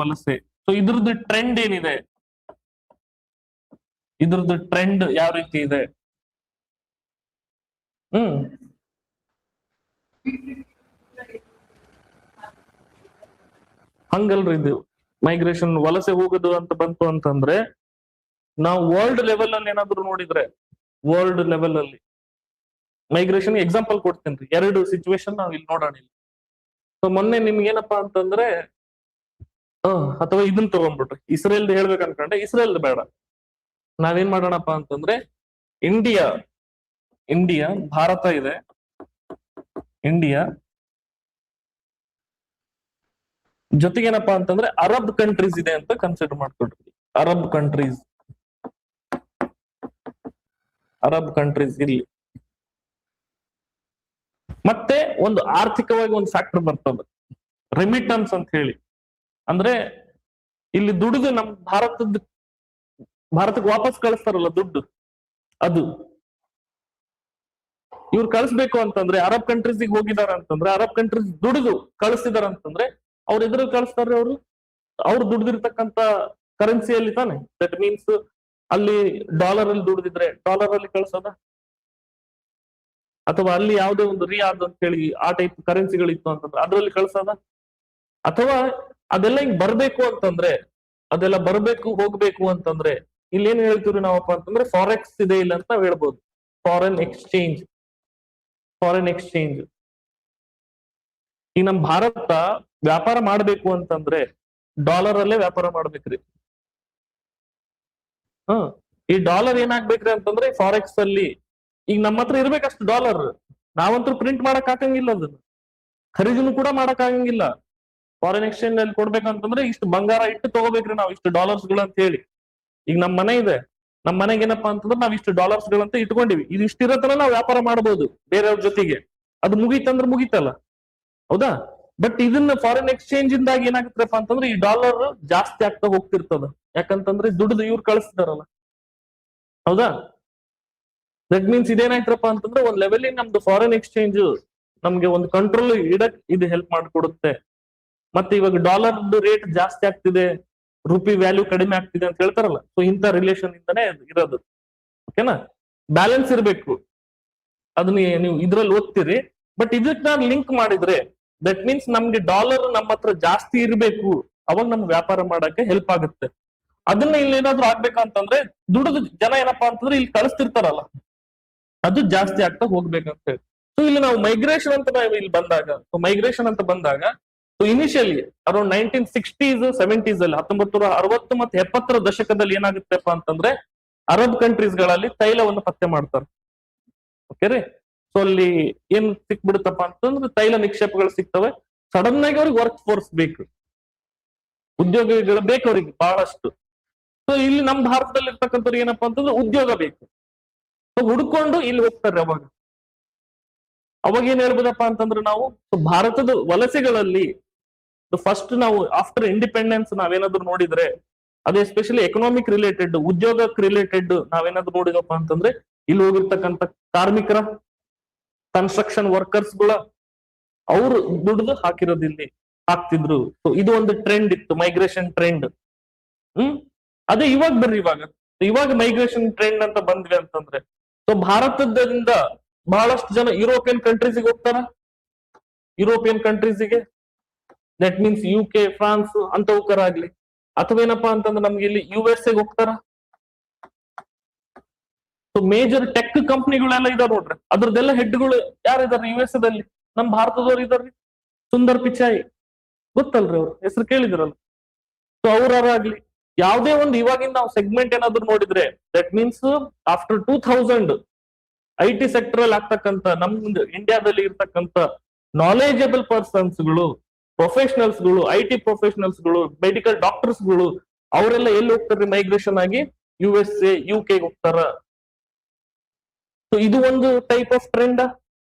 A: ವಲಸೆ. ಸೊ ಇದ್ರದ್ದು ಟ್ರೆಂಡ್ ಏನಿದೆ, ಇದ್ರದ್ದು ಟ್ರೆಂಡ್ ಯಾವ ರೀತಿ ಇದೆ? ಹಂಗಲ್ರಿ, ಇದು ಮೈಗ್ರೇಷನ್ ವಲಸೆ ಹೋಗೋದು ಅಂತ ಬಂತು ಅಂತಂದ್ರೆ ನಾವು ವರ್ಲ್ಡ್ ಲೆವೆಲ್ ಅಲ್ಲಿ ಏನಾದ್ರು ನೋಡಿದ್ರೆ, ವರ್ಲ್ಡ್ ಲೆವೆಲ್ ಅಲ್ಲಿ ಮೈಗ್ರೇಷನ್ ಎಕ್ಸಾಂಪಲ್ ಕೊಡ್ತೇನ್ರಿ. 2 ಸಿಚುವೇಶನ್ ನಾವ್ ಇಲ್ಲಿ ನೋಡೋಣ. ಸೊ ಮೊನ್ನೆ ನಿಮ್ಗೆ ಏನಪ್ಪಾ ಅಂತಂದ್ರೆ ಅಥವಾ ಇದನ್ನ ತಗೊಂಡ್ಬಿಟ್ರಿ, ಇಸ್ರೇಲ್ ಹೇಳ್ಬೇಕು ಅನ್ಕೊಂಡೆ, ಇಸ್ರೇಲ್ ಬೇಡ, ನಾವೇನ್ ಮಾಡೋಣಪ್ಪ ಅಂತಂದ್ರೆ ಇಂಡಿಯಾ ಭಾರತ ಇದೆ, ಇಂಡಿಯಾ ಜೊತೆಗೆ ಏನಪ್ಪಾ ಅಂತಂದ್ರೆ ಅರಬ್ ಕಂಟ್ರೀಸ್ ಇದೆ ಅಂತ ಕನ್ಸಿಡರ್ ಮಾಡ್ಕೊಡ್ರಿ. ಅರಬ್ ಕಂಟ್ರೀಸ್ ಇಲ್ಲಿ. ಮತ್ತೆ ಒಂದು ಆರ್ಥಿಕವಾಗಿ ಒಂದು ಫ್ಯಾಕ್ಟರ್ ಬರ್ತದೆ, ರೆಮಿಟನ್ಸ್ ಅಂತ ಹೇಳಿ. ಅಂದ್ರೆ ಇಲ್ಲಿ ದುಡಿದು ನಮ್ ಭಾರತಕ್ಕೆ ವಾಪಸ್ ಕಳಿಸ್ತಾರಲ್ಲ ದುಡ್ಡು, ಅದು ಇವ್ರು ಕಳಿಸ್ಬೇಕು ಅಂತಂದ್ರೆ ಅರಬ್ ಕಂಟ್ರೀಸ್ಗೆ ಹೋಗಿದಾರ ಅಂತಂದ್ರೆ, ಅರಬ್ ಕಂಟ್ರೀಸ್ ದುಡಿದು ಕಳಿಸ್ತಿದಾರ ಅಂತಂದ್ರೆ ಅವ್ರು ಎದುರು ಕಳಿಸ್ತಾರೆ, ಅವ್ರು ದುಡ್ದಿರ್ತಕ್ಕಂತ ಕರೆನ್ಸಿಯಲ್ಲಿ ತಾನೆ. ದಟ್ ಮೀನ್ಸ್ ಅಲ್ಲಿ ಡಾಲರ್ ಅಲ್ಲಿ ದುಡ್ದಿದ್ರೆ ಡಾಲರ್ ಅಲ್ಲಿ ಕಳ್ಸೋದ, ಅಥವಾ ಅಲ್ಲಿ ಯಾವುದೇ ಒಂದು ರಿಯಾದ್ ಅಂತ ಹೇಳಿ ಆ ಟೈಪ್ ಕರೆನ್ಸಿಗಳಿತ್ತು ಅಂತಂದ್ರೆ ಅದ್ರಲ್ಲಿ ಕಳ್ಸೋದ, ಅಥವಾ ಅದೆಲ್ಲ ಹಿಂಗ್ ಬರ್ಬೇಕು ಅಂತಂದ್ರೆ, ಅದೆಲ್ಲ ಬರ್ಬೇಕು ಹೋಗ್ಬೇಕು ಅಂತಂದ್ರೆ ಇಲ್ಲಿ ಏನ್ ಹೇಳ್ತೀವಿ ನಾವಪ್ಪ ಅಂತಂದ್ರೆ ಫಾರೆಕ್ಸ್ ಇದೆ ಇಲ್ಲ ಅಂತ ಹೇಳ್ಬೋದು. Foreign exchange. ಫಾರಿನ್ ಎಕ್ಸ್ಚೇಂಜ್ ಈಗ ನಮ್ ಭಾರತ ವ್ಯಾಪಾರ ಮಾಡ್ಬೇಕು ಅಂತಂದ್ರೆ ಡಾಲರ್ ಅಲ್ಲೇ ವ್ಯಾಪಾರ ಮಾಡ್ಬೇಕ್ರಿ. ಈ ಡಾಲರ್ ಏನಾಗ್ಬೇಕ್ರಿ ಅಂತಂದ್ರೆ ಫಾರೆಕ್ಸ್ ಅಲ್ಲಿ ಈಗ ನಮ್ಮ ಹತ್ರ ಇರ್ಬೇಕಷ್ಟು ಡಾಲರ್, ನಾವಂತೂ ಪ್ರಿಂಟ್ ಮಾಡಕ್ ಆಗಂಗಿಲ್ಲ, ಅದನ್ನ ಖರೀದಿನೂ ಕೂಡ ಮಾಡಕ್ ಆಗಂಗಿಲ್ಲ. ಫಾರಿನ್ ಎಕ್ಸ್ಚೇಂಜ್ ಅಲ್ಲಿ ಕೊಡ್ಬೇಕಂತಂದ್ರೆ ಇಷ್ಟು ಬಂಗಾರ ಇಟ್ಟು ತಗೋಬೇಕ್ರಿ ನಾವು, ಇಷ್ಟು ಡಾಲರ್ಸ್ ಗಳು ಅಂತ ಹೇಳಿ. ಈಗ ನಮ್ ಮನೆ ಇದೆ, ನಮ್ ಮನೆಗೆ ಏನಪ್ಪಾ ಅಂತಂದ್ರೆ ನಾವ್ ಇಷ್ಟು ಡಾಲರ್ಸ್ ಗಳಂತ ಇಟ್ಕೊಂಡಿವಿ, ಇದು ಇಷ್ಟಿರತ್ತಲ್ಲ ನಾವು ವ್ಯಾಪಾರ ಮಾಡಬಹುದು ಬೇರೆಯವ್ರ ಜೊತೆಗೆ, ಅದು ಮುಗೀತಂದ್ರೆ ಮುಗೀತಲ್ಲ, ಹೌದಾ? ಬಟ್ ಇದನ್ನ ಫಾರಿನ್ ಎಕ್ಸ್ಚೇಂಜ್ ಇಂದಾಗಿ ಏನಾಗುತ್ತಪ್ಪ ಅಂತಂದ್ರೆ ಈ ಡಾಲರ್ ಜಾಸ್ತಿ ಆಗ್ತಾ ಹೋಗ್ತಿರ್ತದ, ಯಾಕಂತಂದ್ರೆ ದುಡ್ದು ಇವ್ರು ಕಳಿಸ್ತಾರಲ್ಲ, ಹೌದಾ? ದಟ್ ಮೀನ್ಸ್ ಇದೇನಾಯ್ತಪ್ಪ ಅಂತಂದ್ರೆ ಒಂದ್ ಲೆವೆಲ್ ನಮ್ದು ಫಾರಿನ್ ಎಕ್ಸ್ಚೇಂಜ್ ನಮ್ಗೆ ಒಂದು ಕಂಟ್ರೋಲ್ ಇಡಕ್ ಇದು ಹೆಲ್ಪ್ ಮಾಡ್ಕೊಡುತ್ತೆ. ಮತ್ತೆ ಇವಾಗ ಡಾಲರ್ ರೇಟ್ ಜಾಸ್ತಿ ಆಗ್ತಿದೆ, ರುಪಿ ವ್ಯಾಲ್ಯೂ ಕಡಿಮೆ ಆಗ್ತಿದೆ ಅಂತ ಹೇಳ್ತಾರಲ್ಲ, ಸೊ ಇಂಥ ರಿಲೇಷನ್ ಇಂದಾನೆ ಇರೋದು. ಓಕೆನಾ? ಬ್ಯಾಲೆನ್ಸ್ ಇರ್ಬೇಕು, ಅದನ್ನ ನೀವು ಇದ್ರಲ್ಲಿ ಓದ್ತೀರಿ. ಬಟ್ ಇದಕ್ಕೆ ನಾನು ಲಿಂಕ್ ಮಾಡಿದ್ರೆ ದಟ್ ಮೀನ್ಸ್ ನಮ್ಗೆ ಡಾಲರ್ ನಮ್ಮ ಹತ್ರ ಜಾಸ್ತಿ ಇರ್ಬೇಕು, ಅವಾಗ ನಮ್ಗೆ ವ್ಯಾಪಾರ ಮಾಡಕ್ಕೆ ಹೆಲ್ಪ್ ಆಗುತ್ತೆ. ಅದನ್ನ ಇಲ್ಲಿ ಏನಾದ್ರು ಆಗ್ಬೇಕಂತಂದ್ರೆ ದುಡ್ಡು ಜನ ಏನಪ್ಪಾ ಅಂತಂದ್ರೆ ಇಲ್ಲಿ ಕಳಿಸ್ತಿರ್ತಾರಲ್ಲ, ಅದು ಜಾಸ್ತಿ ಆಗ್ತಾ ಹೋಗ್ಬೇಕಂತ ಹೇಳಿ. ಸೊ ಇಲ್ಲಿ ನಾವು ಮೈಗ್ರೇಷನ್ ಅಂತ ನಾವು ಇಲ್ಲಿ ಬಂದಾಗ, ಮೈಗ್ರೇಷನ್ ಅಂತ ಬಂದಾಗ ಇನಿಷಿಯಲಿ ಅರೌಂಡ್ 1960s 70s ಅಲ್ಲಿ 1960 ಮತ್ತು 70ರ ದಶಕದಲ್ಲಿ ಏನಾಗುತ್ತೆಪ್ಪ ಅಂತಂದ್ರೆ ಅರಬ್ ಕಂಟ್ರೀಸ್ ಗಳಲ್ಲಿ ತೈಲವನ್ನು ಪತ್ತೆ ಮಾಡ್ತಾರೆ. ಓಕೆ ರೀ? ಸೊ ಅಲ್ಲಿ ಏನ್ ಸಿಕ್ಬಿಡುತ್ತಪ್ಪ ಅಂತಂದ್ರೆ ತೈಲ ನಿಕ್ಷೇಪಗಳು ಸಿಗ್ತವೆ. ಸಡನ್ ಆಗಿ ಅವ್ರಿಗೆ ವರ್ಕ್ ಫೋರ್ಸ್ ಬೇಕು, ಉದ್ಯೋಗಗಳು ಬೇಕು ಅವ್ರಿಗೆ ಬಹಳಷ್ಟು. ಸೊ ಇಲ್ಲಿ ನಮ್ಮ ಭಾರತದಲ್ಲಿ ಇರ್ತಕ್ಕಂಥವ್ರು ಏನಪ್ಪಾ ಅಂತಂದ್ರೆ ಉದ್ಯೋಗ ಬೇಕು, ಸೊ ಹುಡ್ಕೊಂಡು ಇಲ್ಲಿ ಹೋಗ್ತಾರೆ. ಅವಾಗ ಏನ್ ಹೇಳ್ಬೋದಪ್ಪ ಅಂತಂದ್ರೆ ನಾವು ಭಾರತದ ವಲಸೆಗಳಲ್ಲಿ ಫಸ್ಟ್ ನಾವು ಆಫ್ಟರ್ ಇಂಡಿಪೆಂಡೆನ್ಸ್ ನಾವೇನಾದ್ರು ನೋಡಿದ್ರೆ, ಅದು ಎಸ್ಪೆಷಲಿ ಎಕನಾಮಿಕ್ ರಿಲೇಟೆಡ್, ಉದ್ಯೋಗಕ್ಕೆ ರಿಲೇಟೆಡ್ ನಾವೇನಾದ್ರು ನೋಡಿದಪ್ಪ ಅಂತಂದ್ರೆ ಇಲ್ಲಿ ಹೋಗಿರ್ತಕ್ಕಂಥ ಕಾರ್ಮಿಕರ, ಕನ್ಸ್ಟ್ರಕ್ಷನ್ ವರ್ಕರ್ಸ್ ಗಳ ಅವ್ರು ದುಡ್ದು ಹಾಕಿರೋದು ಇಲ್ಲಿ ಹಾಕ್ತಿದ್ರು. ಸೊ ಇದು ಒಂದು ಟ್ರೆಂಡ್ ಇತ್ತು, ಮೈಗ್ರೇಷನ್ ಟ್ರೆಂಡ್. ಅದೇ ಇವಾಗ ಬರ್ರಿ, ಇವಾಗ ಮೈಗ್ರೇಷನ್ ಟ್ರೆಂಡ್ ಅಂತ ಬಂದ್ವಿ ಅಂತಂದ್ರೆ ಸೊ ಭಾರತದಿಂದ ಬಹಳಷ್ಟು ಜನ ಯುರೋಪಿಯನ್ ಕಂಟ್ರೀಸಿಗೆ ಹೋಗ್ತಾರ, ಯುರೋಪಿಯನ್ ಕಂಟ್ರೀಸಿಗೆ, ದಟ್ ಮೀನ್ಸ್ UK, ಫ್ರಾನ್ಸ್ ಅಂತವಕರಾಗ್ಲಿ, ಅಥವಾ ಏನಪ್ಪಾ ಅಂತಂದ್ರೆ ನಮ್ಗೆ ಇಲ್ಲಿ USA ಹೋಗ್ತಾರ. ಸೊ ಮೇಜರ್ ಟೆಕ್ ಕಂಪ್ನಿಗಳೆಲ್ಲ ಇದಾವ ನೋಡ್ರಿ, ಅದ್ರದ್ದೆಲ್ಲ ಹೆಡ್ಗಳು ಯಾರಿದಾರೆ USA ದಲ್ಲಿ? ನಮ್ ಭಾರತದವ್ರು ಇದಾರ್ರಿ, ಸುಂದರ್ ಪಿಚಾಯಿ, ಗೊತ್ತಲ್ರಿ ಅವ್ರ ಹೆಸರು ಕೇಳಿದಿರಲ್ಲ. ಸೊ ಅವ್ರಾಗ್ಲಿ ಯಾವ್ದೇ ಒಂದು ಇವಾಗಿನ ನಾವು ಸೆಗ್ಮೆಂಟ್ ಏನಾದ್ರು ನೋಡಿದ್ರೆ that means after 2000 IT sector ಅಲ್ಲಿ ಆಗ್ತಕ್ಕಂಥ ನಮ್ದು ಇಂಡಿಯಾದಲ್ಲಿ ಇರ್ತಕ್ಕಂಥ ನಾಲೆಜಬಲ್ ಪರ್ಸನ್ಸ್ಗಳು, ಪ್ರೊಫೆಷನಲ್ಸ್ಗಳು, IT ಪ್ರೊಫೆಷನಲ್ಸ್ಗಳು, ಮೆಡಿಕಲ್ ಡಾಕ್ಟರ್ಸ್ಗಳು, ಅವರೆಲ್ಲ ಎಲ್ಲಿ ಹೋಗ್ತಾರೆ ಮೈಗ್ರೇಷನ್ ಆಗಿ? USA, UK ಹೋಗ್ತಾರ. ಸೊ ಇದು ಒಂದು ಟೈಪ್ ಆಫ್ ಟ್ರೆಂಡ್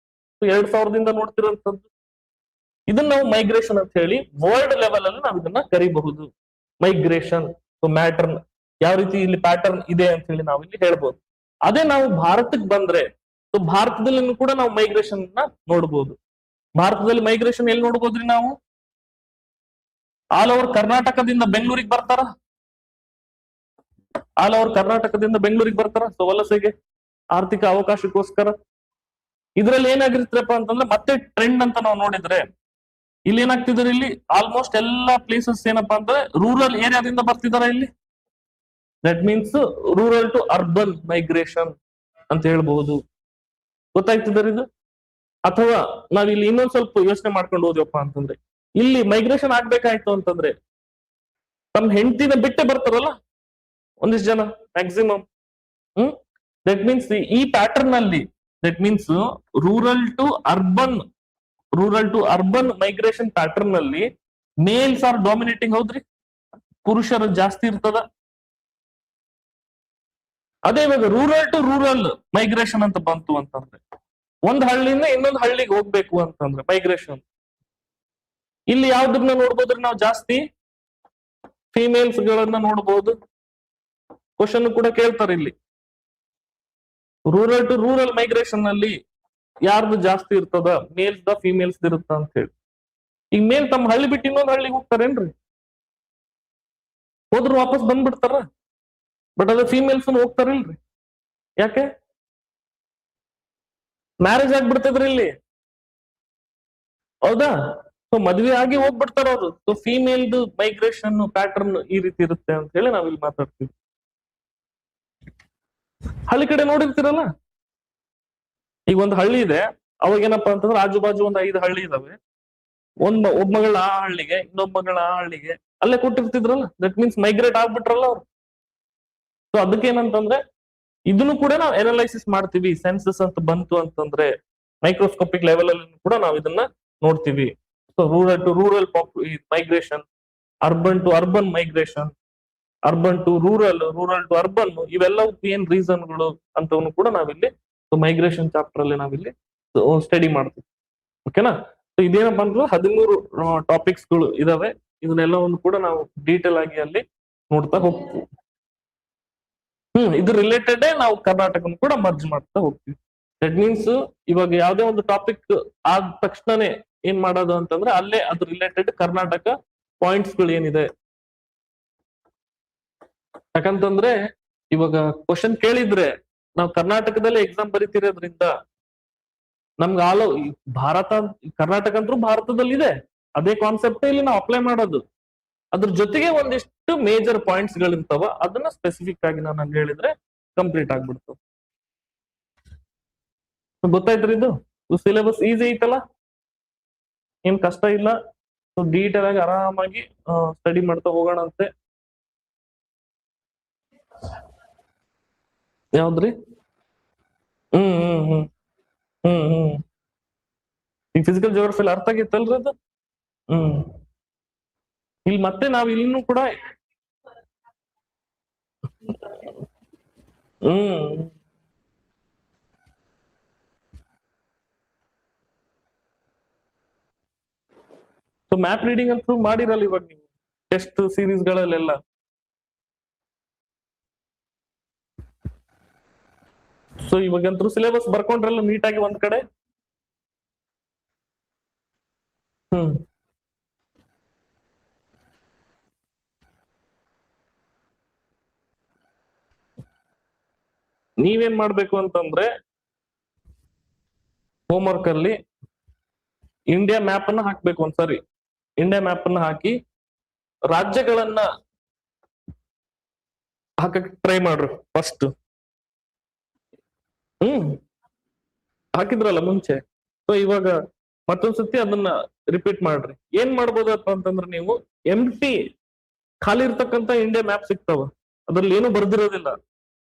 A: 2000ದಿಂದ ನೋಡ್ತಿರೋಂಥದ್ದು. ಇದನ್ನ ನಾವು ಮೈಗ್ರೇಷನ್ ಅಂತ ಹೇಳಿ ವರ್ಲ್ಡ್ ಲೆವೆಲ್ ಅಲ್ಲಿ ನಾವು ಇದನ್ನ ಕರಿಬಹುದು. ಮೈಗ್ರೇಷನ್ ಮ್ಯಾಟರ್ನ್ ಯಾವ ರೀತಿ ಇಲ್ಲಿ ಪ್ಯಾಟರ್ನ್ ಇದೆ ಅಂತ ಹೇಳಿ ನಾವು ಇಲ್ಲಿ ಹೇಳ್ಬೋದು. ಅದೇ ನಾವು ಭಾರತಕ್ಕೆ ಬಂದ್ರೆ ಭಾರತದಲ್ಲಿ ಕೂಡ ನಾವು ಮೈಗ್ರೇಷನ್ ನೋಡ್ಬೋದು. ಭಾರತದಲ್ಲಿ ಮೈಗ್ರೇಷನ್ ಎಲ್ಲಿ ನೋಡ್ಬೋದ್ರಿ ನಾವು? ಆಲ್ ಓವರ್ ಕರ್ನಾಟಕದಿಂದ ಬೆಂಗಳೂರಿಗೆ ಬರ್ತಾರ, ಆಲ್ ಓವರ್ ಕರ್ನಾಟಕದಿಂದ ಬೆಂಗಳೂರಿಗೆ ಬರ್ತಾರ. ಸೊ ವಲಸೆಗೆ, ಆರ್ಥಿಕ ಅವಕಾಶಕ್ಕೋಸ್ಕರ. ಇದ್ರಲ್ಲಿ ಏನಾಗಿರ್ತಪ್ಪ ಅಂತಂದ್ರೆ ಮತ್ತೆ ಟ್ರೆಂಡ್ ಅಂತ ನಾವು ನೋಡಿದ್ರೆ ಇಲ್ಲಿ ಏನಾಗ್ತಿದ್ದಾರೆ, ಇಲ್ಲಿ ಆಲ್ಮೋಸ್ಟ್ ಎಲ್ಲಾ ಪ್ಲೇಸಸ್ ಏನಪ್ಪಾ ಅಂದ್ರೆ ರೂರಲ್ ಏರಿಯಾದಿಂದ ಬರ್ತಿದಾರ ಇಲ್ಲಿ. That means rural to urban migration ಅಂತ ಹೇಳ್ಬಹುದು. ಗೊತ್ತಾಗ್ತಿದ್ದಾರೆ ಇದು? ಅಥವಾ ನಾವ್ ಇಲ್ಲಿ ಇನ್ನೊಂದ್ ಸ್ವಲ್ಪ ಯೋಚನೆ ಮಾಡ್ಕೊಂಡು ಹೋದ್ವಪ್ಪ ಅಂತಂದ್ರೆ ಇಲ್ಲಿ ಮೈಗ್ರೇಷನ್ ಆಗ್ಬೇಕಾಯ್ತು ಅಂತಂದ್ರೆ ತಮ್ಮ ಹೆಂಡತಿನ ಬಿಟ್ಟೆ ಬರ್ತಾರಲ್ಲ ಒಂದಿಷ್ಟು ಜನ ಮ್ಯಾಕ್ಸಿಮಮ್. ದಟ್ ಮೀನ್ಸ್ ಈ ಪ್ಯಾಟರ್ನ್ ಅಲ್ಲಿ that means rural to urban migration pattern ಅಲ್ಲಿ ಮೇಲ್ಸ್ ಆರ್ ಡಾಮಿನೇಟಿಂಗ್, ಹೌದ್ರಿ? ಪುರುಷರು ಜಾಸ್ತಿ ಇರ್ತದ. ಅದೇ ಇವಾಗ ರೂರಲ್ ಟು ರೂರಲ್ ಮೈಗ್ರೇಷನ್ ಅಂತ ಬಂತು ಅಂತಂದ್ರೆ ಒಂದ್ ಹಳ್ಳಿಯಿಂದ ಇನ್ನೊಂದು ಹಳ್ಳಿಗೆ ಹೋಗ್ಬೇಕು ಅಂತಂದ್ರೆ ಮೈಗ್ರೇಷನ್. ಇಲ್ಲಿ ಯಾವ್ದನ್ನ ನೋಡ್ಬೋದ್ರಿ ನಾವು? ಜಾಸ್ತಿ ಫಿಮೇಲ್ಸ್ ಗಳನ್ನ ನೋಡ್ಬೋದು. ಕ್ವಶನ್ ಕೂಡ ಕೇಳ್ತಾರೆ ಇಲ್ಲಿ, ರೂರಲ್ ಟು ರೂರಲ್ ಮೈಗ್ರೇಷನ್ ಅಲ್ಲಿ ಯಾರ್ದು ಜಾಸ್ತಿ ಇರ್ತದ, ಮೇಲ್ಸ್ ದ ಫಿಮೇಲ್ಸ್ ಇರುತ್ತ ಅಂತ ಹೇಳಿ. ಈಗ ಮೇಲ್ ತಮ್ಮ ಹಳ್ಳಿ ಬಿಟ್ಟು ಇನ್ನೊಂದು ಹಳ್ಳಿಗೆ ಹೋಗ್ತಾರೇನ್ರಿ? ಹೋದ್ರು ವಾಪಸ್ ಬಂದ್ಬಿಡ್ತಾರ. ಬಟ್ ಅದ ಫಿಮೇಲ್ಸ್ ಹೋಗ್ತಾರಿಲ್ರಿ. ಯಾಕೆ? ಮ್ಯಾರೇಜ್ ಆಗ್ಬಿಡ್ತದ್ರಿ ಇಲ್ಲಿ, ಹೌದಾ? ಸೊ ಮದ್ವೆ ಆಗಿ ಹೋಗ್ಬಿಡ್ತಾರ ಅವ್ರು. ಸೊ ಫಿಮೇಲ್ದು ಮೈಗ್ರೇಷನ್ ಪ್ಯಾಟರ್ನ್ ಈ ರೀತಿ ಇರುತ್ತೆ ಅಂತ ಹೇಳಿ ನಾವಿಲ್ಲಿ ಮಾತಾಡ್ತೀವಿ. ಹಳ್ಳಿ ಕಡೆ ನೋಡಿರ್ತೀರಲ್ಲ, ಈಗ ಒಂದು ಹಳ್ಳಿ ಇದೆ, ಅವಾಗ ಏನಪ್ಪಾ ಅಂತಂದ್ರೆ ಆಜು ಬಾಜು ಒಂದ್ 5 ಹಳ್ಳಿ ಇದಾವೆ. ಒಬ್ಬ ಮಗಳ ಆ ಹಳ್ಳಿಗೆ, ಇನ್ನೊಬ್ಬ ಮಗಳ ಆ ಹಳ್ಳಿಗೆ ಅಲ್ಲೇ ಕೊಟ್ಟಿರ್ತಿದ್ರಲ್ಲ. ದಟ್ ಮೀನ್ಸ್ ಮೈಗ್ರೇಟ್ ಆಗ್ಬಿಟ್ರಲ್ಲ ಅವ್ರು. ಸೊ ಅದಕ್ಕೆ ಏನಂತಂದ್ರೆ ಇದನ್ನು ಕೂಡ ನಾವು ಅನಲೈಸಿಸ್ ಮಾಡ್ತೀವಿ. ಸೆನ್ಸಸ್ ಅಂತ ಬಂತು ಅಂತಂದ್ರೆ ಮೈಕ್ರೋಸ್ಕೋಪಿಕ್ ಲೆವೆಲ್ ಅಲ್ಲಿ ಕೂಡ ನಾವು ಇದನ್ನ ನೋಡ್ತೀವಿ. So rural to rural migration, urban to urban migration, urban to rural, rural to urban, ಇವೆಲ್ಲವೂ ಏನ್ ರೀಸನ್ಗಳು ಅಂತವನ್ನು ಕೂಡ ನಾವಿಲ್ಲಿ ಮೈಗ್ರೇಷನ್ ಚಾಪ್ಟರ್ ಅಲ್ಲಿ ನಾವಿಲ್ಲಿ ಸ್ಟಡಿ ಮಾಡ್ತೀವಿ. ಓಕೆನಾ? ಸೊ ಇದೇನಪ್ಪ ಅಂದ್ರೆ 13 ಟಾಪಿಕ್ಸ್ ಗಳು ಇದಾವೆ. ಇದನ್ನೆಲ್ಲವನ್ನು ಕೂಡ ನಾವು ಡೀಟೇಲ್ ಆಗಿ ಅಲ್ಲಿ ನೋಡ್ತಾ ಹೋಗ್ತೀವಿ. ಇದು ರಿಲೇಟೆಡ್ ನಾವು ಕರ್ನಾಟಕ ಕೂಡ ಮರ್ಜ್ ಮಾಡ್ತಾ ಹೋಗ್ತೀವಿ. ದಟ್ ಮೀನ್ಸ್ ಇವಾಗ ಯಾವ್ದೇ ಒಂದು ಟಾಪಿಕ್ ಆದ ತಕ್ಷಣನೇ ಏನ್ ಮಾಡೋದು ಅಂತಂದ್ರೆ ಅಲ್ಲೇ ಅದು ರಿಲೇಟೆಡ್ ಕರ್ನಾಟಕ ಪಾಯಿಂಟ್ಸ್ ಗಳು ಏನಿದೆ. ಯಾಕಂತಂದ್ರೆ ಇವಾಗ ಕ್ವಶನ್ ಕೇಳಿದ್ರೆ ನಾವು ಕರ್ನಾಟಕದಲ್ಲೇ ಎಕ್ಸಾಮ್ ಬರೀತಿರೋದ್ರಿಂದ ನಮ್ಗೆ ಭಾರತ, ಕರ್ನಾಟಕ ಅಂತೂ ಭಾರತದಲ್ಲಿ ಇದೆ, ಅದೇ ಕಾನ್ಸೆಪ್ಟ್ ಇಲ್ಲಿ ನಾವು ಅಪ್ಲೈ ಮಾಡೋದು. ಅದ್ರ ಜೊತೆಗೆ ಒಂದಿಷ್ಟು ಮೇಜರ್ ಪಾಯಿಂಟ್ಸ್ ಗಳಿರ್ತಾವ, ಅದನ್ನ ಸ್ಪೆಸಿಫಿಕ್ ಆಗಿ ನಾನು ಹಂಗ ಹೇಳಿದ್ರೆ ಕಂಪ್ಲೀಟ್ ಆಗ್ಬಿಡ್ತು. ಗೊತ್ತಾಯ್ತ್ರಿ? ಇದು ಸಿಲೆಬಸ್ ಈಸಿ ಐತಲ್ಲ, ಏನ್ ಕಷ್ಟ ಇಲ್ಲ. ಸೊ ಡೀಟೇಲ್ ಆಗಿ ಆರಾಮಾಗಿ ಸ್ಟಡಿ ಮಾಡ್ತಾ ಹೋಗೋಣ ಅಂತೆ. ಯಾವ್ದ್ರಿ? ಈಗ ಫಿಸಿಕಲ್ ಜಿಯೋಗ್ರಫಿ ಅರ್ಥ ಆಗಿತ್ತಲ್ರಿ ಅದು. ಇಲ್ಲಿ ಮತ್ತೆ ನಾವ್ ಇಲ್ಲಿನೂ ಕೂಡ ಸೊ ಮ್ಯಾಪ್ ರೀಡಿಂಗ್ ಅಂತೂ ಮಾಡಿರಲ್ಲ ಇವಾಗ ನೀವು ಟೆಸ್ಟ್ ಸೀರೀಸ್ ಗಳಲ್ಲೆಲ್ಲ. ಸೊ ಇವಾಗಂತೂ ಸಿಲೆಬಸ್ ಬರ್ಕೊಂಡ್ರಲ್ಲ ನೀಟಾಗಿ ಒಂದ್ ಕಡೆ. ನೀವೇನ್ ಮಾಡ್ಬೇಕು ಅಂತಂದ್ರೆ ಹೋಮ್ವರ್ಕ್ ಅಲ್ಲಿ ಇಂಡಿಯಾ ಮ್ಯಾಪ್ ಅನ್ನ ಹಾಕ್ಬೇಕು. ಒಂದ್ಸರಿ ಇಂಡಿಯಾ ಮ್ಯಾಪ್ ಅನ್ನ ಹಾಕಿ ರಾಜ್ಯಗಳನ್ನ ಹಾಕಕ್ ಟ್ರೈ ಮಾಡ್ರಿ ಫಸ್ಟ್. ಹಾಕಿದ್ರಲ್ಲ ಮುಂಚೆ. ಸೊ ಇವಾಗ ಮತ್ತೊಂದ್ಸತಿ ಅದನ್ನ ರಿಪೀಟ್ ಮಾಡ್ರಿ. ಏನ್ ಮಾಡ್ಬೋದಪ್ಪ ಅಂತಂದ್ರೆ ನೀವು ಎಂಟಿ ಖಾಲಿ ಇರ್ತಕ್ಕಂತ ಇಂಡಿಯಾ ಮ್ಯಾಪ್ ಸಿಗ್ತಾವ, ಅದ್ರಲ್ಲಿ ಏನು ಬರ್ದಿರೋದಿಲ್ಲ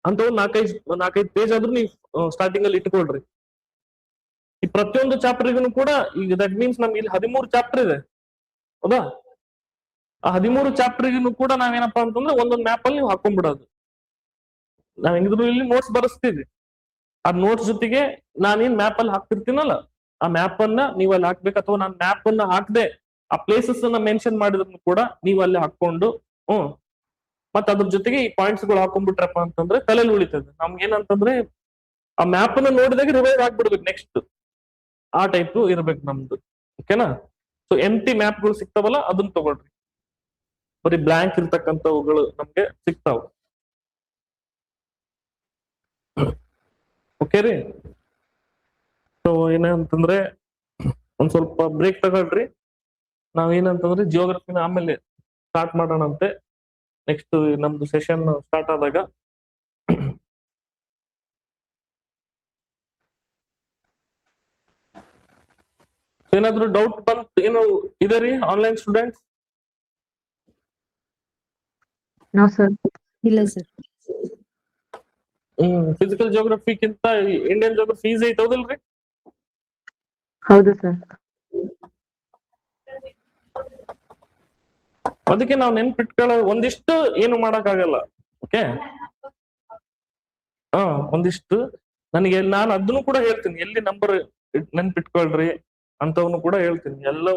A: ಅಂತ ನಾಲ್ಕೈದು ಪೇಜ್ ಆದ್ರೂ ನೀವು ಸ್ಟಾರ್ಟಿಂಗ್ ಅಲ್ಲಿ ಇಟ್ಕೊಳ್ರಿ. ಈ ಪ್ರತಿಯೊಂದು ಚಾಪ್ಟರ್ಗೂ ಕೂಡ ಈಗ ದಟ್ ಮೀನ್ಸ್ ನಮ್ಗೆ ಇಲ್ಲಿ 13 ಚಾಪ್ಟರ್ ಇದೆ, ಹೌದಾ? ಆ 13 ಚಾಪ್ಟರ್ಗೂ ಕೂಡ ನಾವೇನಪ್ಪಾ ಅಂತಂದ್ರೆ ಒಂದೊಂದು ಮ್ಯಾಪ್ ಅಲ್ಲಿ ನೀವು ಹಾಕೊಂಡ್ಬಿಡೋದು. ನಾವ್ ಹೆಂಗಿದ್ರು ಇಲ್ಲಿ ನೋಟ್ಸ್ ಬರೆಸ್ತೀವಿ, ಆ ನೋಟ್ಸ್ ಜೊತೆಗೆ ನಾನೇನ್ ಮ್ಯಾಪ್ ಅಲ್ಲಿ ಹಾಕ್ತಿರ್ತೀನಲ್ಲ ಆ ಮ್ಯಾಪ್ ಅನ್ನ ನೀವು ಅಲ್ಲಿ ಹಾಕ್ಬೇಕು. ಅಥವಾ ನಾನು ಮ್ಯಾಪ್ ಅನ್ನ ಹಾಕದೆ ಆ ಪ್ಲೇಸಸ್ ಅನ್ನ ಮೆನ್ಷನ್ ಮಾಡಿದ್ರು ಕೂಡ ನೀವು ಅಲ್ಲಿ ಹಾಕೊಂಡು ಮತ್ತೆ ಅದ್ರ ಜೊತೆಗೆ ಈ ಪಾಯಿಂಟ್ಸ್ ಗಳು ಹಾಕೊಂಡ್ಬಿಟ್ರಪ್ಪ ಅಂತಂದ್ರೆ ತಲೆಯಲ್ಲಿ ಉಳಿತದೆ. ನಮ್ಗೆ ಏನಂತಂದ್ರೆ ಆ ಮ್ಯಾಪ್ ಅನ್ನ ನೋಡಿದಾಗ ರಿವೈವ್ ಆಗ್ಬಿಡ್ಬೇಕು ನೆಕ್ಸ್ಟ್, ಆ ಟೈಪ್ ಇರ್ಬೇಕು ನಮ್ದು. ಓಕೆನಾ? ಸೊ ಎಂಟಿ ಮ್ಯಾಪ್ ಗಳು ಸಿಗ್ತಾವಲ್ಲ ಅದನ್ನ ತಗೊಳ್ರಿ. ಬರೀ ಬ್ಲಾಂಕ್ ಇರ್ತಕ್ಕಂಥವುಗಳು ನಮ್ಗೆ ಸಿಗ್ತಾವ. ಓಕೆ ರೀ? ಸೊ ಏನಂತಂದ್ರೆ ಒಂದ್ ಸ್ವಲ್ಪ ಬ್ರೇಕ್ ತಗೊಳ್ರಿ. ನಾವೇನಂತಂದ್ರೆ ಜಿಯೋಗ್ರಫಿನ ಆಮೇಲೆ ಸ್ಟಾರ್ಟ್ ಮಾಡೋಣಂತೆ. ನೆಕ್ಸ್ಟ್ ನಮ್ದು ಸೆಷನ್ ಸ್ಟಾರ್ಟ್ ಆದಾಗ. ಏನಾದ್ರು ಡೌಟ್ ಬಂತು ಏನು ಇದೆ ರೀ ಆನ್ಲೈನ್ ಸ್ಟೂಡೆಂಟ್ಸ್?
B: No sir. ಇಲ್ಲ ಸರ್.
A: ಫಿಸಿಕಲ್ ಜಿಯೋಗ್ರಫಿಕ್ಕಿಂತ ಇಂಡಿಯನ್ ಜಿಯೋಗ್ರಫಿ ಈಸಿ ಐತೆ ಹೌದಲ್ರಿ?
B: ಹೌದು ಸರ್.
A: ಅದಕ್ಕೆ ನಾವು ನೆನ್ಪಿಟ್ಕೊಳ್ಳೋ ಒಂದಿಷ್ಟು ಏನು ಮಾಡಕ್ ಆಗಲ್ಲ. ಓಕೆ, ಒಂದಿಷ್ಟು ನನಗೆ ನಾನು ಅದನ್ನು ಕೂಡ ಹೇಳ್ತೀನಿ, ಎಲ್ಲಿ ನಂಬರ್ ನೆನ್ಪಿಟ್ಕೊಳ್ರಿ ಅಂತವನು ಕೂಡ ಹೇಳ್ತೀನಿ. ಎಲ್ಲ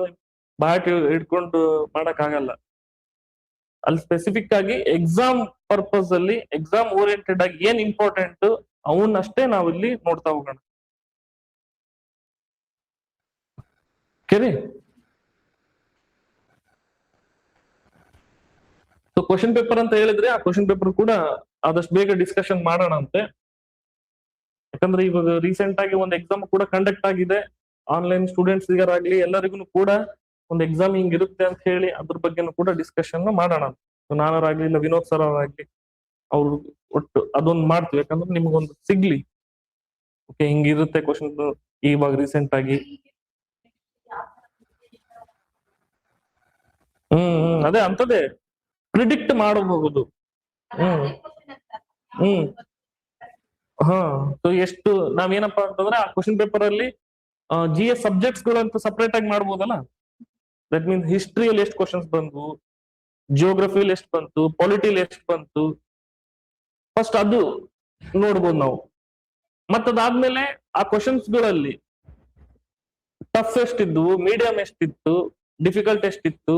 A: ಬಾಟ್ ಇಟ್ಕೊಂಡು ಮಾಡಕ್ ಆಗಲ್ಲ. ಅಲ್ಲಿ ಸ್ಪೆಸಿಫಿಕ್ ಆಗಿ ಎಕ್ಸಾಮ್ ಪರ್ಪಸ್ ಅಲ್ಲಿ ಎಕ್ಸಾಮ್ ಓರಿಯೆಂಟೆಡ್ ಆಗಿ ಏನ್ ಇಂಪಾರ್ಟೆಂಟ್ ಅವನ್ನಷ್ಟೇ ನಾವಿಲ್ಲಿ ನೋಡ್ತಾ ಹೋಗೋಣ. ಸರಿ? ಸೊ ಕ್ವಶನ್ ಪೇಪರ್ ಅಂತ ಹೇಳಿದ್ರೆ ಆ ಕ್ವಶನ್ ಪೇಪರ್ ಕೂಡ ಆದಷ್ಟು ಬೇಗ ಡಿಸ್ಕಷನ್ ಮಾಡೋಣ ಅಂತೆ. ಯಾಕಂದ್ರೆ ಇವಾಗ ರೀಸೆಂಟ್ ಆಗಿ ಒಂದು ಎಕ್ಸಾಮ್ ಕೂಡ ಕಂಡಕ್ಟ್ ಆಗಿದೆ. ಆನ್ಲೈನ್ ಸ್ಟೂಡೆಂಟ್ಸ್ ಗಾರಾಗ್ಲಿ ಎಲ್ಲರಿಗೂ ಕೂಡ ಒಂದು ಎಕ್ಸಾಮ್ ಹಿಂಗ್ ಇರುತ್ತೆ ಅಂತ ಹೇಳಿ ಅದ್ರ ಬಗ್ಗೆನೂ ಕೂಡ ಡಿಸ್ಕಷನ್ ಮಾಡೋಣ. ನಾನಾರಾಗ್ಲಿ ಇಲ್ಲ ವಿನೋದ್ ಸರ್ ಅವರಾಗ್ಲಿ ಅವ್ರು ಒಟ್ಟು ಅದೊಂದು ಮಾಡ್ತೀವಿ. ಯಾಕಂದ್ರೆ ನಿಮ್ಗೊಂದು ಸಿಗ್ಲಿ. ಓಕೆ, ಹಿಂಗಿರುತ್ತೆ ಕ್ವಶನ್ ಇವಾಗ ರೀಸೆಂಟ್ ಆಗಿ. ಅದೇ ಅಂತದೇ ಪ್ರಿಡಿಕ್ಟ್ ಮಾಡಬಹುದು. ಹ್ಮ್ ಹಾ, ಸೊ ಎಷ್ಟು ನಾವೇನಪ್ಪಾ ಅಂತಂದ್ರೆ ಆ ಕ್ವಶನ್ ಪೇಪರ್ ಅಲ್ಲಿ GS ಸಬ್ಜೆಕ್ಟ್ಸ್ ಗಳು ಅಂತ ಸಪರೇಟ್ ಆಗಿ ಮಾಡ್ಬೋದಲ್ಲ. ದಟ್ ಮೀನ್ಸ್ ಹಿಸ್ಟ್ರಿಯಲ್ಲಿ ಎಷ್ಟು ಕ್ವಶನ್ಸ್ ಬಂದ್ವು, ಜಿಯೋಗ್ರಫಿಲಿ ಎಷ್ಟು ಬಂತು, ಪೊಲಿಟಿಲಿ ಎಷ್ಟು ಬಂತು, ಫಸ್ಟ್ ಅದು ನೋಡ್ಬೋದು ನಾವು. ಮತ್ತದಾದ್ಮೇಲೆ ಆ ಕ್ವಶನ್ಸ್ ಗಳಲ್ಲಿ ಟಫ್ ಎಷ್ಟಿದ್ವು, ಮೀಡಿಯಂ ಎಷ್ಟಿತ್ತು, ಡಿಫಿಕಲ್ಟ್ ಎಷ್ಟಿತ್ತು,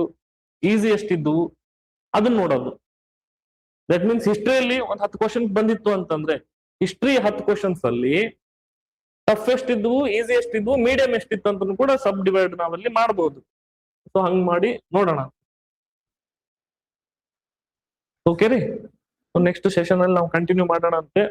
A: ಈಸಿ ಎಷ್ಟಿದ್ವು ಅದನ್ನ ನೋಡೋದು. ದಟ್ ಮೀನ್ಸ್ ಹಿಸ್ಟ್ರಿಯಲ್ಲಿ ಒಂದ್ 10 ಕ್ವಶನ್ಸ್ ಬಂದಿತ್ತು ಅಂತಂದ್ರೆ ಹಿಸ್ಟ್ರಿ 10 ಕ್ವಶನ್ಸ್ ಅಲ್ಲಿ ಟಫ್ ಎಷ್ಟಿದ್ವು, ಈಸಿ ಎಷ್ಟಿದ್ವು, ಮೀಡಿಯಂ ಎಷ್ಟಿತ್ತು ಅಂತ ಕೂಡ ಸಬ್ ಡಿವೈಡ್ ನಾವಲ್ಲಿ ಮಾಡಬಹುದು. ಸೊ ಹಂಗ್ ಮಾಡಿ ನೋಡೋಣ. ಓಕೆ ರೀ, ನೆಕ್ಸ್ಟ್ ಸೆಷನ್ ಅಲ್ಲಿ ನಾವು ಕಂಟಿನ್ಯೂ ಮಾಡೋಣ ಅಂತೆ.